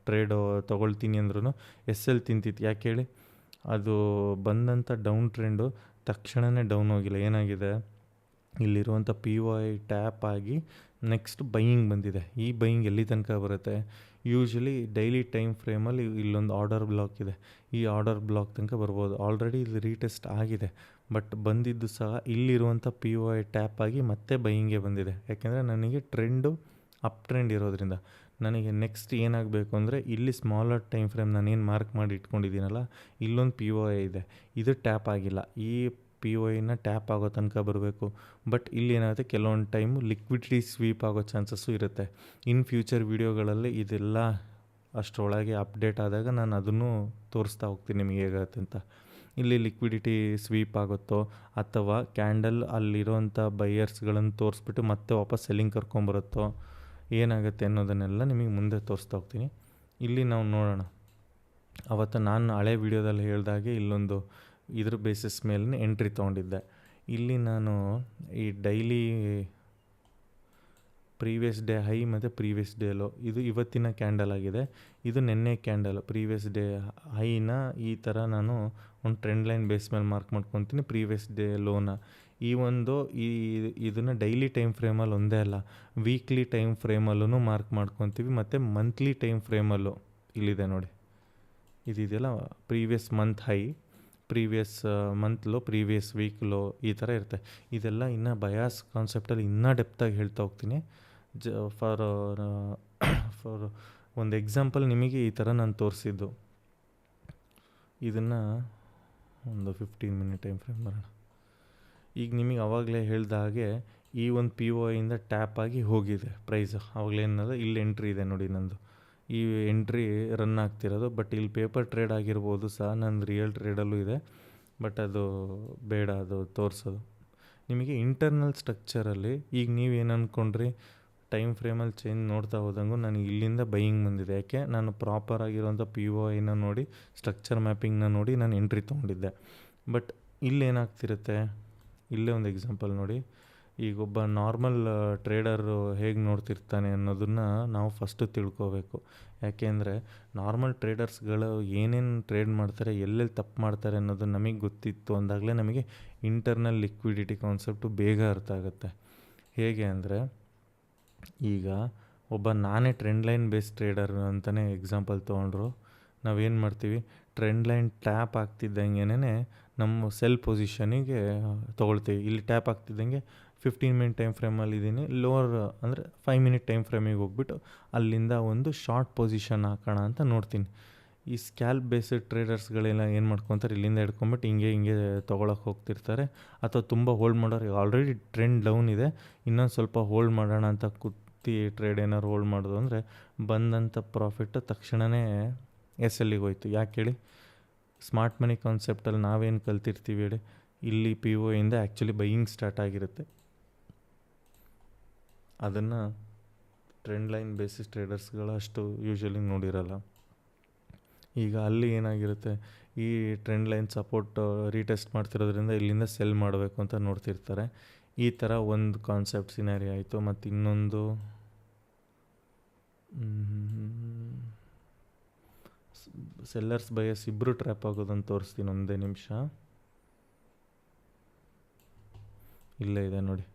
ಟ್ರೇಡ್ ತೊಗೊಳ್ತೀನಿ ಅಂದ್ರೂ SL ತಿಂತಿತ್ತು. ಯಾಕೆ ಹೇಳಿ? ಅದು ಬಂದಂಥ ಡೌನ್ ಟ್ರೆಂಡು ತಕ್ಷಣವೇ ಡೌನ್ ಹೋಗಿಲ್ಲ. ಏನಾಗಿದೆ, ಇಲ್ಲಿರುವಂಥ POI ಟ್ಯಾಪ್ ಆಗಿ ನೆಕ್ಸ್ಟ್ ಬೈಯಿಂಗ್ ಬಂದಿದೆ. ಈ ಬೈಯಿಂಗ್ ಎಲ್ಲಿ ತನಕ ಬರುತ್ತೆ? ಯೂಶ್ವಲಿ ಡೈಲಿ ಟೈಮ್ ಫ್ರೇಮಲ್ಲಿ ಇಲ್ಲೊಂದು ಆರ್ಡರ್ ಬ್ಲಾಕ್ ಇದೆ, ಈ ಆರ್ಡರ್ ಬ್ಲಾಕ್ ತನಕ ಬರ್ಬೋದು. ಆಲ್ರೆಡಿ ಇಲ್ಲಿ ರೀಟೆಸ್ಟ್ ಆಗಿದೆ. ಬಟ್ ಬಂದಿದ್ದು ಸಹ ಇಲ್ಲಿರುವಂಥ POI ಟ್ಯಾಪ್ ಆಗಿ ಮತ್ತೆ ಬೈಯಿಂಗೇ ಬಂದಿದೆ. ಯಾಕೆಂದರೆ ನನಗೆ ಟ್ರೆಂಡು ಅಪ್ ಟ್ರೆಂಡ್ ಇರೋದ್ರಿಂದ ನನಗೆ ನೆಕ್ಸ್ಟ್ ಏನಾಗಬೇಕು ಅಂದರೆ ಇಲ್ಲಿ ಸ್ಮಾಲರ್ ಟೈಮ್ ಫ್ರೇಮ್ ನಾನೇನು ಮಾರ್ಕ್ ಮಾಡಿ ಇಟ್ಕೊಂಡಿದ್ದೀನಲ್ಲ, ಇಲ್ಲೊಂದು POI ಇದೆ, ಇದು ಟ್ಯಾಪ್ ಆಗಿಲ್ಲ. ಈ POIನ ಟ್ಯಾಪ್ ಆಗೋ ತನಕ ಬರಬೇಕು. ಬಟ್ ಇಲ್ಲಿ ಏನಾಗುತ್ತೆ, ಕೆಲವೊಂದು ಟೈಮು ಲಿಕ್ವಿಡಿಟಿ ಸ್ವೀಪ್ ಆಗೋ ಚಾನ್ಸಸ್ಸು ಇರುತ್ತೆ. ಇನ್ ಫ್ಯೂಚರ್ ವೀಡಿಯೋಗಳಲ್ಲಿ ಇದೆಲ್ಲ ಅಷ್ಟರೊಳಗೆ ಅಪ್ಡೇಟ್ ಆದಾಗ ನಾನು ಅದನ್ನು ತೋರಿಸ್ತಾ ಹೋಗ್ತೀನಿ ನಿಮಗೆ ಹೇಗಾಗುತ್ತೆ ಅಂತ. ಇಲ್ಲಿ ಲಿಕ್ವಿಡಿಟಿ ಸ್ವೀಪ್ ಆಗುತ್ತೋ ಅಥವಾ ಕ್ಯಾಂಡಲ್ ಅಲ್ಲಿರೋಂಥ ಬೈಯರ್ಸ್ಗಳನ್ನು ತೋರಿಸ್ಬಿಟ್ಟು ಮತ್ತೆ ವಾಪಸ್ ಸೆಲ್ಲಿಂಗ್ ಕರ್ಕೊಂಬರುತ್ತೋ, ಏನಾಗುತ್ತೆ ಅನ್ನೋದನ್ನೆಲ್ಲ ನಿಮಗೆ ಮುಂದೆ ತೋರಿಸ್ತಾ ಹೋಗ್ತೀನಿ. ಇಲ್ಲಿ ನಾವು ನೋಡೋಣ. ಅವತ್ತು ನಾನು ಹಳೆ ವೀಡಿಯೋದಲ್ಲಿ ಹೇಳ್ದಾಗೆ ಇಲ್ಲೊಂದು ಇದ್ರ ಬೇಸಿಸ್ ಮೇಲೆ ಎಂಟ್ರಿ ತೊಗೊಂಡಿದ್ದೆ. ಇಲ್ಲಿ ನಾನು ಈ ಡೈಲಿ ಪ್ರೀವಿಯಸ್ ಡೇ ಹೈ ಮತ್ತು ಪ್ರೀವಿಯಸ್ ಡೇ ಲೋ, ಇದು ಇವತ್ತಿನ ಕ್ಯಾಂಡಲ್ ಆಗಿದೆ. ಇದು ನೆನ್ನೆ ಕ್ಯಾಂಡಲ್. ಪ್ರೀವಿಯಸ್ ಡೇ ಹೈನ ಈ ಥರ ನಾನು ಒಂದು ಟ್ರೆಂಡ್ ಲೈನ್ ಬೇಸ್ ಮೇಲೆ ಮಾರ್ಕ್ ಮಾಡ್ಕೊತೀನಿ, ಪ್ರೀವಿಯಸ್ ಡೇ ಲೋನ. ಇದನ್ನು ಡೈಲಿ ಟೈಮ್ ಫ್ರೇಮಲ್ಲಿ ಒಂದೇ ಅಲ್ಲ, ವೀಕ್ಲಿ ಟೈಮ್ ಫ್ರೇಮಲ್ಲೂ ಮಾರ್ಕ್ ಮಾಡ್ಕೊತೀವಿ ಮತ್ತು ಮಂತ್ಲಿ ಟೈಮ್ ಫ್ರೇಮಲ್ಲೂ. ಇಲ್ಲಿದೆ ನೋಡಿ, ಇದೆಯಲ್ಲ, previous month high, previous month low, previous week low, ಈ ಥರ ಇರುತ್ತೆ. ಇದೆಲ್ಲ ಇನ್ನೂ ಬಯಾಸ್ ಕಾನ್ಸೆಪ್ಟಲ್ಲಿ ಇನ್ನೂ ಡೆಪ್ತಾಗಿ ಹೇಳ್ತಾ ಹೋಗ್ತೀನಿ. ಫಾರ್ ಒಂದು ಎಕ್ಸಾಂಪಲ್ ನಿಮಗೆ ಈ ಥರ ನಾನು ತೋರಿಸಿದ್ದು. ಇದನ್ನು ಒಂದು 15 ಮಿನಿಟ್ ಟೈಮ್ ಫ್ರೇಮ್ ಬರೋಣ. ಈಗ ನಿಮಗೆ ಆವಾಗಲೇ ಹೇಳ್ದ ಹಾಗೆ ಈ ಒಂದು POIಯಿಂದ ಟ್ಯಾಪ್ ಆಗಿ ಹೋಗಿದೆ ಪ್ರೈಸ್. ಆವಾಗಲೇನದ ಇಲ್ಲಿ ಎಂಟ್ರಿ ಇದೆ ನೋಡಿ, ನಂದು ಈ ಎಂಟ್ರಿ ರನ್ ಆಗ್ತಿರೋದು. ಬಟ್ ಇಲ್ಲಿ ಪೇಪರ್ ಟ್ರೇಡ್ ಆಗಿರ್ಬೋದು ಸಹ, ನನ್ನ ರಿಯಲ್ ಟ್ರೇಡಲ್ಲೂ ಇದೆ. ಬಟ್ ಅದು ಬೇಡ, ಅದು ತೋರಿಸೋದು. ನಿಮಗೆ ಇಂಟರ್ನಲ್ ಸ್ಟ್ರಕ್ಚರಲ್ಲಿ ಈಗ ನೀವೇನು ಅಂದ್ಕೊಂಡ್ರಿ, ಟೈಮ್ ಫ್ರೇಮಲ್ಲಿ ಚೇಂಜ್ ನೋಡ್ತಾ ಹೋದಂಗೂ ನನಗೆ ಇಲ್ಲಿಂದ ಬೈಯಿಂಗ್ ಬಂದಿದೆ. ಯಾಕೆ, ನಾನು ಪ್ರಾಪರ್ ಆಗಿರೋಂಥ POIನ ನೋಡಿ, ಸ್ಟ್ರಕ್ಚರ್ ಮ್ಯಾಪಿಂಗ್ನ ನೋಡಿ ನಾನು ಎಂಟ್ರಿ ತೊಗೊಂಡಿದ್ದೆ. ಬಟ್ ಇಲ್ಲೇನಾಗ್ತಿರುತ್ತೆ, ಇಲ್ಲೇ ಒಂದು ಎಕ್ಸಾಂಪಲ್ ನೋಡಿ. ಈಗ ಒಬ್ಬ ನಾರ್ಮಲ್ ಟ್ರೇಡರು ಹೇಗೆ ನೋಡ್ತಿರ್ತಾನೆ ಅನ್ನೋದನ್ನು ನಾವು ಫಸ್ಟು ತಿಳ್ಕೋಬೇಕು. ಯಾಕೆಂದರೆ ನಾರ್ಮಲ್ ಟ್ರೇಡರ್ಸ್ಗಳು ಏನೇನು ಟ್ರೇಡ್ ಮಾಡ್ತಾರೆ, ಎಲ್ಲೆಲ್ಲಿ ತಪ್ಪು ಮಾಡ್ತಾರೆ ಅನ್ನೋದು ನಮಗೆ ಗೊತ್ತಿತ್ತು ಅಂದಾಗಲೇ ನಮಗೆ ಇಂಟರ್ನಲ್ ಲಿಕ್ವಿಡಿಟಿ ಕಾನ್ಸೆಪ್ಟು ಬೇಗ ಅರ್ಥ ಆಗುತ್ತೆ. ಹೇಗೆ ಅಂದರೆ, ಈಗ ನಾನೇ ಟ್ರೆಂಡ್ ಲೈನ್ ಬೇಸ್ಡ್ ಟ್ರೇಡರ್ ಅಂತಲೇ ಎಕ್ಸಾಂಪಲ್ ತೊಗೊಂಡ್ರು, ನಾವೇನು ಮಾಡ್ತೀವಿ, ಟ್ರೆಂಡ್ ಲೈನ್ ಟ್ಯಾಪ್ ಆಗ್ತಿದ್ದಂಗೆ ನಮ್ಮ ಸೆಲ್ ಪೊಸಿಷನಿಗೆ ತೊಗೊಳ್ತೀವಿ. ಇಲ್ಲಿ ಟ್ಯಾಪ್ ಆಗ್ತಿದ್ದಂಗೆ 15 ಮಿನಿಟ್ ಟೈಮ್ ಫ್ರೇಮಲ್ಲಿ ಇದ್ದೀನಿ, ಲೋವರ್ ಅಂದರೆ 5 ಮಿನಿಟ್ ಟೈಮ್ ಫ್ರೇಮಿಗೆ ಹೋಗ್ಬಿಟ್ಟು ಅಲ್ಲಿಂದ ಒಂದು ಶಾರ್ಟ್ ಪೊಸಿಷನ್ ಹಾಕೋಣ ಅಂತ ನೋಡ್ತೀನಿ. ಈ ಸ್ಕ್ಯಾಲ್ಪ್ ಬೇಸ್ಡ್ ಟ್ರೇಡರ್ಸ್ಗಳೆಲ್ಲ ಏನು ಮಾಡ್ಕೊತಾರೆ, ಇಲ್ಲಿಂದ ಹಿಡ್ಕೊಂಬಿಟ್ಟು ಹಿಂಗೆ ತೊಗೊಳಕ್ಕೆ ಹೋಗ್ತಿರ್ತಾರೆ. ಅಥವಾ ತುಂಬ ಹೋಲ್ಡ್ ಮಾಡೋರು, ಆಲ್ರೆಡಿ ಟ್ರೆಂಡ್ ಡೌನ್ ಇದೆ, ಇನ್ನೊಂದು ಸ್ವಲ್ಪ ಹೋಲ್ಡ್ ಮಾಡೋಣ ಅಂತ ಕುತ್ತಿ ಟ್ರೇಡ್ ಏನಾದ್ರು ಹೋಲ್ಡ್ ಮಾಡೋದು ಅಂದರೆ ಬಂದಂಥ ಪ್ರಾಫಿಟ್ಟು ತಕ್ಷಣವೇ SLಗೆ ಹೋಯ್ತು. ಯಾಕೆ ಹೇಳಿ, ಸ್ಮಾರ್ಟ್ ಮನಿ ಕಾನ್ಸೆಪ್ಟಲ್ಲಿ ನಾವೇನು ಕಲ್ತಿರ್ತೀವಿ ಹೇಳಿ, ಇಲ್ಲಿ POಯಿಂದ ಆ್ಯಕ್ಚುಲಿ ಬೈಯಿಂಗ್ ಸ್ಟಾರ್ಟ್ ಆಗಿರುತ್ತೆ. ಅದನ್ನು ಟ್ರೆಂಡ್ ಲೈನ್ ಬೇಸಿಸ್ ಟ್ರೇಡರ್ಸ್ಗಳು ಅಷ್ಟು ಯೂಶ್ವಲಿ ನೋಡಿರಲ್ಲ. ಈಗ ಅಲ್ಲಿ ಏನಾಗಿರುತ್ತೆ, ಈ ಟ್ರೆಂಡ್ ಲೈನ್ ಸಪೋರ್ಟ್ ರೀಟೆಸ್ಟ್ ಮಾಡ್ತಿರೋದ್ರಿಂದ ಇಲ್ಲಿಂದ ಸೆಲ್ ಮಾಡಬೇಕು ಅಂತ ನೋಡ್ತಿರ್ತಾರೆ. ಈ ಥರ ಒಂದು ಕಾನ್ಸೆಪ್ಟ್ ಸಿನಾರಿ ಆಯಿತು. ಮತ್ತು ಇನ್ನೊಂದು ಸೆಲ್ಲರ್ಸ್ ಬಯಸ್ ಇಬ್ಬರು ಟ್ರ್ಯಾಪ್ ಆಗೋದನ್ನು ತೋರಿಸ್ತೀನಿ, ಒಂದೇ ನಿಮಿಷ. ಇಲ್ಲೇ ಇದೆ ನೋಡಿ.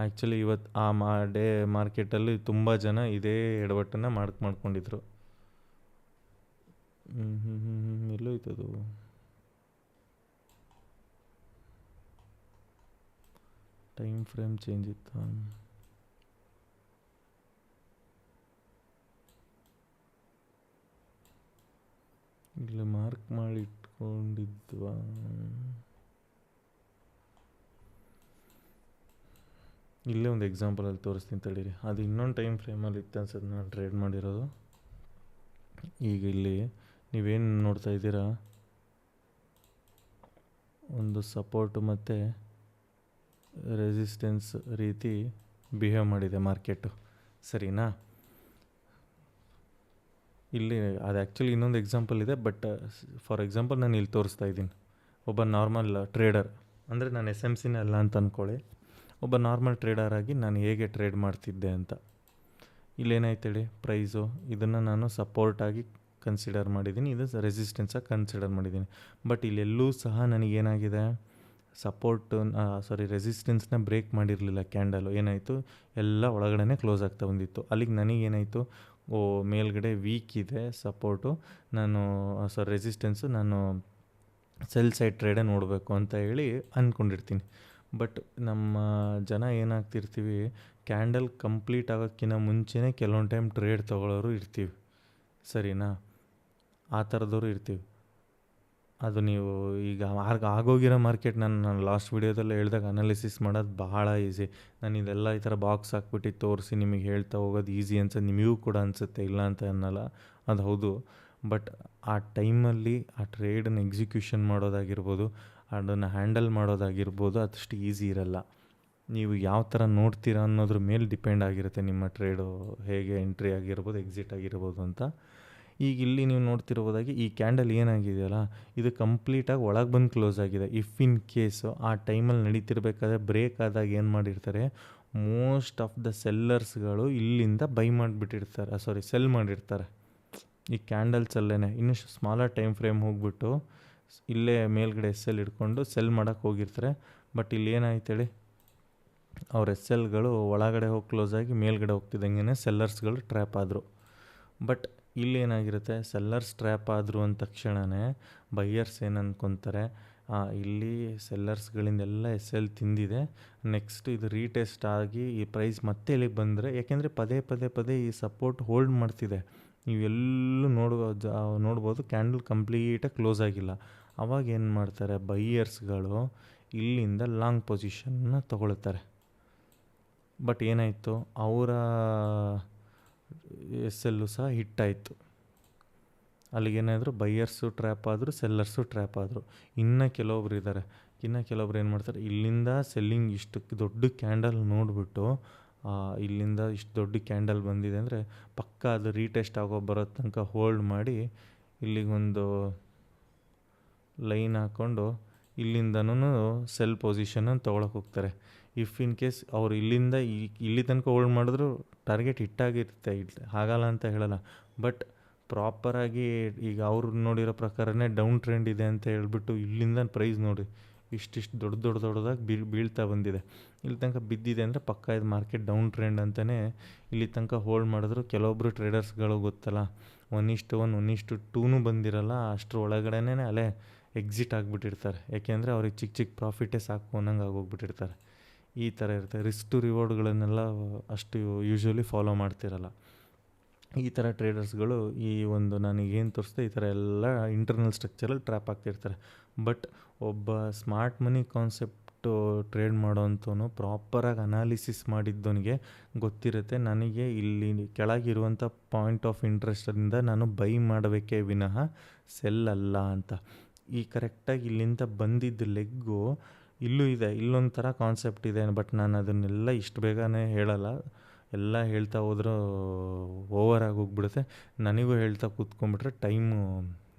ಆ್ಯಕ್ಚುಲಿ ಇವತ್ತು ಡೇ ಮಾರ್ಕೆಟಲ್ಲಿ ತುಂಬ ಜನ ಇದೇ ಎಡವಟ್ಟನ್ನು ಮಾಡ್ಕೊಂಡಿದ್ರು. ಎಲ್ಲೋ ಇತ್ತದು, ಟೈಮ್ ಫ್ರೇಮ್ ಚೇಂಜ್ ಇತ್ತು. ಇಲ್ಲಿ ಮಾರ್ಕ್ ಮಾಡಿ ಇಟ್ಕೊಂಡಿದ್ವಾ, ಇಲ್ಲೇ ಒಂದು ಎಕ್ಸಾಂಪಲಲ್ಲಿ ತೋರಿಸ್ತೀನಿ ತಡೀರಿ. ಅದು ಇನ್ನೊಂದು ಟೈಮ್ ಫ್ರೇಮಲ್ಲಿ ಇತ್ತು ಅನ್ಸೋದು ನಾನು ಟ್ರೇಡ್ ಮಾಡಿರೋದು. ಈಗ ಇಲ್ಲಿ ನೀವೇನು ನೋಡ್ತಾ ಇದ್ದೀರಾ, ಒಂದು ಸಪೋರ್ಟು ಮತ್ತು ರೆಸಿಸ್ಟೆನ್ಸ್ ರೀತಿ ಬಿಹೇವ್ ಮಾಡಿದೆ ಮಾರ್ಕೆಟು, ಸರಿನಾ? ಇಲ್ಲಿ ಅದು ಆ್ಯಕ್ಚುಲಿ ಇನ್ನೊಂದು ಎಕ್ಸಾಂಪಲ್ ಇದೆ, ಬಟ್ ಫಾರ್ ಎಕ್ಸಾಂಪಲ್ ನಾನು ಇಲ್ಲಿ ತೋರಿಸ್ತಾ ಇದ್ದೀನಿ. ಒಬ್ಬ ನಾರ್ಮಲ್ ಟ್ರೇಡರ್, ಅಂದರೆ ನಾನು SMCನೇ ಅಲ್ಲ ಅಂತ ಅಂದ್ಕೊಳ್ಳಿ, ಒಬ್ಬ ನಾರ್ಮಲ್ ಟ್ರೇಡರ್ ಆಗಿ ನಾನು ಹೇಗೆ ಟ್ರೇಡ್ ಮಾಡ್ತಿದ್ದೆ ಅಂತ. ಇಲ್ಲೇನಾಯ್ತು ಹೇಳಿ, ಪ್ರೈಸು ಇದನ್ನು ನಾನು ಸಪೋರ್ಟಾಗಿ ಕನ್ಸಿಡರ್ ಮಾಡಿದ್ದೀನಿ, ಇದು ರೆಸಿಸ್ಟೆನ್ಸಾಗಿ ಕನ್ಸಿಡರ್ ಮಾಡಿದ್ದೀನಿ. ಬಟ್ ಇಲ್ಲೆಲ್ಲೂ ಸಹ ನನಗೇನಾಗಿದೆ, ರೆಸಿಸ್ಟೆನ್ಸ್ನ ಬ್ರೇಕ್ ಮಾಡಿರಲಿಲ್ಲ ಕ್ಯಾಂಡಲು. ಏನಾಯಿತು, ಎಲ್ಲ ಒಳಗಡೆ ಕ್ಲೋಸ್ ಆಗ್ತಾ ಬಂದಿತ್ತು. ಅಲ್ಲಿಗೆ ನನಗೇನಾಯಿತು, ಮೇಲ್ಗಡೆ ವೀಕ್ ಇದೆ ಸಪೋರ್ಟು, ರೆಸಿಸ್ಟೆನ್ಸು, ನಾನು ಸೆಲ್ ಸೈಡ್ ಟ್ರೇಡೇ ನೋಡಬೇಕು ಅಂತ ಹೇಳಿ ಅಂದ್ಕೊಂಡಿರ್ತೀನಿ. ಬಟ್ ನಮ್ಮ ಜನ ಏನಾಗ್ತಿರ್ತೀವಿ, ಕ್ಯಾಂಡಲ್ ಕಂಪ್ಲೀಟ್ ಆಗೋಕ್ಕಿಂತ ಮುಂಚೆನೇ ಕೆಲವೊಂದು ಟೈಮ್ ಟ್ರೇಡ್ ತೊಗೊಳ್ಳೋರು ಇರ್ತೀವಿ, ಸರಿನಾ? ಆ ಥರದವರು ಇರ್ತೀವಿ. ಅದು ನೀವು ಈಗ ಆಗೋಗಿರೋ ಮಾರ್ಕೆಟ್ ನಾನು ಲಾಸ್ಟ್ ವೀಡಿಯೋದಲ್ಲೇ ಹೇಳಿದಾಗ ಅನಾಲಿಸಿಸ್ ಮಾಡೋದು ಬಹಳ ಈಸಿ. ನಾನು ಇದೆಲ್ಲ ಈ ಥರ ಬಾಕ್ಸ್ ಹಾಕ್ಬಿಟ್ಟು ತೋರಿಸಿ ನಿಮಗೆ ಹೇಳ್ತಾ ಹೋಗೋದು ಈಸಿ ಅನ್ಸುತ್ತೆ, ನಿಮಗೂ ಕೂಡ ಅನಿಸುತ್ತೆ, ಇಲ್ಲ ಅಂತ ಅನ್ನಲ್ಲ, ಅದು ಹೌದು. ಬಟ್ ಆ ಟೈಮಲ್ಲಿ ಆ ಟ್ರೇಡನ್ನು ಎಕ್ಸಿಕ್ಯೂಷನ್ ಮಾಡೋದಾಗಿರ್ಬೋದು, ಅದನ್ನು ಹ್ಯಾಂಡಲ್ ಮಾಡೋದಾಗಿರ್ಬೋದು, ಅದಷ್ಟು ಈಸಿ ಇರಲ್ಲ. ನೀವು ಯಾವ ಥರ ನೋಡ್ತೀರಾ ಅನ್ನೋದ್ರ ಮೇಲೆ ಡಿಪೆಂಡ್ ಆಗಿರುತ್ತೆ ನಿಮ್ಮ ಟ್ರೇಡು ಹೇಗೆ ಎಂಟ್ರಿ ಆಗಿರ್ಬೋದು, ಎಕ್ಸಿಟ್ ಆಗಿರ್ಬೋದು ಅಂತ. ಈಗ ಇಲ್ಲಿ ನೀವು ನೋಡ್ತಿರ್ಬೋದಾಗಿ ಈ ಕ್ಯಾಂಡಲ್ ಏನಾಗಿದೆಯಲ್ಲ, ಇದು ಕಂಪ್ಲೀಟಾಗಿ ಒಳಗೆ ಬಂದು ಕ್ಲೋಸ್ ಆಗಿದೆ. ಇಫ್ ಇನ್ ಕೇಸು ಆ ಟೈಮಲ್ಲಿ ನಡೀತಿರ್ಬೇಕಾದ್ರೆ ಬ್ರೇಕ್ ಆದಾಗ ಏನು ಮಾಡಿರ್ತಾರೆ, ಮೋಸ್ಟ್ ಆಫ್ ದ ಸೆಲ್ಲರ್ಸ್ಗಳು ಇಲ್ಲಿಂದ ಬೈ ಮಾಡಿಬಿಟ್ಟಿರ್ತಾರೆ, ಸೆಲ್ ಮಾಡಿರ್ತಾರೆ ಈ ಕ್ಯಾಂಡಲ್ಸಲ್ಲೇ. ಇನ್ನು ಸ್ಮಾಲರ್ ಟೈಮ್ ಫ್ರೇಮ್ ಹೋಗ್ಬಿಟ್ಟು ಇಲ್ಲೇ ಮೇಲ್ಗಡೆ SL ಹಿಡ್ಕೊಂಡು ಸೆಲ್ ಮಾಡೋಕ್ಕೆ ಹೋಗಿರ್ತಾರೆ. ಬಟ್ ಇಲ್ಲಿ ಏನಾಯ್ತು ಹೇಳಿ, ಅವ್ರ SLಗಳು ಒಳಗಡೆ ಹೋಗಿ ಕ್ಲೋಸ್ ಆಗಿ ಮೇಲ್ಗಡೆ ಹೋಗ್ತಿದ್ದಂಗೆ ಸೆಲ್ಲರ್ಸ್ಗಳು ಟ್ರ್ಯಾಪ್ ಆದರು. ಬಟ್ ಇಲ್ಲಿ ಏನಾಗಿರುತ್ತೆ, ಸೆಲ್ಲರ್ಸ್ ಟ್ರ್ಯಾಪ್ ಆದರು ಅಂದ ತಕ್ಷಣವೇ ಬೈಯರ್ಸ್ ಏನು ಅಂದ್ಕೊತಾರೆ, ಇಲ್ಲಿ ಸೆಲ್ಲರ್ಸ್ಗಳಿಂದೆಲ್ಲ SL ತಿಂದಿದೆ, ನೆಕ್ಸ್ಟ್ ಇದು ರೀಟೆಸ್ಟ್ ಆಗಿ ಈ ಪ್ರೈಸ್ ಮತ್ತೆ ಇಲ್ಲಿಗೆ ಬಂದರೆ, ಯಾಕೆಂದರೆ ಪದೇ ಈ ಸಪೋರ್ಟ್ ಹೋಲ್ಡ್ ಮಾಡ್ತಿದೆ. ನೀವೆಲ್ಲೂ ನೋಡ್ಬೋದು ಕ್ಯಾಂಡಲ್ ಕಂಪ್ಲೀಟಾಗಿ ಕ್ಲೋಸ್ ಆಗಿಲ್ಲ. ಅವಾಗ ಏನು ಮಾಡ್ತಾರೆ, ಬೈಯರ್ಸ್ಗಳು ಇಲ್ಲಿಂದ ಲಾಂಗ್ ಪೊಸಿಷನ್ನ ತೊಗೊಳ್ತಾರೆ. ಬಟ್ ಏನಾಯಿತು, ಅವರ SLು ಸಹ ಹಿಟ್ಟಾಯಿತು. ಅಲ್ಲಿಗೇನಾದರೂ ಬೈಯರ್ಸು ಟ್ರ್ಯಾಪ್ ಆದರು, ಸೆಲ್ಲರ್ಸು ಟ್ರ್ಯಾಪ್ ಆದರು. ಇನ್ನು ಕೆಲವೊಬ್ರು ಇದ್ದಾರೆ, ಇನ್ನು ಕೆಲವೊಬ್ರು ಏನು ಮಾಡ್ತಾರೆ, ಇಲ್ಲಿಂದ ಸೆಲ್ಲಿಂಗ್ ಇಷ್ಟು ದೊಡ್ಡ ಕ್ಯಾಂಡಲ್ ನೋಡಿಬಿಟ್ಟು ಇಲ್ಲಿಂದ ಇಷ್ಟು ದೊಡ್ಡ ಕ್ಯಾಂಡಲ್ ಬಂದಿದೆ ಅಂದರೆ ಪಕ್ಕ ಅದು ರೀಟೆಸ್ಟ್ ಬರೋ ತನಕ ಹೋಲ್ಡ್ ಮಾಡಿ ಇಲ್ಲಿಗೊಂದು ಲೈನ್ ಹಾಕ್ಕೊಂಡು ಇಲ್ಲಿಂದನೂ ಸೆಲ್ ಪೊಸಿಷನನ್ನು ತೊಗೊಳಕ್ಕೆ ಹೋಗ್ತಾರೆ. ಇಫ್ ಇನ್ ಕೇಸ್ ಅವ್ರು ಇಲ್ಲಿಂದ ಇಲ್ಲಿ ತನಕ ಹೋಲ್ಡ್ ಮಾಡಿದ್ರು ಟಾರ್ಗೆಟ್ ಹಿಟ್ಟಾಗಿರುತ್ತೆ, ಹಾಗಲ್ಲ ಅಂತ ಹೇಳಲ್ಲ. ಬಟ್ ಪ್ರಾಪರಾಗಿ ಈಗ ಅವ್ರು ನೋಡಿರೋ ಪ್ರಕಾರನೇ ಡೌನ್ ಟ್ರೆಂಡ್ ಇದೆ ಅಂತ ಹೇಳ್ಬಿಟ್ಟು ಇಲ್ಲಿಂದ ಪ್ರೈಸ್ ನೋಡಿ ಇಷ್ಟಿಷ್ಟು ದೊಡ್ಡದಾಗಿ ಬೀಳ್ತಾ ಬಂದಿದೆ. ಇಲ್ಲಿ ತನಕ ಬಿದ್ದಿದೆ ಅಂದರೆ ಪಕ್ಕ ಇದು ಮಾರ್ಕೆಟ್ ಡೌನ್ ಟ್ರೆಂಡ್ ಅಂತಲೇ ಇಲ್ಲಿ ತನಕ ಹೋಲ್ಡ್ ಮಾಡಿದ್ರು. ಕೆಲವೊಬ್ಬರು ಟ್ರೇಡರ್ಸ್ಗಳು ಗೊತ್ತಲ್ಲ 1:1 1:2 ಬಂದಿರಲ್ಲ, ಅಷ್ಟರ ಒಳಗಡೆನೇ ಅಲ್ಲೇ ಎಕ್ಸಿಟ್ ಆಗಿಬಿಟ್ಟಿರ್ತಾರೆ. ಯಾಕೆಂದರೆ ಅವ್ರಿಗೆ ಚಿಕ್ಕ ಪ್ರಾಫಿಟೇ ಸಾಕು ಅನ್ನಂಗೆ ಆಗೋಗ್ಬಿಟ್ಟಿರ್ತಾರೆ. ಈ ಥರ ಇರುತ್ತೆ. ರಿಸ್ಕ್ ಟು ರಿವಾರ್ಡ್ಗಳನ್ನೆಲ್ಲ ಅಷ್ಟು ಯೂಶ್ವಲಿ ಫಾಲೋ ಮಾಡ್ತಿರಲ್ಲ. ಈ ಥರ ಟ್ರೇಡರ್ಸ್ಗಳು ಈ ಒಂದು ನನಗೇನು ತೋರಿಸ್ದೆ ಈ ಥರ ಎಲ್ಲ ಇಂಟರ್ನಲ್ ಸ್ಟ್ರಕ್ಚರಲ್ಲಿ ಟ್ರ್ಯಾಪ್ ಆಗ್ತಿರ್ತಾರೆ. ಬಟ್ ಒಬ್ಬ ಸ್ಮಾರ್ಟ್ ಮನಿ ಕಾನ್ಸೆಪ್ಟು ಟ್ರೇಡ್ ಮಾಡೋಂಥವನು ಪ್ರಾಪರಾಗಿ ಅನಾಲಿಸಿಸ್ ಮಾಡಿದ್ದವನಿಗೆ ಗೊತ್ತಿರುತ್ತೆ, ನನಗೆ ಇಲ್ಲಿ ಕೆಳಗಿರುವಂಥ ಪಾಯಿಂಟ್ ಆಫ್ ಇಂಟ್ರೆಸ್ಟಿಂದ ನಾನು ಬೈ ಮಾಡಬೇಕೇ ವಿನಃ ಸೆಲ್ ಅಲ್ಲ ಅಂತ. ಈ ಕರೆಕ್ಟಾಗಿ ಇಲ್ಲಿಂದ ಬಂದಿದ್ದ ಲೆಗ್ಗು ಇಲ್ಲೂ ಇದೆ, ಇಲ್ಲೊಂಥರ ಕಾನ್ಸೆಪ್ಟ್ ಇದೆ. ಬಟ್ ನಾನು ಅದನ್ನೆಲ್ಲ ಇಷ್ಟು ಬೇಗನೆ ಹೇಳಲ್ಲ, ಎಲ್ಲ ಹೇಳ್ತಾ ಹೋದ್ರೂ ಓವರ್ ಆಗೋಗ್ಬಿಡುತ್ತೆ. ನನಗೂ ಹೇಳ್ತಾ ಕೂತ್ಕೊಂಡ್ಬಿಟ್ರೆ ಟೈಮು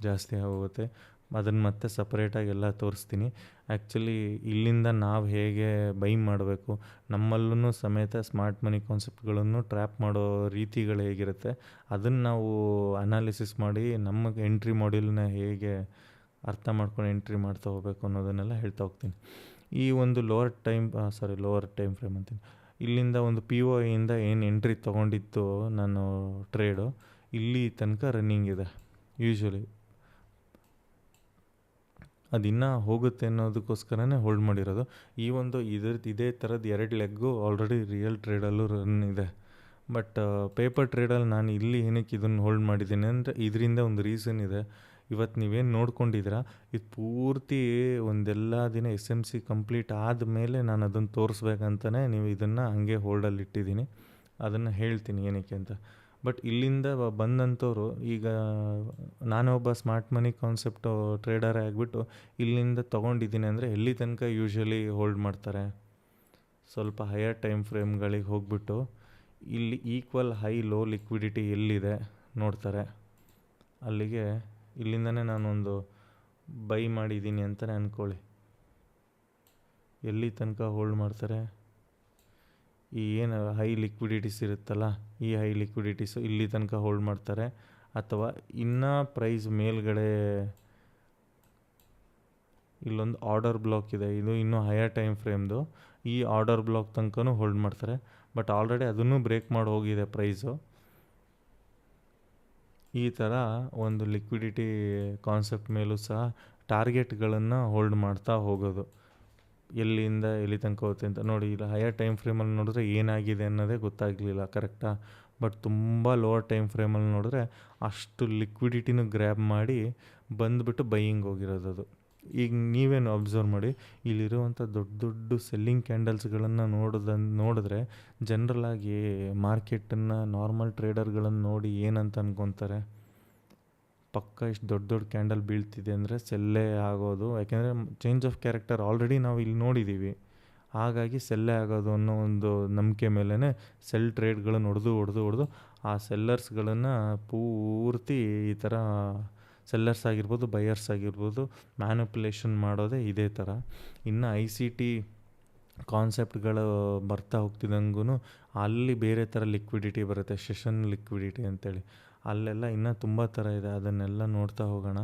ಜಾಸ್ತಿ ಆಗೋಗುತ್ತೆ. ಅದನ್ನು ಮತ್ತೆ ಸಪ್ರೇಟಾಗಿ ಎಲ್ಲ ತೋರಿಸ್ತೀನಿ. ಆ್ಯಕ್ಚುಲಿ ಇಲ್ಲಿಂದ ನಾವು ಹೇಗೆ ಬೈ ಮಾಡಬೇಕು, ನಮ್ಮಲ್ಲೂ ಸಮೇತ ಸ್ಮಾರ್ಟ್ ಮನಿ ಕಾನ್ಸೆಪ್ಟ್ಗಳನ್ನು ಟ್ರ್ಯಾಪ್ ಮಾಡೋ ರೀತಿಗಳು ಹೇಗಿರುತ್ತೆ ಅದನ್ನು ನಾವು ಅನಾಲಿಸಿಸ್ ಮಾಡಿ ನಮಗೆ ಎಂಟ್ರಿ ಮಾಡ್ಯೂಲ್ನ ಹೇಗೆ ಅರ್ಥ ಮಾಡ್ಕೊಂಡು ಎಂಟ್ರಿ ಮಾಡ್ತಾ ಹೋಗಬೇಕು ಅನ್ನೋದನ್ನೆಲ್ಲ ಹೇಳ್ತಾ ಹೋಗ್ತೀನಿ. ಈ ಒಂದು ಲೋವರ್ ಟೈಮ್ ಫ್ರೇಮ್ ಅಂತೀನಿ, ಇಲ್ಲಿಂದ ಒಂದು POI ಇಂದ ಏನು ಎಂಟ್ರಿ ತೊಗೊಂಡಿತ್ತು ನಾನು ಟ್ರೇಡು, ಇಲ್ಲಿ ತನಕ ರನ್ನಿಂಗ್ ಇದೆ. ಯೂಶ್ವಲಿ ಅದು ಇನ್ನೂ ಹೋಗುತ್ತೆ ಅನ್ನೋದಕ್ಕೋಸ್ಕರನೇ ಹೋಲ್ಡ್ ಮಾಡಿರೋದು. ಈ ಒಂದು ಇದೇ ಥರದ್ದು 2 ಲೆಗ್ಗು ಆಲ್ರೆಡಿ ರಿಯಲ್ ಟ್ರೇಡಲ್ಲೂ ರನ್ ಇದೆ. ಬಟ್ ಪೇಪರ್ ಟ್ರೇಡಲ್ಲಿ ನಾನು ಇಲ್ಲಿ ಏನಕ್ಕೆ ಇದನ್ನು ಹೋಲ್ಡ್ ಮಾಡಿದ್ದೀನಿ ಅಂದರೆ ಇದರಿಂದ ಒಂದು ರೀಸನ್ ಇದೆ. ಇವತ್ತು ನೀವೇನು ನೋಡ್ಕೊಂಡಿದ್ದೀರಾ ಇದು ಪೂರ್ತಿ ಒಂದೆಲ್ಲ ದಿನ SMC ಕಂಪ್ಲೀಟ್ ಆದಮೇಲೆ ನಾನು ಅದನ್ನು ತೋರಿಸ್ಬೇಕಂತಲೇ ನೀವು ಇದನ್ನು ಹಾಗೆ ಹೋಲ್ಡಲ್ಲಿ ಇಟ್ಟಿದ್ದೀನಿ. ಅದನ್ನು ಹೇಳ್ತೀನಿ ಏನಕ್ಕೆ ಅಂತ. ಬಟ್ ಇಲ್ಲಿಂದ ಬಂದಂಥವ್ರು ಈಗ ನಾನೊಬ್ಬ ಸ್ಮಾರ್ಟ್ ಮನಿ ಕಾನ್ಸೆಪ್ಟು ಟ್ರೇಡರೇ ಆಗಿಬಿಟ್ಟು ಇಲ್ಲಿಂದ ತೊಗೊಂಡಿದ್ದೀನಿ ಅಂದರೆ ಎಲ್ಲಿ ತನಕ ಯೂಶ್ವಲಿ ಹೋಲ್ಡ್ ಮಾಡ್ತಾರೆ, ಸ್ವಲ್ಪ ಹೈಯರ್ ಟೈಮ್ ಫ್ರೇಮ್ಗಳಿಗೆ ಹೋಗ್ಬಿಟ್ಟು ಇಲ್ಲಿ ಈಕ್ವಲ್ ಹೈ ಲೋ ಲಿಕ್ವಿಡಿಟಿ ಎಲ್ಲಿದೆ ನೋಡ್ತಾರೆ. ಅಲ್ಲಿಗೆ ಇಲ್ಲಿಂದನೇ ನಾನೊಂದು ಬೈ ಮಾಡಿದ್ದೀನಿ ಅಂತಲೇ ಅಂದ್ಕೊಳ್ಳಿ. ಎಲ್ಲಿ ತನಕ ಹೋಲ್ಡ್ ಮಾಡ್ತಾರೆ, ಈ ಏನು ಹೈ ಲಿಕ್ವಿಡಿಟೀಸ್ ಇರುತ್ತಲ್ಲ, ಈ ಹೈ ಲಿಕ್ವಿಡಿಟೀಸು ಇಲ್ಲಿ ತನಕ ಹೋಲ್ಡ್ ಮಾಡ್ತಾರೆ. ಅಥವಾ ಇನ್ನೂ ಪ್ರೈಸ್ ಮೇಲ್ಗಡೆ ಇಲ್ಲೊಂದು ಆರ್ಡರ್ ಬ್ಲಾಕ್ ಇದೆ, ಇದು ಇನ್ನೂ ಹೈಯರ್ ಟೈಮ್ ಫ್ರೇಮ್ದು, ಈ ಆರ್ಡರ್ ಬ್ಲಾಕ್ ತನಕನೂ ಹೋಲ್ಡ್ ಮಾಡ್ತಾರೆ. ಬಟ್ ಆಲ್ರೆಡಿ ಅದನ್ನು ಬ್ರೇಕ್ ಮಾಡಿ ಹೋಗಿದೆ ಪ್ರೈಸು. ಈ ಥರ ಒಂದು ಲಿಕ್ವಿಡಿಟಿ ಕಾನ್ಸೆಪ್ಟ್ ಮೇಲೂ ಸಹ ಟಾರ್ಗೆಟ್ಗಳನ್ನು ಹೋಲ್ಡ್ ಮಾಡ್ತಾ ಹೋಗೋದು. ಎಲ್ಲಿಂದ ಎಲ್ಲಿ ತನಕ ಹೋಗುತ್ತೆ ಅಂತ ನೋಡಿ. ಇಲ್ಲ ಹೈಯರ್ ಟೈಮ್ ಫ್ರೇಮಲ್ಲಿ ನೋಡಿದ್ರೆ ಏನಾಗಿದೆ ಅನ್ನೋದೇ ಗೊತ್ತಾಗಲಿಲ್ಲ ಕರೆಕ್ಟಾ. ಬಟ್ ತುಂಬ ಲೋವರ್ ಟೈಮ್ ಫ್ರೇಮಲ್ಲಿ ನೋಡಿದ್ರೆ ಅಷ್ಟು ಲಿಕ್ವಿಡಿಟಿನೂ ಗ್ರ್ಯಾಬ್ ಮಾಡಿ ಬಂದುಬಿಟ್ಟು ಬೈಯಿಂಗ್ ಹೋಗಿರೋದು ಅದು. ಈಗ ನೀವೇನು ಅಬ್ಸರ್ವ್ ಮಾಡಿ, ಇಲ್ಲಿರುವಂಥ ದೊಡ್ಡ ಸೆಲ್ಲಿಂಗ್ ಕ್ಯಾಂಡಲ್ಸ್ಗಳನ್ನು ನೋಡಿದ್ರೆ ಜನ್ರಲಾಗಿ ಮಾರ್ಕೆಟನ್ನು ನಾರ್ಮಲ್ ಟ್ರೇಡರ್ಗಳನ್ನು ನೋಡಿ ಏನಂತ ಅನ್ಕೊತಾರೆ, ಪಕ್ಕ ಇಷ್ಟು ದೊಡ್ಡ ಕ್ಯಾಂಡಲ್ ಬೀಳ್ತಿದೆ ಅಂದರೆ ಸೆಲ್ಲೇ ಆಗೋದು. ಯಾಕೆಂದರೆ ಚೇಂಜ್ ಆಫ್ ಕ್ಯಾರೆಕ್ಟರ್ ಆಲ್ರೆಡಿ ನಾವು ಇಲ್ಲಿ ನೋಡಿದ್ದೀವಿ, ಹಾಗಾಗಿ ಸೆಲ್ಲೇ ಆಗೋದು ಅನ್ನೋ ಒಂದು ನಂಬಿಕೆ ಮೇಲೇ ಸೆಲ್ ಟ್ರೇಡ್ಗಳನ್ನು ಹೊಡೆದು ಆ ಸೆಲ್ಲರ್ಸ್ಗಳನ್ನು ಪೂರ್ತಿ ಈ ಥರ ಸೆಲ್ಲರ್ಸ್ ಆಗಿರ್ಬೋದು ಬೈಯರ್ಸ್ ಆಗಿರ್ಬೋದು ಮ್ಯಾನಿಪುಲೇಷನ್ ಮಾಡೋದೇ ಇದೇ ಥರ. ಇನ್ನು ICT ಕಾನ್ಸೆಪ್ಟ್ಗಳು ಬರ್ತಾ ಹೋಗ್ತಿದ್ದಂಗೂ ಅಲ್ಲಿ ಬೇರೆ ಥರ ಲಿಕ್ವಿಡಿಟಿ ಬರುತ್ತೆ, ಸೆಷನ್ ಲಿಕ್ವಿಡಿಟಿ ಅಂತೇಳಿ. ಅಲ್ಲೆಲ್ಲ ಇನ್ನೂ ತುಂಬ ಥರ ಇದೆ, ಅದನ್ನೆಲ್ಲ ನೋಡ್ತಾ ಹೋಗೋಣ.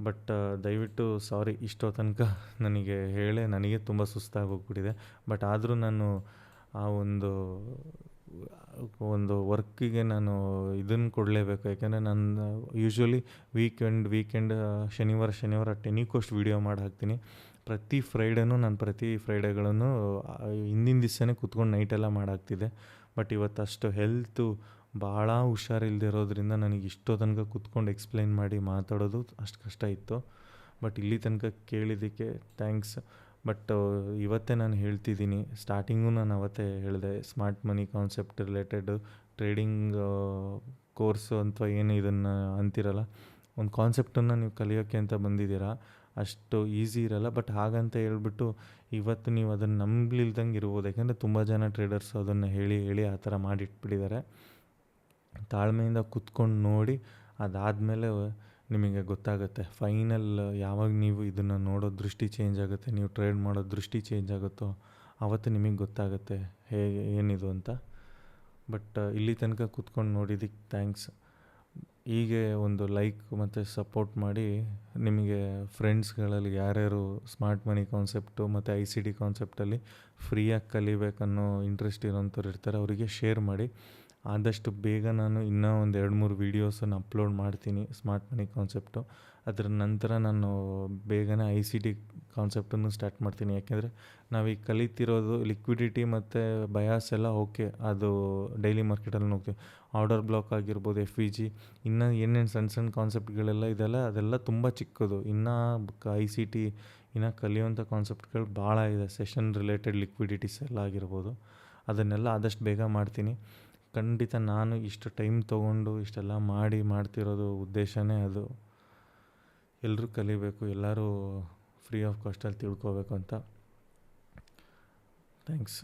ಬಟ್ ದಯವಿಟ್ಟು ಸಾರಿ, ಇಷ್ಟೋ ತನಕ ನನಗೆ ತುಂಬ ಸುಸ್ತಾಗಿ ಹೋಗ್ಬಿಟ್ಟಿದೆ. ಬಟ್ ಆದರೂ ನಾನು ಆ ಒಂದು ವರ್ಕಿಗೆ ನಾನು ಇದನ್ನು ಕೊಡಲೇಬೇಕು. ಯಾಕೆಂದರೆ ನಾನು ಯೂಶ್ವಲಿ ವೀಕೆಂಡ್ ಶನಿವಾರ ಟೆನಿಕೋಸ್ಟ್ ವೀಡಿಯೋ ಮಾಡಿ ಹಾಕ್ತೀನಿ. ಪ್ರತಿ ಫ್ರೈಡೇಗಳನ್ನು ಹಿಂದಿನ ದಿವಸನೇ ಕೂತ್ಕೊಂಡು ನೈಟೆಲ್ಲ ಮಾಡಾಕ್ತಿದ್ದೆ. ಬಟ್ ಇವತ್ತು ಅಷ್ಟು ಹೆಲ್ತು ಭಾಳ ಹುಷಾರಿಲ್ದಿರೋದ್ರಿಂದ ನನಗೆ ಇಷ್ಟೋ ತನಕ ಕೂತ್ಕೊಂಡು ಎಕ್ಸ್ಪ್ಲೈನ್ ಮಾಡಿ ಮಾತಾಡೋದು ಅಷ್ಟು ಕಷ್ಟ ಇತ್ತು. ಬಟ್ ಇಲ್ಲಿ ತನಕ ಕೇಳಿದ್ದಕ್ಕೆ ಥ್ಯಾಂಕ್ಸ್. ಬಟ್ ಇವತ್ತೇ ನಾನು ಹೇಳ್ತಿದ್ದೀನಿ, ಸ್ಟಾರ್ಟಿಂಗು ನಾನು ಅವತ್ತೇ ಹೇಳಿದೆ, ಸ್ಮಾರ್ಟ್ ಮನಿ ಕಾನ್ಸೆಪ್ಟ್ ರಿಲೇಟೆಡ್ ಟ್ರೇಡಿಂಗ್ ಕೋರ್ಸು ಅಥವಾ ಏನು ಇದನ್ನು ಅಂತಿರಲ್ಲ, ಒಂದು ಕಾನ್ಸೆಪ್ಟನ್ನು ನೀವು ಕಲಿಯೋಕ್ಕೆ ಅಂತ ಬಂದಿದ್ದೀರಾ. ಅಷ್ಟು ಈಸಿ ಇರಲ್ಲ. ಬಟ್ ಹಾಗಂತ ಹೇಳ್ಬಿಟ್ಟು ಇವತ್ತು ನೀವು ಅದನ್ನು ನಂಬಲಿಲ್ದಂಗೆ ಇರ್ಬೋದು. ಯಾಕೆಂದರೆ ತುಂಬ ಜನ ಟ್ರೇಡರ್ಸ್ ಅದನ್ನು ಹೇಳಿ ಹೇಳಿ ಆ ಥರ ಮಾಡಿಟ್ಬಿಟ್ಟಿದ್ದಾರೆ. ತಾಳ್ಮೆಯಿಂದ ಕುತ್ಕೊಂಡು ನೋಡಿ, ಅದಾದಮೇಲೆ ನಿಮಗೆ ಗೊತ್ತಾಗುತ್ತೆ. ಫೈನಲ್ ಯಾವಾಗ ನೀವು ಇದನ್ನು ನೋಡೋ ದೃಷ್ಟಿ ಚೇಂಜ್ ಆಗುತ್ತೆ, ನೀವು ಟ್ರೇಡ್ ಮಾಡೋ ದೃಷ್ಟಿ ಚೇಂಜ್ ಆಗುತ್ತೋ ಆವತ್ತು ನಿಮಗೆ ಗೊತ್ತಾಗುತ್ತೆ ಹೇಗೆ ಏನಿದು ಅಂತ. ಬಟ್ ಇಲ್ಲಿ ತನಕ ಕುತ್ಕೊಂಡು ನೋಡಿದ್ದಕ್ಕೆ ಥ್ಯಾಂಕ್ಸ್. ಹೀಗೆ ಒಂದು ಲೈಕ್ ಮತ್ತು ಸಪೋರ್ಟ್ ಮಾಡಿ ನಿಮಗೆ ಫ್ರೆಂಡ್ಸ್ಗಳಲ್ಲಿ ಯಾರ್ಯಾರು ಸ್ಮಾರ್ಟ್ ಮನಿ ಕಾನ್ಸೆಪ್ಟು ಮತ್ತು ICT ಕಾನ್ಸೆಪ್ಟಲ್ಲಿ ಫ್ರೀಯಾಗಿ ಕಲಿಬೇಕನ್ನೋ ಇಂಟ್ರೆಸ್ಟ್ ಇರೋಂಥವ್ರು ಇರ್ತಾರೆ, ಅವರಿಗೆ ಶೇರ್ ಮಾಡಿ. ಆದಷ್ಟು ಬೇಗ ನಾನು ಇನ್ನೂ ಒಂದು 2-3 ವೀಡಿಯೋಸನ್ನು ಅಪ್ಲೋಡ್ ಮಾಡ್ತೀನಿ ಸ್ಮಾರ್ಟ್ ಮನಿ ಕಾನ್ಸೆಪ್ಟು. ಅದರ ನಂತರ ನಾನು ಬೇಗನೆ ICT ಕಾನ್ಸೆಪ್ಟನ್ನು ಸ್ಟಾರ್ಟ್ ಮಾಡ್ತೀನಿ. ಯಾಕೆಂದರೆ ನಾವೀಗ ಕಲಿತಿರೋದು ಲಿಕ್ವಿಡಿಟಿ ಮತ್ತು ಬಯಾಸ್ ಎಲ್ಲ ಓಕೆ, ಅದು ಡೈಲಿ ಮಾರ್ಕೆಟಲ್ಲಿ ನೋಡ್ತೀವಿ. ಆರ್ಡರ್ ಬ್ಲಾಕ್ ಆಗಿರ್ಬೋದು, FVG, ಇನ್ನೂ ಏನೇನು ಸಣ್ಣ ಸಣ್ಣ ಕಾನ್ಸೆಪ್ಟ್ಗಳೆಲ್ಲ ಇದೆಲ್ಲ ಅದೆಲ್ಲ ತುಂಬ ಚಿಕ್ಕದು. ಇನ್ನೂ ICT ಇನ್ನೂ ಕಲಿಯುವಂಥ ಕಾನ್ಸೆಪ್ಟ್ಗಳು ಭಾಳ ಇದೆ. ಸೆಷನ್ ರಿಲೇಟೆಡ್ ಲಿಕ್ವಿಡಿಟೀಸ್ ಎಲ್ಲ ಆಗಿರ್ಬೋದು, ಅದನ್ನೆಲ್ಲ ಆದಷ್ಟು ಬೇಗ ಮಾಡ್ತೀನಿ. ಖಂಡಿತ ನಾನು ಇಷ್ಟು ಟೈಮ್ ತೊಗೊಂಡು ಇಷ್ಟೆಲ್ಲ ಮಾಡ್ತಿರೋದು ಉದ್ದೇಶನೇ ಅದು. ಎಲ್ಲರೂ ಕಲಿಬೇಕು, ಎಲ್ಲರೂ ಫ್ರೀ ಆಫ್ ಕಾಸ್ಟಲ್ಲಿ ತಿಳ್ಕೊಬೇಕು ಅಂತ. ಥ್ಯಾಂಕ್ಸ್.